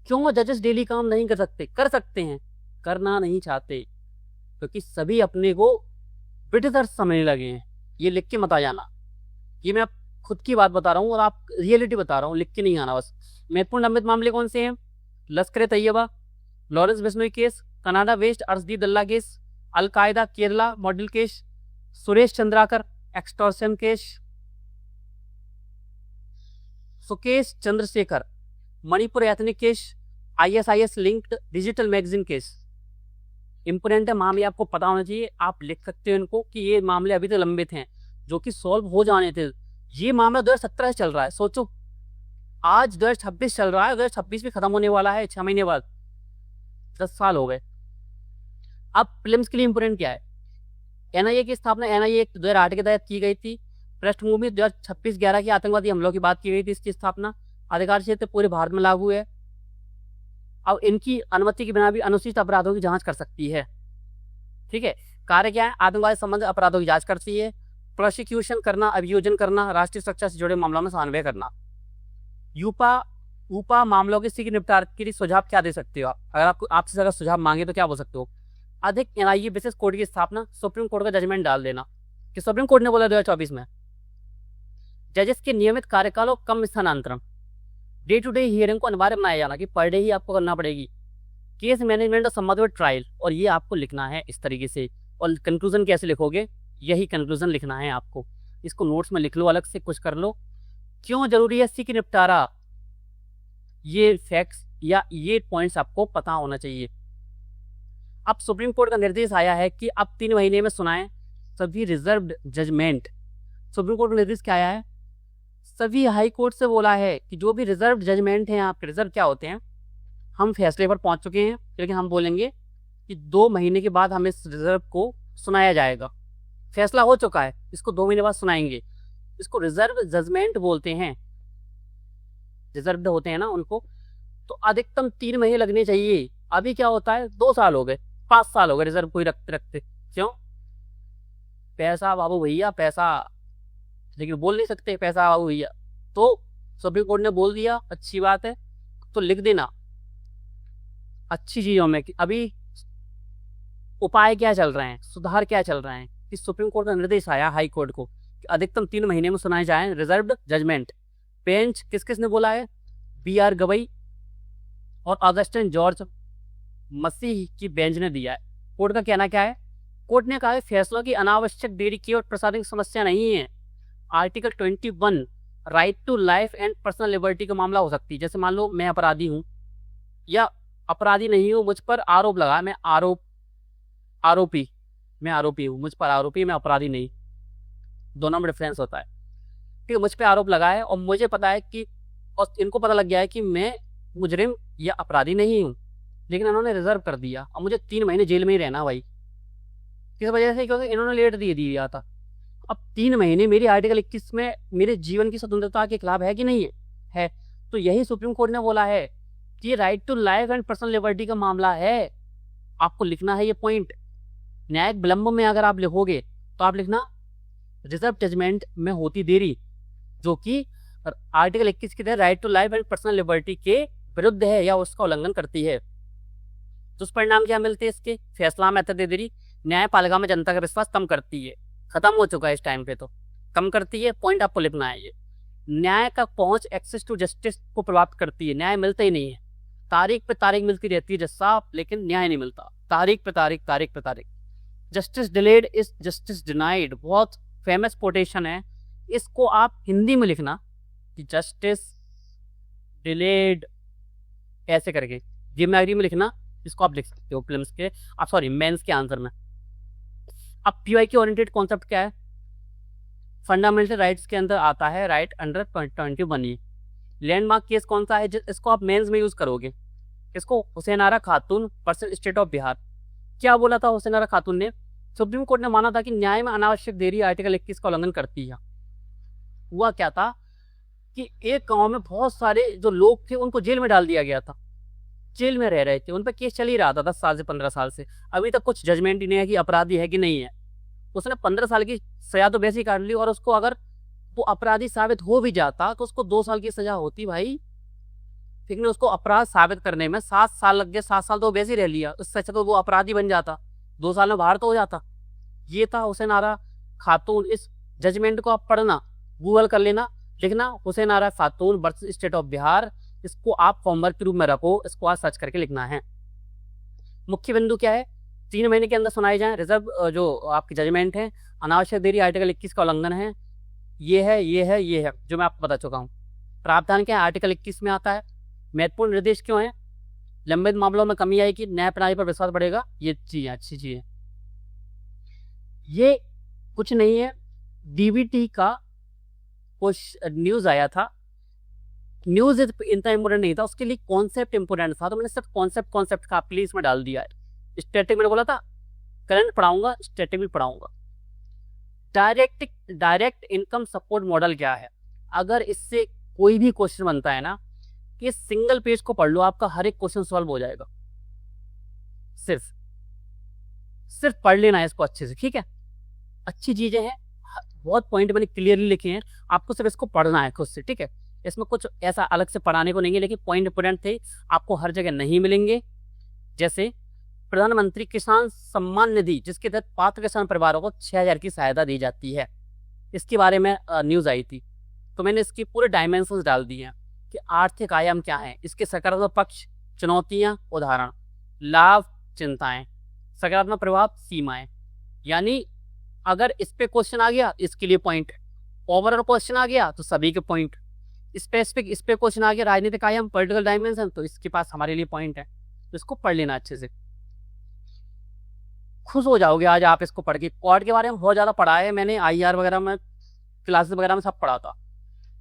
A: क्यों जजेस डेली काम नहीं कर सकते? कर सकते हैं, करना नहीं चाहते, क्योंकि सभी अपने को ब्रिटिशर्स समझने लगे हैं। ये लिख के मत आ जाना, ये मैं खुद की बात बता रहा हूँ और आप रियलिटी बता रहा हूँ, लिख के नहीं आना बस। महत्वपूर्ण लंबित मामले कौन से हैं? Lashkar Taiba, Lawrence Bishnoi case, Canada west Arshdeep Dalla case, al Qaeda Kerala model case, Suresh Chandrakar extortion case, Sukesh Chandrashekhar Manipur ethnic case, ISIS linked digital magazine case. Important है, मामले आपको पता होना चाहिए। आप लिख सकते हो इनको कि ये मामले अभी तक लंबित हैं, जो कि सॉल्व हो जाने थे। ये मामला 2017 से चल रहा है। सोचो, आज 2026 चल रहा है, 2026 भी खत्म होने वाला है 6 महीने बाद। 10 साल हो गए। अब प्रीलिम्स के लिए इंपोर्टेंट क्या है? एनआईए की स्थापना एनआईए एक्ट 2008 के तहत की गई थी। पृष्ठभूमि 2026-11 की आतंकवादी हमलों की बात की गई थी। इसकी स्थापना अधिकार क्षेत्र पूरे भारत में लागू है। अब इनकी अनुमति के बिना भी अनुचित अपराधों की जांच कर सकती है, ठीक है। कार्य क्या है? आतंकवाद संबंधित अपराधों की जांच करती है, प्रोसिक्यूशन करना, अभियोजन करना, राष्ट्रीय सुरक्षा से जुड़े मामलों में समन्वय करना। यूपा मामलों के शीघ्र निपटारे के लिए सुझाव क्या दे सकते हो आप? अगर आपसे अगर सुझाव मांगे तो क्या बोल सकते हो? अधिक एनआईए विशेष कोर्ट की स्थापना, सुप्रीम कोर्ट का जजमेंट डाल देना कि सुप्रीम कोर्ट ने बोला 2024 में। जजेस के नियमित कार्यकाल और कम स्थानांतरण। डे टू डे हियरिंग को अनिवार्य बनाया जाना कि पर डे ही आपको करना पड़ेगी। केस मैनेजमेंट और संबंधित ट्रायल, और ये आपको लिखना है इस तरीके से। और कंक्लूजन कैसे लिखोगे? यही कंक्लूजन लिखना है आपको। इसको नोट्स में लिख लो, अलग से कुछ कर लो। क्यों जरूरी है सी की निपटारा? ये फैक्ट्स या ये पॉइंट्स आपको पता होना चाहिए। अब सुप्रीम कोर्ट का निर्देश आया है कि अब 3 महीने में सुनाएं सभी रिजर्व्ड जजमेंट। सुप्रीम कोर्ट का निर्देश क्या आया है? सभी हाई कोर्ट से बोला है कि जो भी रिजर्व जजमेंट हैं आपके, रिजर्व क्या होते हैं, हम फैसले पर पहुंच चुके हैं, लेकिन हम बोलेंगे कि 2 महीने के बाद हम इस रिजर्व को सुनाया जाएगा। फैसला हो चुका है, इसको 2 महीने बाद सुनाएंगे। इसको रिजर्व जजमेंट बोलते हैं, रिजर्व होते हैं ना उनको। तो अधिकतम 3 महीने लगने चाहिए। अभी क्या होता है, 2 साल हो गए, 5 साल हो गए रिजर्व कोई रखते रखते। क्यों? पैसा बाबू भैया, पैसा, लेकिन बोल नहीं सकते पैसा बाबू भैया। तो सुप्रीम कोर्ट ने बोल दिया, अच्छी बात है, तो लिख देना अच्छी चीजों में कि अभी उपाय क्या चल रहे हैं, सुधार क्या चल रहे हैं। कि सुप्रीम कोर्ट का निर्देश आया हाई कोर्ट को कि अधिकतम 3 महीने में सुनाए जाएं रिजर्व्ड जजमेंट। बेंच किस किस ने बोला है? BR गवई और अगस्टिन जॉर्ज मसीह की बेंच ने दिया है। कोर्ट का कहना क्या है? कोर्ट ने कहा है फैसलों की अनावश्यक देरी की और प्रसारित समस्या नहीं है। Article 21 right to life and personal liberty का मामला हो सकती है। जैसे मान लो मैं अपराधी हूँ या अपराधी नहीं हूँ, मुझ पर आरोप लगा, मैं आरोपी हूँ, मुझ पर आरोपी, मैं अपराधी नहीं, दोनों में डिफरेंस होता है। ठीक है, मुझ पे आरोप लगा है और मुझे पता है कि, और इनको पता लग गया है कि मैं मुजरिम या अपराधी नहीं हूँ, लेकिन इन्होंने रिजर्व कर दिया और मुझे 3 महीने जेल में ही रहना भाई। किस वजह से? क्योंकि इन्होंने लेट दे दिया था। अब 3 महीने मेरी आर्टिकल 21 में मेरे जीवन की स्वतंत्रता के खिलाफ है कि नहीं है? तो यही सुप्रीम कोर्ट ने बोला है कि ये right to life and personal liberty का मामला है। आपको लिखना है ये पॉइंट। न्यायिक विलंब में अगर आप लिखोगे तो आप लिखना रिजर्व जजमेंट में होती देरी, जो कि आर्टिकल 21 के तहत right to life and personal liberty के विरुद्ध है या उसका उल्लंघन करती है। दुष्परिणाम क्या मिलते हैं इसके? फैसला में अत्यधिक देरी न्यायपालिका में जनता का विश्वास कम करती है। खत्म हो चुका है इस टाइम पे, तो कम करती है। पॉइंट आपको लिखना है ये। न्याय का पहुंच, एक्सेस टू जस्टिस को प्रभावित करती है। न्याय मिलता ही नहीं है, तारीख पे तारीख मिलती रहती है जज साहब, लेकिन न्याय नहीं मिलता। तारीख पे तारीख, तारीख पे तारीख। Justice delayed is justice denied, बहुत फेमस कोटेशन है। इसको आप हिंदी में लिखना कि जस्टिस डिलेड ऐसे करके, देवनागरी में लिखना। इसको आप लिख सकते हो प्रीलिम्स के, आप सॉरी मेंस के आंसर में। अब पीवाईक्यू ओरिएंटेड कॉन्सेप्ट क्या है? फंडामेंटल राइट्स के अंदर आता है राइट अंडर 21। लैंडमार्क केस कौन सा है? इसको आप मेंस में यूज करोगे। इसको हुसैन आरा खातून वर्सेस स्टेट ऑफ बिहार। क्या बोला था हुसैन आरा खातून ने? सुप्रीम कोर्ट ने माना था कि न्याय में अनावश्यक देरी आर्टिकल 21 का उल्लंघन करती है। हुआ क्या था कि एक गांव में बहुत सारे जो लोग थे उनको जेल में डाल दिया गया था। जेल में रह रहे थे, उन पर केस चल ही रहा था 10 साल से 15 साल से। अभी तक कुछ जजमेंट ही नहीं है कि अपराधी है कि नहीं है। उसने 15 साल की सजा तो वैसे ही काट ली, और उसको अगर वो अपराधी साबित हो भी जाता तो उसको 2 साल की सजा होती भाई। लेकिन उसको अपराध साबित करने में 7 साल लग गए। 7 साल तो वैसे ही रह लिया। उससे अच्छा तो वो अपराधी बन जाता, 2 साल में बाहर तो हो जाता। ये था हुसैन आरा खातून। इस जजमेंट को आप पढ़ना, गूगल कर लेना, लिखना हुसैन आरा खातून वर्सेस स्टेट ऑफ बिहार। इसको आप होमवर्क के रूप में रखो, इसको आज सर्च करके लिखना है। मुख्य बिंदु क्या है? 3 महीने के अंदर सुनाई जाए रिजर्व जो आपकी जजमेंट है। अनावश्यक देरी आर्टिकल 21 का उल्लंघन है। ये है, ये है, ये है, जो मैं आपको बता चुका हूँ। प्रावधान क्या है? आर्टिकल 21 में आता है। महत्वपूर्ण निर्देश क्यों है? लंबित मामलों में कमी आएगी, न्याय प्रणाली पर विश्वास बढ़ेगा। ये चीज अच्छी चीज है। ये कुछ नहीं है, डीबीटी का कुछ न्यूज आया था। न्यूज इतना इंपोर्टेंट नहीं था, उसके लिए कॉन्सेप्ट इंपोर्टेंट था, तो मैंने सिर्फ कॉन्सेप्ट का आपके लिए इसमें डाल दिया है। स्टैटिक मैंने बोला था करंट पढ़ाऊंगा, स्टैटिक भी पढ़ाऊंगा। डायरेक्ट इनकम सपोर्ट मॉडल क्या है? अगर इससे कोई भी क्वेश्चन बनता है ना, कि सिंगल पेज को पढ़ लो, आपका हर एक क्वेश्चन सॉल्व हो जाएगा। सिर्फ पढ़ लेना है इसको अच्छे से, ठीक है? अच्छी चीजें हैं, बहुत पॉइंट मैंने क्लियरली लिखे हैं, आपको सिर्फ इसको पढ़ना है खुद से, ठीक है? इसमें कुछ ऐसा अलग से पढ़ाने को नहीं है, लेकिन पॉइंट इंपोर्टेंट थे, आपको हर जगह नहीं मिलेंगे। जैसे प्रधानमंत्री किसान सम्मान निधि, जिसके तहत पात्र किसान परिवारों को 6,000 की सहायता दी जाती है। इसके बारे में न्यूज आई थी, तो मैंने इसकी पूरे डायमेंशंस डाल दिए हैं कि आर्थिक आयाम क्या है, इसके सकारात्मक पक्ष, चुनौतियां, उदाहरण, लाभ, चिंताएं, सकारात्मक प्रभाव, सीमाएं। यानी अगर इस पे क्वेश्चन आ गया इसके लिए पॉइंट, ओवरऑल क्वेश्चन आ गया तो सभी के पॉइंट, स्पेसिफिक इस पे क्वेश्चन आ गया राजनीतिक आयाम, पॉलिटिकल डायमेंशन, तो इसके पास हमारे लिए पॉइंट है। तो इसको पढ़ लेना अच्छे से, खुश हो जाओगे आज आप इसको पढ़ के। क्वाड के बारे में बहुत ज़्यादा पढ़ा है मैंने, IR वगैरह में, क्लासेस वगैरह में सब पढ़ा था,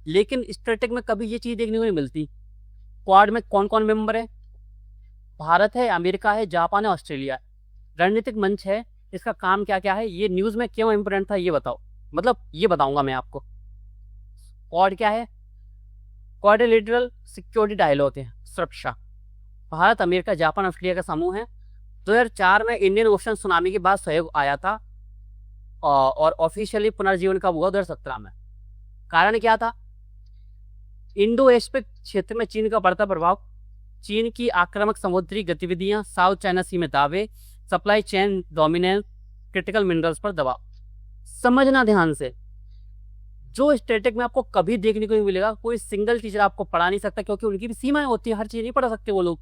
A: लेकिन स्टैटिक में कभी ये चीज़ देखने को नहीं मिलती। क्वाड में कौन कौन मेंबर है? भारत है, अमेरिका है, जापान है, ऑस्ट्रेलिया है। रणनीतिक मंच है, इसका काम क्या क्या है, ये न्यूज़ में क्यों इंपोर्टेंट था ये बताओ, मतलब ये बताऊंगा मैं आपको। क्वाड क्या है? क्वाड्रिलेटरल सिक्योरिटी डायलॉग होते हैं, सुरक्षा। भारत, अमेरिका, जापान, ऑस्ट्रेलिया का समूह है। 2004 में इंडियन ओशन सुनामी के बाद सहयोग आया था, और ऑफिशियली पुनर्जीवन कब हुआ? 2017 में। कारण क्या था? इंडो एशिया क्षेत्र में चीन का बढ़ता प्रभाव, चीन की आक्रामक समुद्री गतिविधियां, साउथ चाइना सी में दावे, supply chain dominance, critical minerals पर दबाव। समझना ध्यान से, जो स्टैटिक में आपको कभी देखने को नहीं मिलेगा, कोई सिंगल टीचर आपको पढ़ा नहीं सकता, क्योंकि उनकी भी सीमाएं होती है, हर चीज नहीं पढ़ा सकते वो लोग।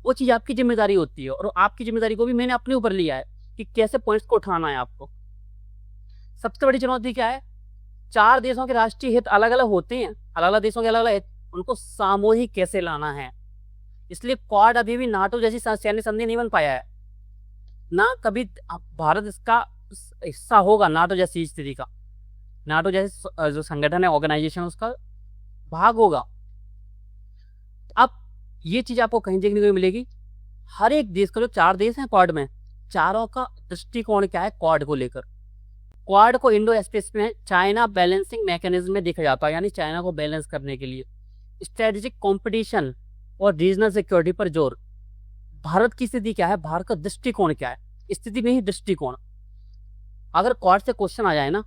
A: वो चीज आपकी जिम्मेदारी होती है, और आपकी जिम्मेदारी को भी मैंने अपने ऊपर लिया है कि कैसे पॉइंट्स को उठाना है आपको। सबसे बड़ी चुनौती क्या है? 4 देशों के राष्ट्रीय हित अलग अलग होते हैं, अलग अलग देशों के अलग अलग हित, उनको सामूहिक कैसे लाना है। इसलिए क्वाड अभी भी नाटो जैसी सैन्य संधि नहीं बन पाया है ना, कभी भारत इसका हिस्सा होगा नाटो जैसी स्थिति का, नाटो जैसे जो संगठन है, ऑर्गेनाइजेशन, उसका भाग होगा। अब ये चीज आपको कहीं देखने को मिलेगी। हर एक देश का, जो 4 देश हैं क्वाड में, चारों का दृष्टिकोण क्या है क्वाड को लेकर। क्वाड को इंडो स्पेसिफिक में चाइना बैलेंसिंग मैकेनिज्म में देखा जाता है, यानी चाइना को बैलेंस करने के लिए स्ट्रेटेजिक कंपटीशन और रीजनल सिक्योरिटी पर जोर। भारत की स्थिति क्या है, भारत का दृष्टिकोण क्या है, स्थिति में ही दृष्टिकोण। अगर क्वाड से क्वेश्चन आ जाए ना,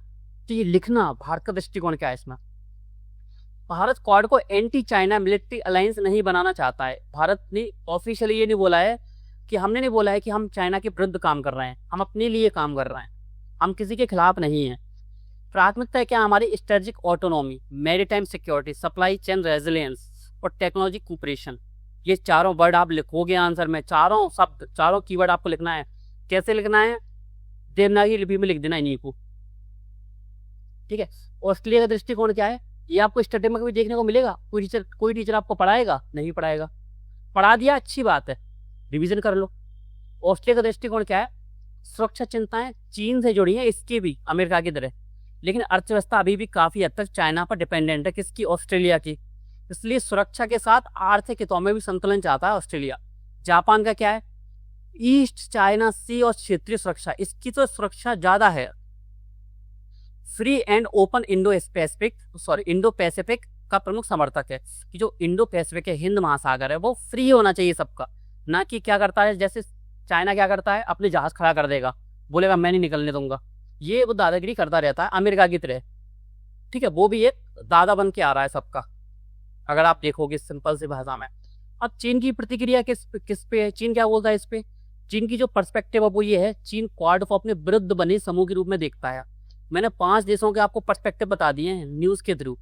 A: तो ये लिखना भारत का दृष्टिकोण क्या है इसमें। भारत क्वाड को एंटी चाइना मिलिट्री अलायंस नहीं बनाना चाहता है। भारत ने ऑफिशियली ये नहीं बोला है कि, हमने नहीं बोला है कि हम चाइना के विरुद्ध काम कर रहे हैं, हम अपने लिए काम कर रहे हैं, हम किसी के खिलाफ नहीं हैं। प्राथमिकता है क्या, हमारी strategic autonomy, maritime security, supply chain resilience और टेक्नोलॉजी कोऑपरेशन। ये चारों वर्ड आप लिखोगे आंसर में, चारों शब्द, चारों कीवर्ड आपको लिखना है। कैसे लिखना है, देवनागरी लिपि में लिख देना इन्हीं को, ठीक है। ऑस्ट्रेलिया का दृष्टिकोण क्या है, ये आपको स्टडी में भी देखने को मिलेगा। कोई टीचर आपको पढ़ाएगा नहीं, पढ़ाएगा, पढ़ा दिया अच्छी बात है, रिवीजन कर लो। ऑस्ट्रेलिया का दृष्टिकोण क्या है, सुरक्षा चिंताएं चीन से जुड़ी हैं, इसकी भी अमेरिका की तरह, लेकिन अर्थव्यवस्था अभी भी काफी हद तक चाइना पर डिपेंडेंट है। किसकी, ऑस्ट्रेलिया की। इसलिए सुरक्षा के साथ आर्थिक हितों में भी संतुलन चाहता है ऑस्ट्रेलिया। जापान का क्या है, ईस्ट चाइना सी और क्षेत्रीय सुरक्षा, इसकी तो सुरक्षा ज्यादा है। Free and open Indo Pacific का प्रमुख समर्थक है कि जो इंडो पैसिफिक है, हिंद महासागर है, वो फ्री होना चाहिए सबका, ना कि क्या करता है जैसे चाइना क्या करता है, अपने जहाज खड़ा कर देगा, बोलेगा मैं नहीं निकलने दूंगा। ये वो दादागिरी करता रहता है अमेरिका की तरह, ठीक है। वो भी एक दादा बन के आ रहा है सबका, अगर आप देखोगे सिंपल सी भाषा में। अब चीन की प्रतिक्रिया किस पे है, चीन क्या बोलता है इस पे। चीन की जो पर्सपेक्टिव है वो ये है, चीन क्वाड को अपने विरुद्ध बने समूह के रूप में देखता है। मैंने 5 देशों के आपको पर्सपेक्टिव बता दिए हैं न्यूज के थ्रू।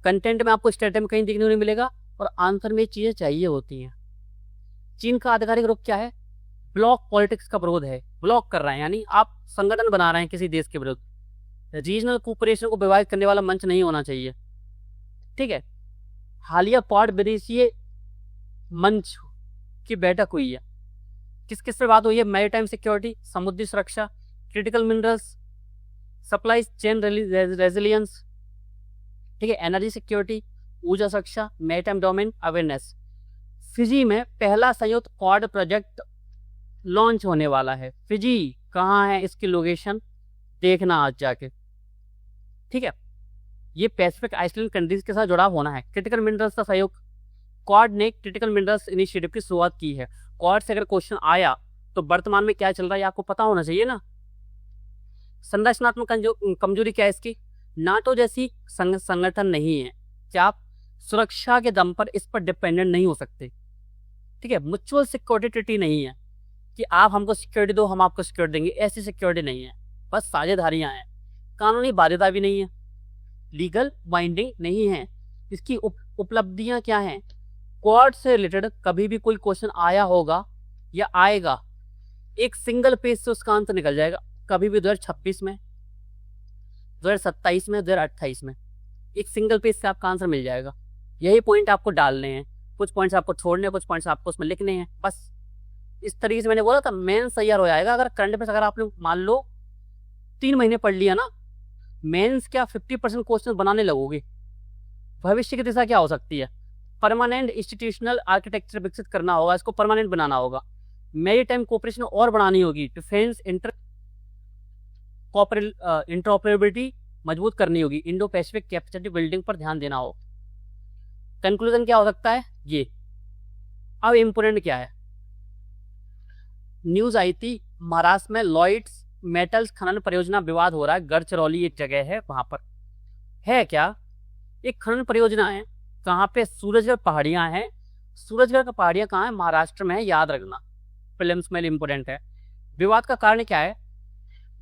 A: कंटेंट में आपको स्टेटमेंट में कहीं देखने को नहीं मिलेगा, और आंसर में चीजें चाहिए होती हैं। चीन का आधिकारिक रुख क्या है, ब्लॉक पॉलिटिक्स का विरोध है, ब्लॉक कर रहे हैं, यानी आप संगठन बना रहे हैं किसी देश के विरुद्ध। रीजनल कोऑपरेशन को विवादित करने वाला मंच नहीं होना चाहिए, ठीक है। हालिया क्वाड विदेशीय मंच की बैठक हुई है, किस किस पे बात हुई है, मैरीटाइम सिक्योरिटी, समुद्री सुरक्षा, critical minerals, supply chain resilience, ठीक है, एनर्जी सिक्योरिटी, ऊर्जा सुरक्षा, मैरीटाइम डोमेन अवेयरनेस। फिजी में पहला संयुक्त क्वाड प्रोजेक्ट लॉन्च होने वाला है। फिजी कहाँ है, इसकी लोकेशन देखना आज जाके, ठीक है। ये पैसिफिक आइसलैंड कंट्रीज के साथ जुड़ा होना है। क्रिटिकल मिनरल्स का सहयोग, क्वाड ने क्रिटिकल मिनरल्स इनिशिएटिव की शुरुआत की है। क्वाड से अगर क्वेश्चन आया तो वर्तमान में क्या चल रहा है आपको पता होना चाहिए ना। संरचनात्मक कमजोरी क्या है इसकी, नाटो जैसी संगठन नहीं है, क्या आप सुरक्षा के दम पर इस पर डिपेंडेंट नहीं हो सकते, ठीक है। म्यूचुअल सिक्योरिटी ट्रीटी नहीं है कि आप हमको सिक्योरिटी दो हम आपको सिक्योरिटी देंगे, ऐसी सिक्योरिटी नहीं है, बस साझेदारियां हैं। कानूनी बाध्यता भी नहीं है, लीगल बाइंडिंग नहीं है। इसकी उपलब्धियां क्या हैं, क्वाड से रिलेटेड कभी भी कोई क्वेश्चन आया होगा या आएगा, एक सिंगल पेज से उसका आंसर निकल जाएगा, कभी भी 2026 में, 2027 में, 2028 में, एक सिंगल पेज से आपका आंसर मिल जाएगा। यही पॉइंट आपको डालने हैं, कुछ पॉइंट्स आपको छोड़ने हैं, कुछ पॉइंट्स आपको उसमें लिखने हैं, बस इस तरीके से। मैंने बोला था मेंस तैयार हो जाएगा अगर करंट अफेयर्स अगर आपने मान लो 3 महीने पढ़ लिया ना, मेंस क्या 50% क्वेश्चन बनाने लगोगे। भविष्य की दिशा क्या हो सकती है, परमानेंट इंस्टीट्यूशनल आर्किटेक्चर विकसित करना होगा, इसको परमानेंट बनाना होगा। मैरीटाइम कोऑपरेशन और बढ़ानी होगी, डिफेंस इंटरऑपरेबिलिटी मजबूत करनी होगी, इंडो पैसिफिक कैपेसिटी बिल्डिंग पर ध्यान देना हो। कंक्लूजन क्या हो सकता है ये। अब इम्पोर्टेंट क्या है, न्यूज आई थी महाराष्ट्र में लॉयड्स मेटल्स खनन परियोजना विवाद हो रहा है। गढ़चिरौली एक जगह है, वहां पर है क्या, एक खनन परियोजना है, कहाँ पे, सूरजगढ़ पहाड़ियां हैं। सूरजगढ़ का पहाड़ियां कहाँ है, महाराष्ट्र में है, याद रखना, प्रीलिम्स में इंपोर्टेंट है। विवाद का कारण क्या है,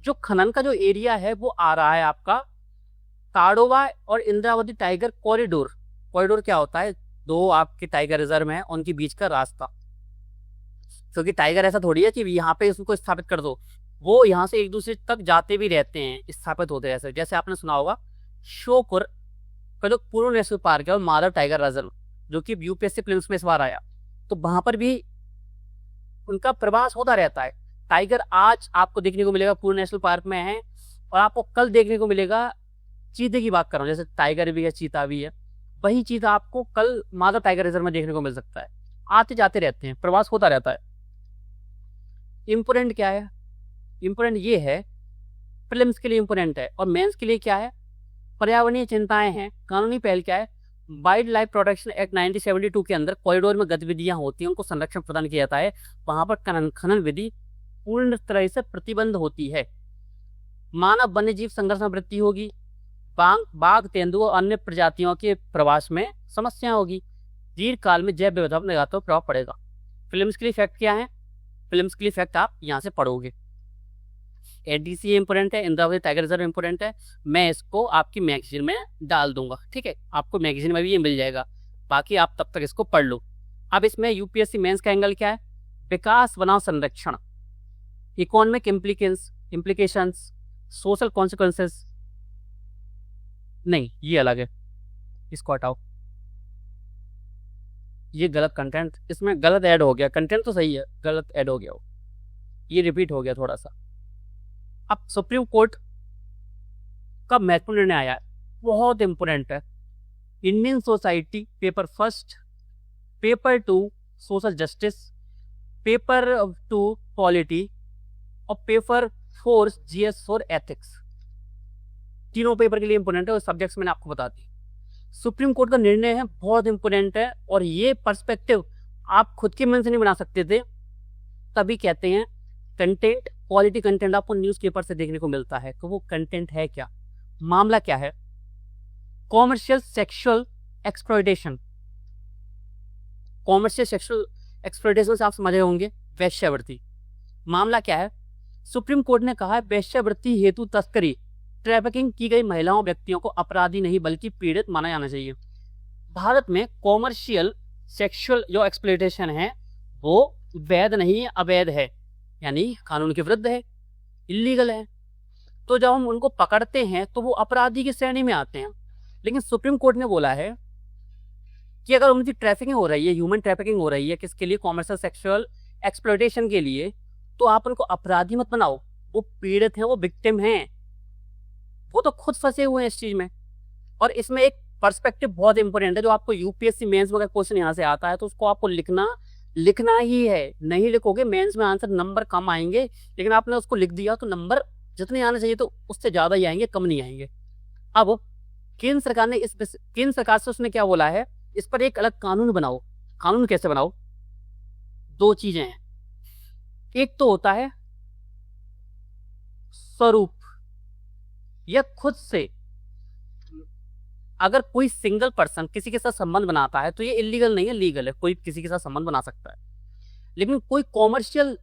A: जो खनन का जो एरिया है वो आ रहा है आपका ताड़ोवा और इंद्रावती टाइगर कॉरिडोर। कॉरिडोर क्या होता है, 2 आपके टाइगर रिजर्व है उनके बीच का रास्ता, क्योंकि टाइगर ऐसा थोड़ी है कि यहाँ पे उसको स्थापित कर दो, वो यहाँ से एक दूसरे तक जाते भी रहते हैं, स्थापित होते हैं। जैसे आपने सुना होगा शोकुर का जो पूर्व नेशनल पार्क है और माधव टाइगर रिजर्व, जो कि यूपीएससी प्रीलिम्स में इस बार आया, तो वहां पर भी उनका प्रवास होता रहता है। टाइगर आज आपको देखने को मिलेगा पूर्व नेशनल पार्क में है, और आपको कल देखने को मिलेगा, चीते की बात कर रहा हूँ, जैसे टाइगर भी है, चीता भी है, वही चीता आपको कल माधव टाइगर रिजर्व में देखने को मिल सकता है। आते जाते रहते हैं, प्रवास होता रहता है। इम्पोर्टेंट क्या है? इम्पोर्टेंट ये है, प्रीलिम्स के लिए इम्पोर्टेंट है, और मेंस के लिए क्या है? पर्यावरणीय चिंताएं हैं। कानूनी पहल क्या है? वाइल्ड लाइफ प्रोटेक्शन एक्ट 1972 के अंदर कॉरिडोर में गतिविधियां होती हैं, उनको संरक्षण प्रदान किया जाता है, वहां पर खनन विधि पूर्ण तरह से प्रतिबंध होती है। मानव वन्य जीव संघर्ष में वृद्धि होगी, बाघ, तेंदुआ और अन्य प्रजातियों के प्रवास में समस्या होगी, दीर्घकाल में जैव विविधता पर नकारात्मक प्रभाव पड़ेगा। फिल्म्स के लिए फैक्ट क्या है? फिल्म्स के लिए फैक्ट आप यहाँ से पढ़ोगे। एडीसी इंपोर्टेंट है, इंद्रावती टाइगर रिजर्व इंपोर्टेंट है, मैं इसको आपकी मैगजीन में डाल दूंगा, ठीक है, आपको मैगजीन में भी ये मिल जाएगा, बाकी आप तब तक इसको पढ़ लो। अब इसमें यूपीएससी मेंस का एंगल क्या है? विकास बनाम संरक्षण, इकोनॉमिक इम्प्लीकेशंस, सोशल कॉन्सिक्वेंसेस, नहीं ये अलग है, इसको हटाओ, ये गलत कंटेंट, इसमें गलत ऐड हो गया, कंटेंट तो सही है, गलत ऐड हो गया, ये रिपीट हो गया थोड़ा सा। अब सुप्रीम कोर्ट का महत्वपूर्ण निर्णय आया है, बहुत इंपोर्टेंट है। Indian society paper first, paper 2 social justice, paper 2 polity और पेपर 4 जीएस फॉर एथिक्स, तीनों पेपर के लिए इंपोर्टेंट है, और सब्जेक्ट्स मैंने आपको बता दी। सुप्रीम कोर्ट का निर्णय है, बहुत इंपोर्टेंट है, और ये पर्सपेक्टिव आप खुद के मन से नहीं बना सकते थे, तभी कहते हैं कंटेंट, क्वालिटी कंटेंट आपको न्यूज़पेपर से देखने को मिलता है। तो वो कंटेंट है क्या? मामला क्या है? Commercial sexual exploitation, commercial sexual exploitation से आप समझ रहे होंगे, वेश्यावृत्ति। मामला क्या है? सुप्रीम कोर्ट ने कहा है वेश्यावृत्ति हेतु तस्करी, ट्रैफिकिंग की गई महिलाओं व्यक्तियों को अपराधी नहीं बल्कि पीड़ित माना जाना चाहिए। भारत में कॉमर्शियल सेक्सुअल जो एक्सप्लॉयटेशन है वो वैध नहीं है, अवैध है, यानी कानून के विरुद्ध है, इलीगल है। तो जब हम उनको पकड़ते हैं तो वो अपराधी की श्रेणी में आते हैं। लेकिन सुप्रीम कोर्ट ने बोला है कि अगर उनकी ट्रैफिकिंग हो रही है, ह्यूमन ट्रैफिकिंग हो रही है, किसके लिए? कॉमर्शियल सेक्सुअल एक्सप्लॉयटेशन के लिए, तो आप उनको अपराधी मत बनाओ, वो पीड़ित हैं, वो विक्टिम हैं, वो तो खुद फंसे हुए हैं इस चीज में। और इसमें एक पर्सपेक्टिव बहुत इंपॉर्टेंट है, जो आपको यूपीएससी मेंस में अगर क्वेश्चन यहाँ से आता है तो उसको आपको लिखना ही है। नहीं लिखोगे मेंस में आंसर नंबर कम आएंगे, लेकिन आपने उसको लिख दिया तो नंबर जितने आने चाहिए तो उससे ज्यादा ही आएंगे, कम नहीं आएंगे। अब केंद्र सरकार से उसने क्या बोला है? इस पर एक अलग कानून बनाओ। कानून कैसे बनाओ? दो चीजें हैं, एक तो होता है स्वरूप, या खुद से अगर कोई सिंगल पर्सन किसी के साथ संबंध बनाता है तो ये इलीगल नहीं है, लीगल है, कोई किसी के साथ संबंध बना सकता है। लेकिन कोई कॉमर्शियल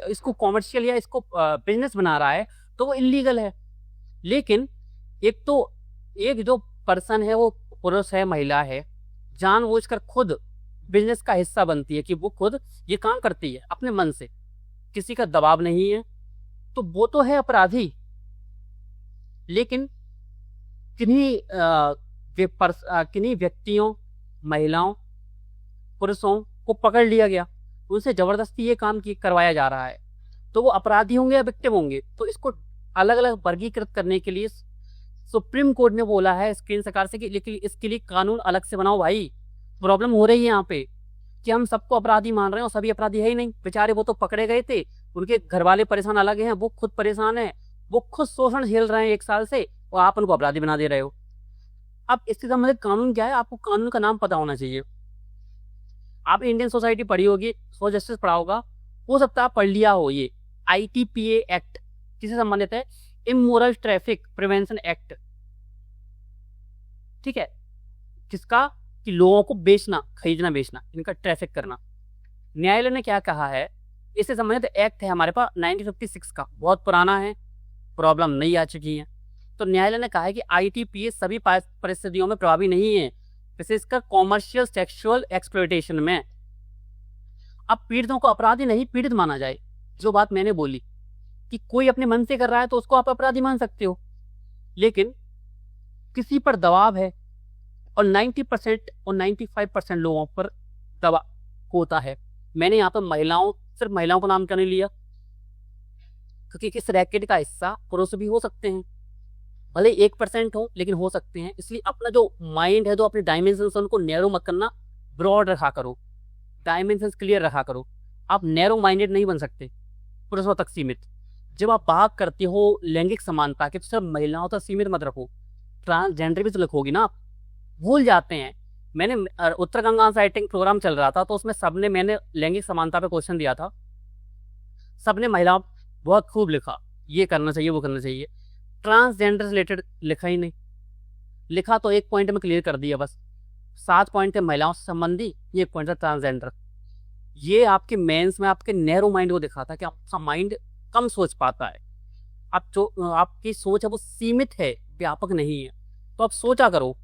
A: इसको कॉमर्शियल या इसको बिजनेस बना रहा है तो वो इलीगल है। लेकिन एक जो पर्सन है, वो पुरुष है, महिला है, जानबूझकर खुद बिजनेस का हिस्सा बनती है कि वो खुद ये काम करती है अपने मन से, किसी का दबाव नहीं है, तो वो तो है अपराधी। लेकिन किन्हीं व्यक्तियों, महिलाओं, पुरुषों को पकड़ लिया गया, उनसे जबरदस्ती ये काम करवाया जा रहा है, तो वो अपराधी होंगे या विक्टिम होंगे? तो इसको अलग अलग वर्गीकृत करने के लिए सुप्रीम कोर्ट ने बोला है केंद्र सरकार से कि इसके लिए कानून अलग से बनाओ। भाई प्रॉब्लम हो रही है यहाँ पे कि हम सबको अपराधी मान रहे हैं और सभी अपराधी है ही नहीं। बेचारे वो तो पकड़े गए थे, उनके घर वाले परेशान अलग हैं, वो खुद परेशान है, वो खुद शोषण झेल रहे हैं 1 साल से, और आप उनको अपराधी बना दे रहे हो। अब इसके संबंधित कानून क्या है? आपको कानून का नाम पता होना चाहिए। आप इंडियन सोसाइटी पढ़ी होगी, सोशल जस्टिस पढ़ा होगा, हो सकता है आप पढ़ लिया हो। ये ITPA एक्ट किससे संबंधित है? इमोरल ट्रैफिक प्रिवेंशन एक्ट, ठीक है, किसका? कि लोगों को बेचना, खरीदना, बेचना, इनका ट्रैफिक करना। न्यायालय ने क्या कहा है? इससे संबंधित एक्ट है हमारे पास 1956 का, बहुत पुराना है, प्रॉब्लम नहीं आ चुकी है। तो न्यायालय ने कहा है कि ITPA सभी परिस्थितियों में प्रभावी नहीं है, विशेषकर कॉमर्शियल सेक्सुअल एक्सप्लॉयटेशन में। अब पीड़ितों को अपराधी नहीं, पीड़ित माना जाए। जो बात मैंने बोली कि कोई अपने मन से कर रहा है तो उसको आप अपराधी मान सकते हो, लेकिन किसी पर दबाव है, और 90% और 95% लोगों पर दबाव होता है। मैंने यहाँ पर सिर्फ महिलाओं को नाम क्यों नहीं लिया? क्योंकि किस रैकेट का हिस्सा पुरुष भी हो सकते हैं, भले 1% हो लेकिन हो सकते हैं। इसलिए अपना जो माइंड है, जो अपने डायमेंशन उनको नैरो मत करना, ब्रॉड रखा करो, डायमेंशन क्लियर रखा करो। आप नैरो माइंडेड नहीं बन सकते, पुरुषों तक सीमित। जब आप बात करते हो लैंगिक समानता के, तो सिर्फ महिलाओं तक सीमित मत रखो, ट्रांसजेंडर भी तो लिखोगी ना आप। भूल जाते हैं। मैंने उत्तर गंगा राइटिंग प्रोग्राम चल रहा था, तो उसमें सबने, मैंने लैंगिक समानता पे क्वेश्चन दिया था, सबने महिलाओं बहुत खूब लिखा, ये करना चाहिए वो करना चाहिए। ट्रांसजेंडर रिलेटेड लिखा ही नहीं, लिखा तो एक पॉइंट में क्लियर कर दिया बस। 7 पॉइंट थे महिलाओं से संबंधी, ये 1 पॉइंट था ट्रांसजेंडर। ये आपके मेंस में आपके नैरो माइंड को दिखाता है कि आपका माइंड कम सोच पाता है। आप जो आपकी सोच है वो सीमित है, व्यापक नहीं है। तो आप सोचा करो,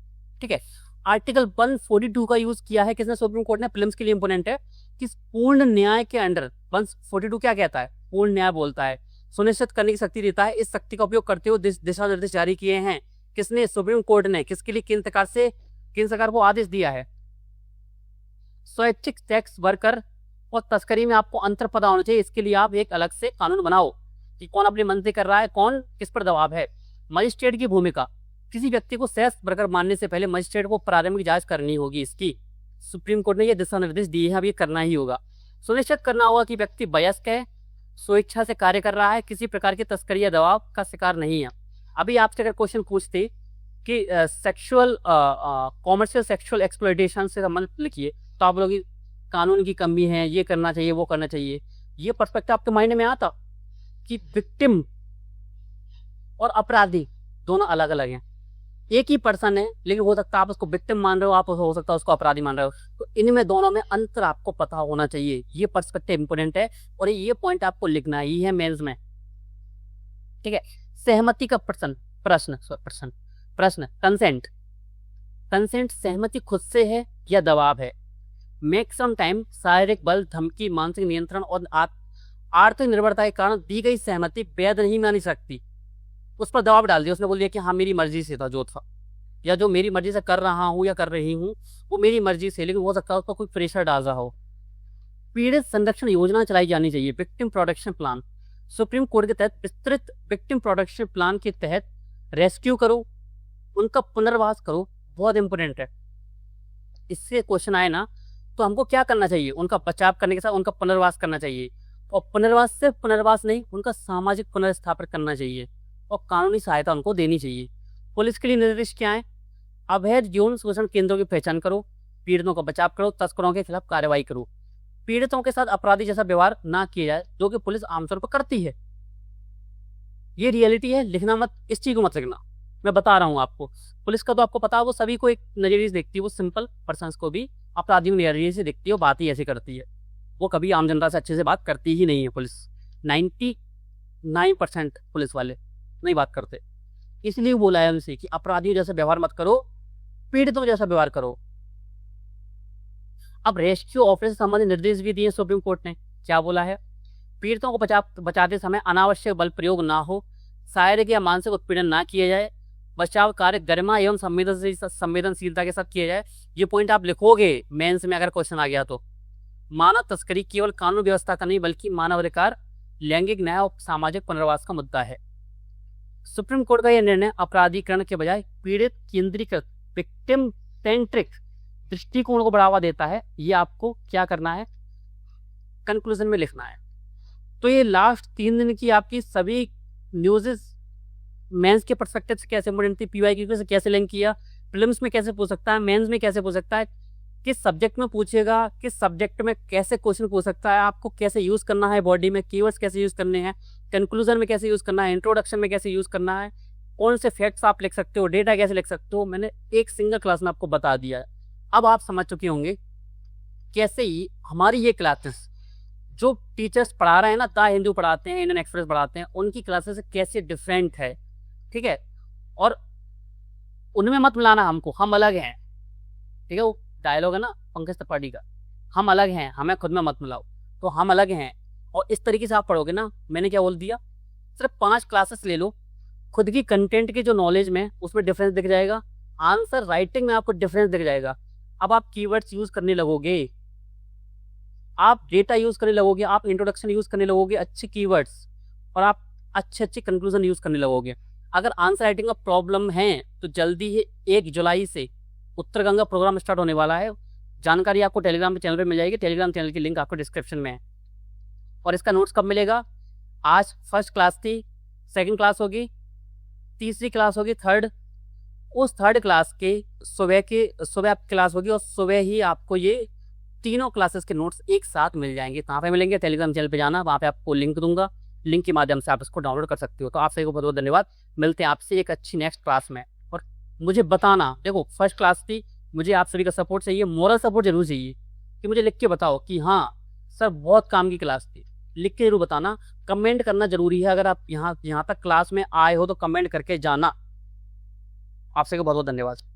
A: ठीक है। आर्टिकल 142 का यूज किया है किसने? सुप्रीम कोर्ट ने। प्रीलिम्स के लिए इंपोर्टेंट है कि पूर्ण न्याय के अंडर 142 क्या कहता है? पूर्ण न्याय बोलता है, सुनिश्चित करने की शक्ति देता है। इस शक्ति का उपयोग करते हुए दिशा निर्देश जारी किए हैं किसने? सुप्रीम कोर्ट ने। किसके लिए? किन सरकार को आदेश दिया है? स्वैच्छिक सेक्स वर्कर और तस्करी में आपको अंतर पता होना चाहिए। इसके लिए आप एक अलग से कानून बनाओ कि कौन अपनी मन से कर रहा है, कौन किस पर दबाव है। मजिस्ट्रेट की भूमिका, किसी व्यक्ति को सेक्स वर्कर मानने से पहले मजिस्ट्रेट को प्रारंभिक जांच करनी होगी इसकी। सुप्रीम कोर्ट ने ये दिशा निर्देश दिए हैं, अब ये करना ही होगा। सुनिश्चित करना होगा कि व्यक्ति वयस्क है, स्वेच्छा से कार्य कर रहा है, किसी प्रकार की तस्करी या दबाव का शिकार नहीं है। अभी आपसे अगर क्वेश्चन पूछते कि सेक्सुअल कॉमर्शियल सेक्सुअल एक्सप्लॉयटेशन से संबंधित लिखिए, तो आप लोग कानून की कमी है, ये करना चाहिए वो करना चाहिए, ये पर्सपेक्टिव आपके माइंड में आता कि विक्टिम और अपराधी दोनों अलग अलग हैं। एक ही पर्सन है, लेकिन हो सकता है आप उसको विक्टिम मान रहे हो, आप हो सकता है उसको अपराधी मान रहे हो। तो इनमें दोनों में अंतर आपको पता होना चाहिए। ये पर्सपेक्टिव इंपोर्टेंट है और ये पॉइंट आपको लिखना ही है मेंस में, ठीक है। सहमति का प्रश्न कंसेंट सहमति खुद से है या दबाव है? मैक्सिमम टाइम शारीरिक बल, धमकी, मानसिक नियंत्रण और आर्थिक निर्भरता के कारण दी गई सहमति वैध नहीं मानी सकती। उस पर दबाव डाल दिया, उसने बोल दिया कि हाँ मेरी मर्जी से था जो था, या जो मेरी मर्जी से कर रहा हूँ या कर रही हूँ वो मेरी मर्जी से, लेकिन हो सकता है उसको कोई प्रेशर डाल रहा हो। पीड़ित संरक्षण योजना चलाई जानी चाहिए, victim protection plan. Supreme court के तहत विस्तृत विक्टिम प्रोटेक्शन प्लान के तहत रेस्क्यू करो, उनका पुनर्वास करो, बहुत इंपोर्टेंट है। इससे क्वेश्चन आए ना तो हमको क्या करना चाहिए? उनका बचाव करने के साथ उनका पुनर्वास करना चाहिए, और पुनर्वास सिर्फ पुनर्वास नहीं, उनका सामाजिक पुनर्स्थापित करना चाहिए और कानूनी सहायता उनको देनी चाहिए। पुलिस के लिए निर्देश क्या है? अवैध यौन शोषण केंद्रों की पहचान करो, पीड़ितों का बचाव करो, तस्करों के खिलाफ कार्रवाई करो। पीड़ितों के साथ अपराधी जैसा व्यवहार ना किया जाए, जो कि पुलिस आमतौर पर करती है। ये रियलिटी है, लिखना मत, इस चीज को मत लिखना, मैं बता रहा हूँ आपको। पुलिस का तो आपको पता है, वो सभी को एक नजरिए से देखती है, वो सिंपल पर्सन्स को भी अपराधियों के नजरिए से देखती है, बात ही ऐसी करती है। वो कभी आम जनता से अच्छे से बात करती ही नहीं है पुलिस। 99% पुलिस वाले नहीं बात करते। इसलिए बोला है उनसे कि अपराधियों जैसा व्यवहार मत करो, पीड़ितों जैसा व्यवहार करो। अब रेस्क्यू ऑपरेशन संबंधी निर्देश भी दिए सुप्रीम कोर्ट ने। क्या बोला है? पीड़ितों को बचाते समय अनावश्यक बल प्रयोग ना हो, शारीरिक या मानसिक उत्पीड़न ना किया जाए, बचाव कार्य गरिमा एवं संवेदनशीलता के साथ किया जाए। ये पॉइंट आप लिखोगे मेंस में अगर क्वेश्चन आ गया तो। मानव तस्करी केवल कानून व्यवस्था का नहीं बल्कि मानव अधिकार, लैंगिक न्याय और सामाजिक पुनर्वास का मुद्दा है। सुप्रीम कोर्ट का यह निर्णय अपराधीकरण के बजाय पीड़ित केंद्रीकृत विक्टिम सेंट्रिक दृष्टिकोण को बढ़ावा देता है। ये आपको क्या करना है? कंक्लूजन में लिखना है। तो ये लास्ट 3 दिन की आपकी सभी न्यूज़ेस मेंस के पर्सपेक्टिव से कैसे इंपोर्टेंट थी, पीवाईक्यू से कैसे लिंक किया, प्रीलिम्स में कैसे पूछ सकता है, मेंस में कैसे पूछ सकता है, किस सब्जेक्ट में पूछेगा, किस सब्जेक्ट में कैसे क्वेश्चन पूछ सकता है, आपको कैसे यूज करना है बॉडी में, कीवर्ड्स कैसे यूज करने हैं, कंक्लूजन में कैसे यूज करना है, इंट्रोडक्शन में कैसे यूज करना है, कौन से फैक्ट्स आप लिख सकते हो, डेटा कैसे लिख सकते हो, मैंने एक सिंगल क्लास में आपको बता दिया है। अब आप समझ चुके होंगे कैसे ही हमारी ये क्लासेस जो टीचर्स पढ़ा रहे हैं ना, द हिंदू पढ़ाते हैं, इंडियन एक्सप्रेस पढ़ाते हैं, उनकी क्लासेस से कैसे डिफरेंट है, ठीक है। और उनमें मत मिलाना हमको, हम अलग हैं, ठीक है। वो डायलॉग है ना पंकज त्रिपाठी का, हम अलग हैं, हमें खुद में मत मिलाओ। तो हम अलग हैं, और इस तरीके से आप पढ़ोगे ना, मैंने क्या बोल दिया, सिर्फ 5 क्लासेस ले लो, खुद की कंटेंट की जो नॉलेज में उसमें डिफरेंस दिख जाएगा, आंसर राइटिंग में आपको डिफरेंस दिख जाएगा। अब आप कीवर्ड्स यूज करने लगोगे, आप डेटा यूज करने लगोगे, आप इंट्रोडक्शन यूज करने लगोगे, अच्छे कीवर्ड्स, और आप अच्छे अच्छे कंक्लूजन यूज़ करने लगोगे। अगर आंसर राइटिंग का प्रॉब्लम है तो जल्दी ही 1 जुलाई से उत्तर गंगा प्रोग्राम स्टार्ट होने वाला है। जानकारी आपको टेलीग्राम चैनल पे मिल जाएगी। टेलीग्राम चैनल की लिंक आपको डिस्क्रिप्शन में है। और इसका नोट्स कब मिलेगा? आज फर्स्ट क्लास थी, सेकंड क्लास होगी, तीसरी क्लास होगी, थर्ड। उस थर्ड क्लास के सुबह आपकी क्लास होगी और सुबह ही आपको ये तीनों क्लासेस के नोट्स एक साथ मिल जाएंगे। कहाँ पे मिलेंगे? टेलीग्राम चैनल पे जाना, वहाँ पे आपको लिंक दूंगा, लिंक के माध्यम से आप इसको डाउनलोड कर सकते हो। तो आप सभी को बहुत बहुत धन्यवाद। मिलते हैं आपसे एक अच्छी नेक्स्ट क्लास में। और मुझे बताना, देखो फर्स्ट क्लास थी, मुझे आप सभी का सपोर्ट चाहिए, मोरल सपोर्ट जरूर चाहिए कि मुझे लिख के बताओ कि हाँ सर बहुत काम की क्लास थी। लिख के जरूर बताना, कमेंट करना जरूरी है। अगर आप यहाँ तक क्लास में आए हो तो कमेंट करके जाना। आप सभी को बहुत बहुत धन्यवाद।